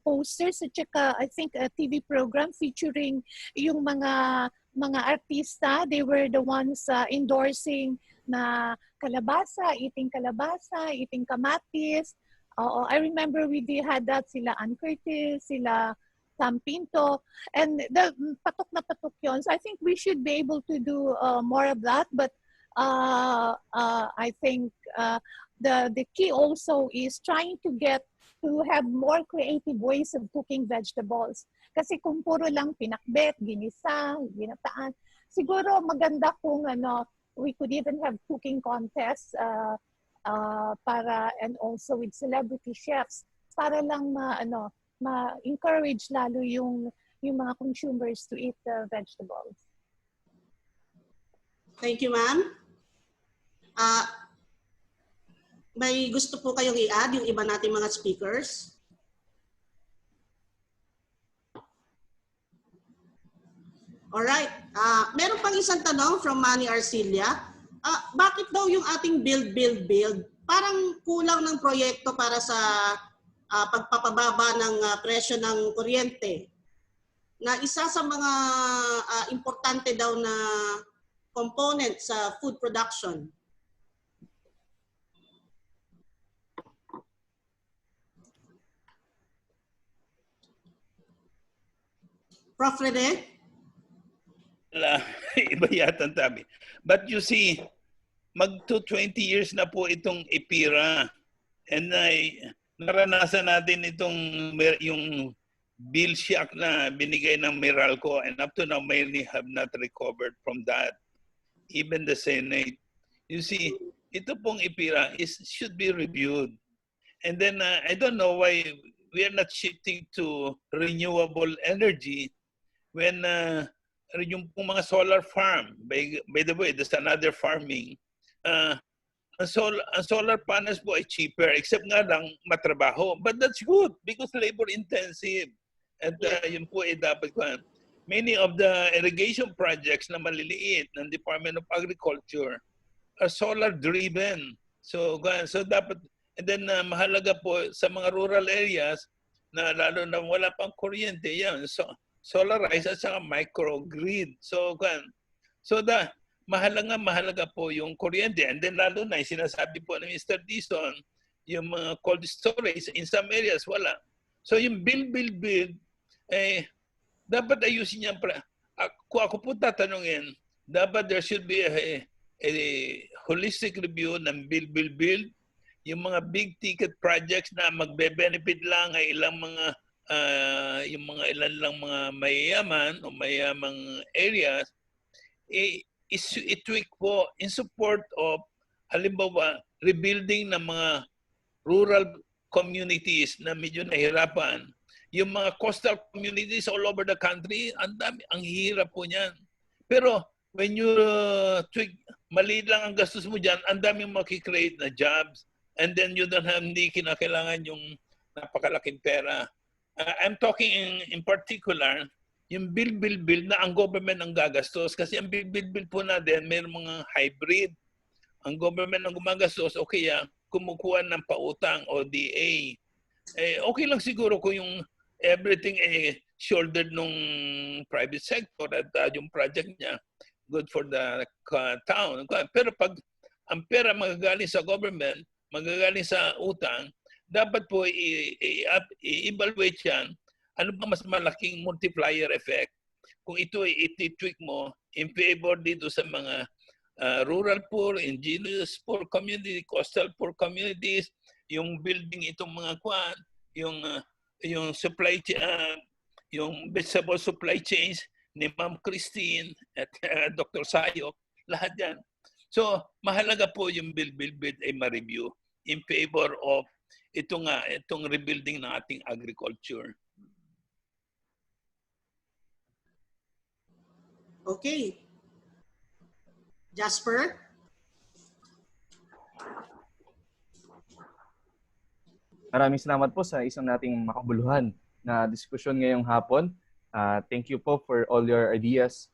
posters at saka, I think, a TV program featuring yung mga artista. They were the ones endorsing na kalabasa, eating kamatis. I remember we had that, sila Ann Curtis, sila Sam Pinto, and the patok na patok yun. So I think we should be able to do more of that, but I think the key also is trying to have more creative ways of cooking vegetables. Kasi kung puro lang pinakbet, ginisa, ginataan, siguro maganda kung we could even have cooking contests and also with celebrity chefs para lang ma-encourage lalo yung mga consumers to eat vegetables. Thank you, ma'am. May gusto po kayong i-add yung iba nating mga speakers? Alright. Meron pang isang tanong from Manny Arcilia. Bakit daw yung ating build, parang kulang ng proyekto para sa pagpapababa ng presyo ng kuryente? Na isa sa mga importante daw na component sa food production. Prof. Rene? Iba yata ang tabi. But you see, magto 20 years na po itong EPIRA. And naranasan natin itong yung bill shock na binigay ng Meralco, and up to now many have not recovered from that. Even the Senate. You see, ito pong EPIRA should be reviewed. And then I don't know why we are not shifting to renewable energy when yung pong mga solar farm, by the way, there's another farming. Ang solar panels po ay cheaper, except nga lang matrabaho. But that's good because labor intensive. At yun po ay dapat ko. Many of the irrigation projects na maliliit ng Department of Agriculture are solar driven. So dapat, and then mahalaga po sa mga rural areas na lalo na wala pang kuryente, yan. So, solarize at saka microgrid. So mahalaga po yung kuryente. And then lalo na yung sinasabi po ng Mr. Dizon, yung mga cold storage, in some areas wala. So yung build, dapat ayusin niya. Kung ako po tatanungin, dapat there should be a holistic review ng build. Yung mga big ticket projects na magbe-benefit lang ay ilang mga yung mga ilan lang mga mayayaman o mayayamang areas, i-tweak po in support of, halimbawa, rebuilding ng mga rural communities na medyo nahirapan. Yung mga coastal communities all over the country, ang hirap po niyan. Pero when you tweak, maliit lang ang gastos mo dyan, ang daming makikreate na jobs, and then you don't have, hindi kinakailangan yung napakalaking pera. I'm talking in particular, yung build na ang government ang gagastos. Kasi ang build po natin, mayroong mga hybrid. Ang government ang gumagastos, o kaya kumukuha ng pautang o DA. Okay lang siguro kung yung everything shouldered nung private sector at yung project niya, good for the town. Pero pag ang pera magagaling sa government, magagaling sa utang, dapat po i-evaluate yan. Ano ba mas malaking multiplier effect? Kung ito i-tweak mo in favor dito sa mga rural poor, indigenous poor community, coastal poor communities, yung building itong mga kwan, yung supply yung vegetable supply chains ni Ma'am Christine at Dr. Sayok, lahat yan. So, mahalaga po yung build ay ma-review in favor of itong rebuilding ng ating agriculture. Okay. Jasper? Maraming salamat po sa isang nating makabuluhan na diskusyon ngayong hapon. Thank you po for all your ideas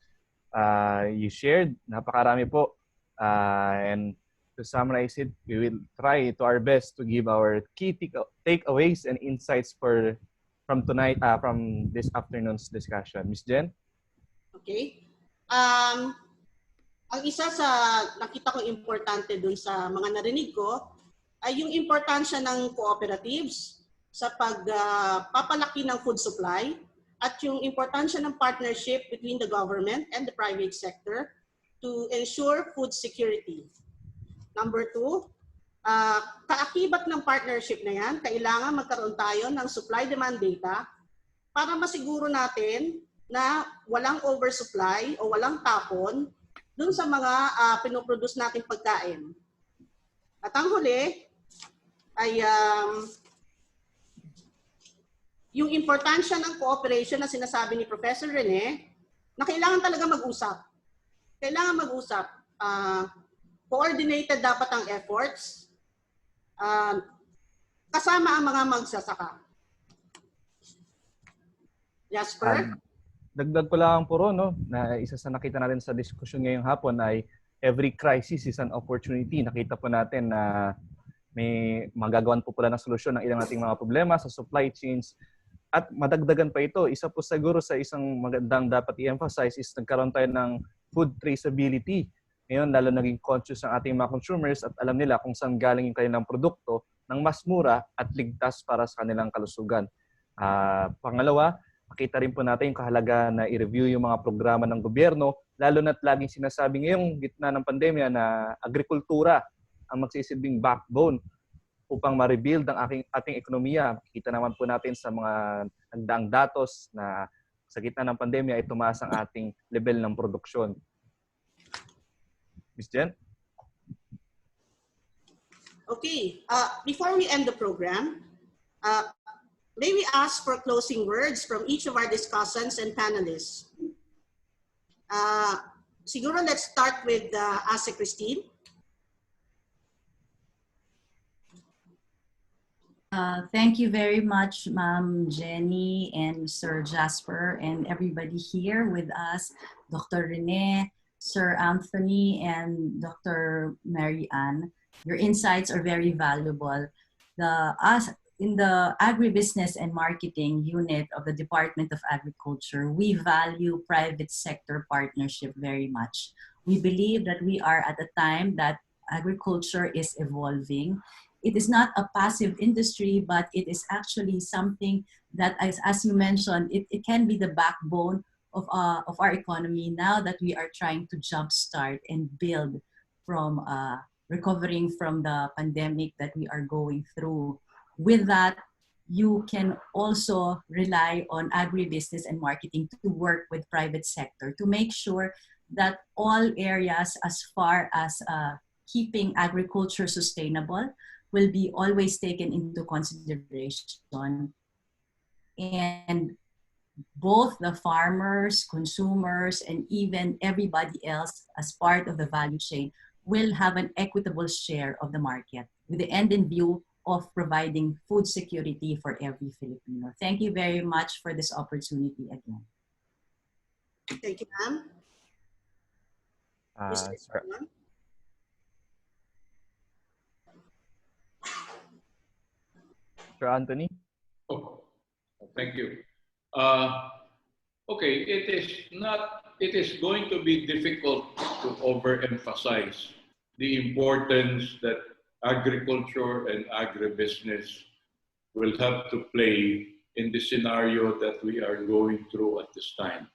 you shared. Napakarami po. And to summarize it, we will try to our best to give our key takeaways and insights from this afternoon's discussion. Ms. Jen? Okay. Ang isa sa nakita ko importante dun sa mga narinig ko ay yung importansya ng cooperatives sa pagpapalaki ng food supply at yung importansya ng partnership between the government and the private sector to ensure food security. Number 2, kaakibat ng partnership na yan, kailangan magkaroon tayo ng supply-demand data para masiguro natin na walang oversupply o walang tapon dun sa mga pinoproduce nating pagkain. At ang huli ay yung importansya ng cooperation na sinasabi ni Professor Rene na kailangan talaga mag-usap. Kailangan mag-usap. Coordinated dapat ang efforts kasama ang mga magsasaka. Jasper? Dagdag ko lang po ron, no, na isa sa nakita natin sa diskusyon ngayong hapon ay every crisis is an opportunity. Nakita po natin na may magagawan po pala ng solusyon ng ilang nating mga problema sa supply chains. At madagdagan pa ito, isa po siguro sa isang magandang dapat i-emphasize is nagkaroon tayo ng food traceability. Ngayon, lalo naging conscious ang ating mga consumers at alam nila kung saan galing yung kanilang produkto ng mas mura at ligtas para sa kanilang kalusugan. Pangalawa, makita rin po natin yung kahalaga na i-review yung mga programa ng gobyerno, lalo na't laging sinasabi ngayong gitna ng pandemya na agrikultura ang magsisilbing backbone upang ma-rebuild ang ating ekonomiya. Kita naman po natin sa mga nagdaang datos na sa gitna ng pandemya ay tumaas ang ating level ng produksyon. Ms. Jen? Okay, before we end the program, may we ask for closing words from each of our discussants and panelists? Siguro let's start with Ase Christine. Thank you very much, Ma'am Jenny and Sir Jasper and everybody here with us, Dr. Rene, Sir Anthony, and Dr. Mary Ann. Your insights are very valuable. In the Agribusiness and Marketing Unit of the Department of Agriculture, we value private sector partnership very much. We believe that we are at a time that agriculture is evolving. It is not a passive industry, but it is actually something that, as you mentioned, it can be the backbone of our economy now that we are trying to jumpstart and build from recovering from the pandemic that we are going through. With that, you can also rely on agribusiness and marketing to work with private sector to make sure that all areas as far as keeping agriculture sustainable will be always taken into consideration. And both the farmers, consumers, and even everybody else as part of the value chain will have an equitable share of the market with the end in view of providing food security for every Filipino. Thank you very much for this opportunity again. Thank you, ma'am. Sir Anthony? Oh, thank you. Okay, it is going to be difficult to overemphasize the importance that agriculture and agribusiness will have to play in the scenario that we are going through at this time.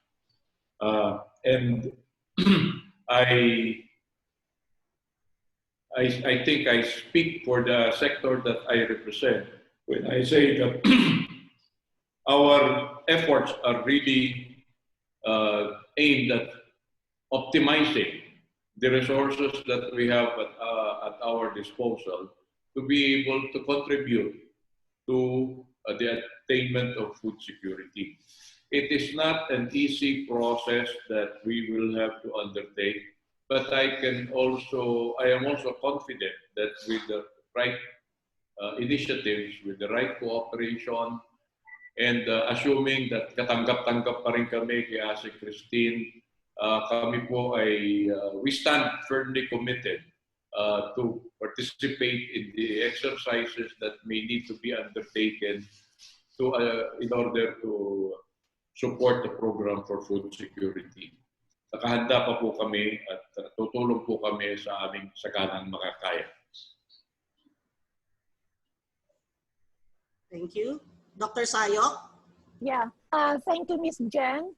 And I think I speak for the sector that I represent when I say that our efforts are really aimed at optimizing the resources that we have at our disposal to be able to contribute to the attainment of food security. It is not an easy process that we will have to undertake, but I am also confident that with the right initiatives, with the right cooperation, and assuming that katanggap-tanggap pa rin kami kay Ase Christine, kami po ay we stand firmly committed to participate in the exercises that may need to be undertaken in order to support the program for food security. Nakahanda pa po kami at tutulong po kami sa aming saganang makakaya. Thank you. Dr. Sayok? Yeah, thank you, Ms. Jen.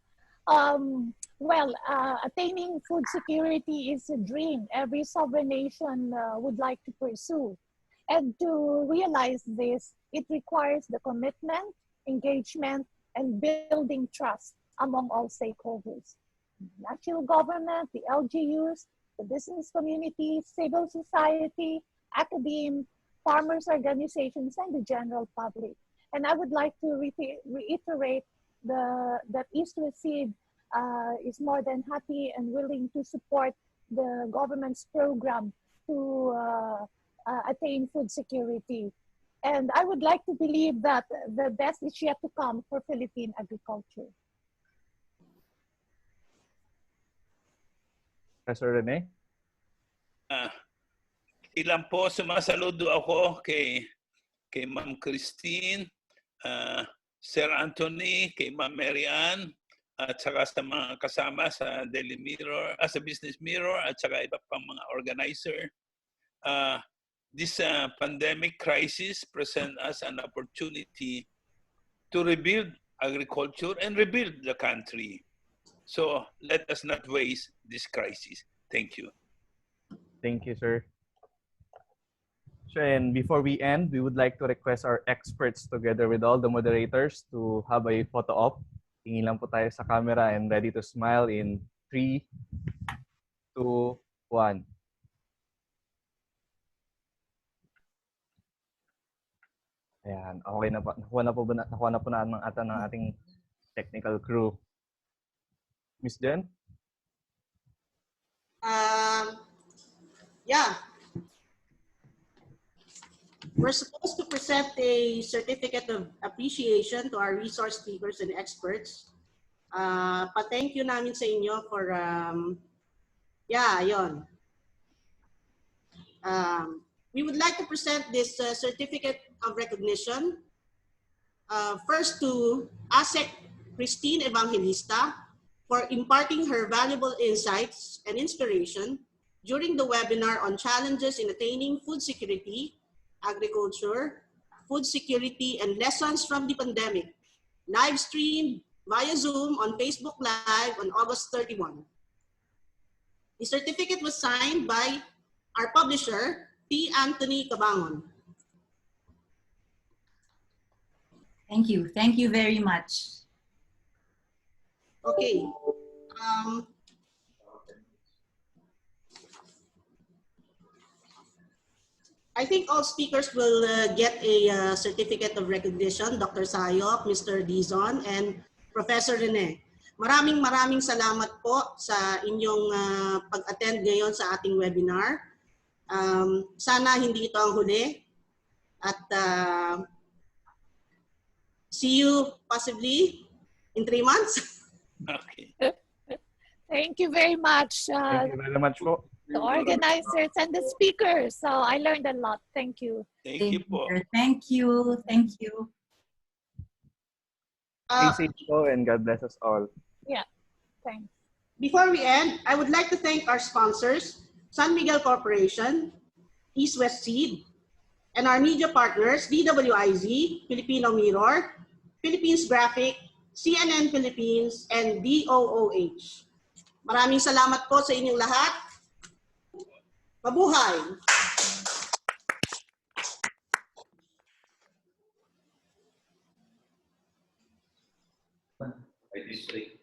Attaining food security is a dream every sovereign nation would like to pursue. And to realize this, it requires the commitment, engagement, and building trust among all stakeholders. National government, the LGUs, the business community, civil society, academia, farmers' organizations, and the general public. And I would like to reiterate that East Seed is more than happy and willing to support the government's program to attain food security. And I would like to believe that the best is yet to come for Philippine agriculture. Professor Rene? Ilan po sumasaludo ako kay Ma'am Christine, Sir Anthony, kay Ma'am Mary Ann, at saka sa mga kasama sa Daily Mirror, sa Business Mirror, at saka iba pang mga organizer. This pandemic crisis presents us an opportunity to rebuild agriculture and rebuild the country. So let us not waste this crisis. Thank you. Thank you, sir. So, and before we end, we would like to request our experts together with all the moderators to have a photo op. Tingin lang po tayo sa camera and ready to smile in 3, 2, 1. Ayan, okay na po. Nakuha na po ng ating technical crew. Miss Jen? Yeah. We're supposed to present a certificate of appreciation to our resource speakers and experts. Pa-thank you namin sa inyo for, yun. We would like to present this certificate of recognition first to ASEC Christine Evangelista for imparting her valuable insights and inspiration during the webinar on challenges in attaining food security, agriculture, food security, and lessons from the pandemic, live streamed via Zoom on Facebook Live on August 31. The certificate was signed by our publisher, P. Anthony Cabangon. Thank you. Thank you very much. Okay. I think all speakers will get a certificate of recognition, Dr. Sayok, Mr. Dizon, and Professor Rene. Maraming salamat po sa inyong pag-attend ngayon sa ating webinar. Sana hindi ito ang huli. At see you possibly in 3 months. Okay. Thank you very much. Thank you very much po. The organizers and the speakers. So I learned a lot. Thank you. Thank you po. Thank you. Thank you. Stay safe po and God bless us all. Yeah, thanks. Before we end, I would like to thank our sponsors, San Miguel Corporation, East West Seed, and our media partners, DWIZ, Filipino Mirror, Philippines Graphic, CNN Philippines, and DOOH. Maraming salamat po sa inyong lahat. Mabuhay! By this way.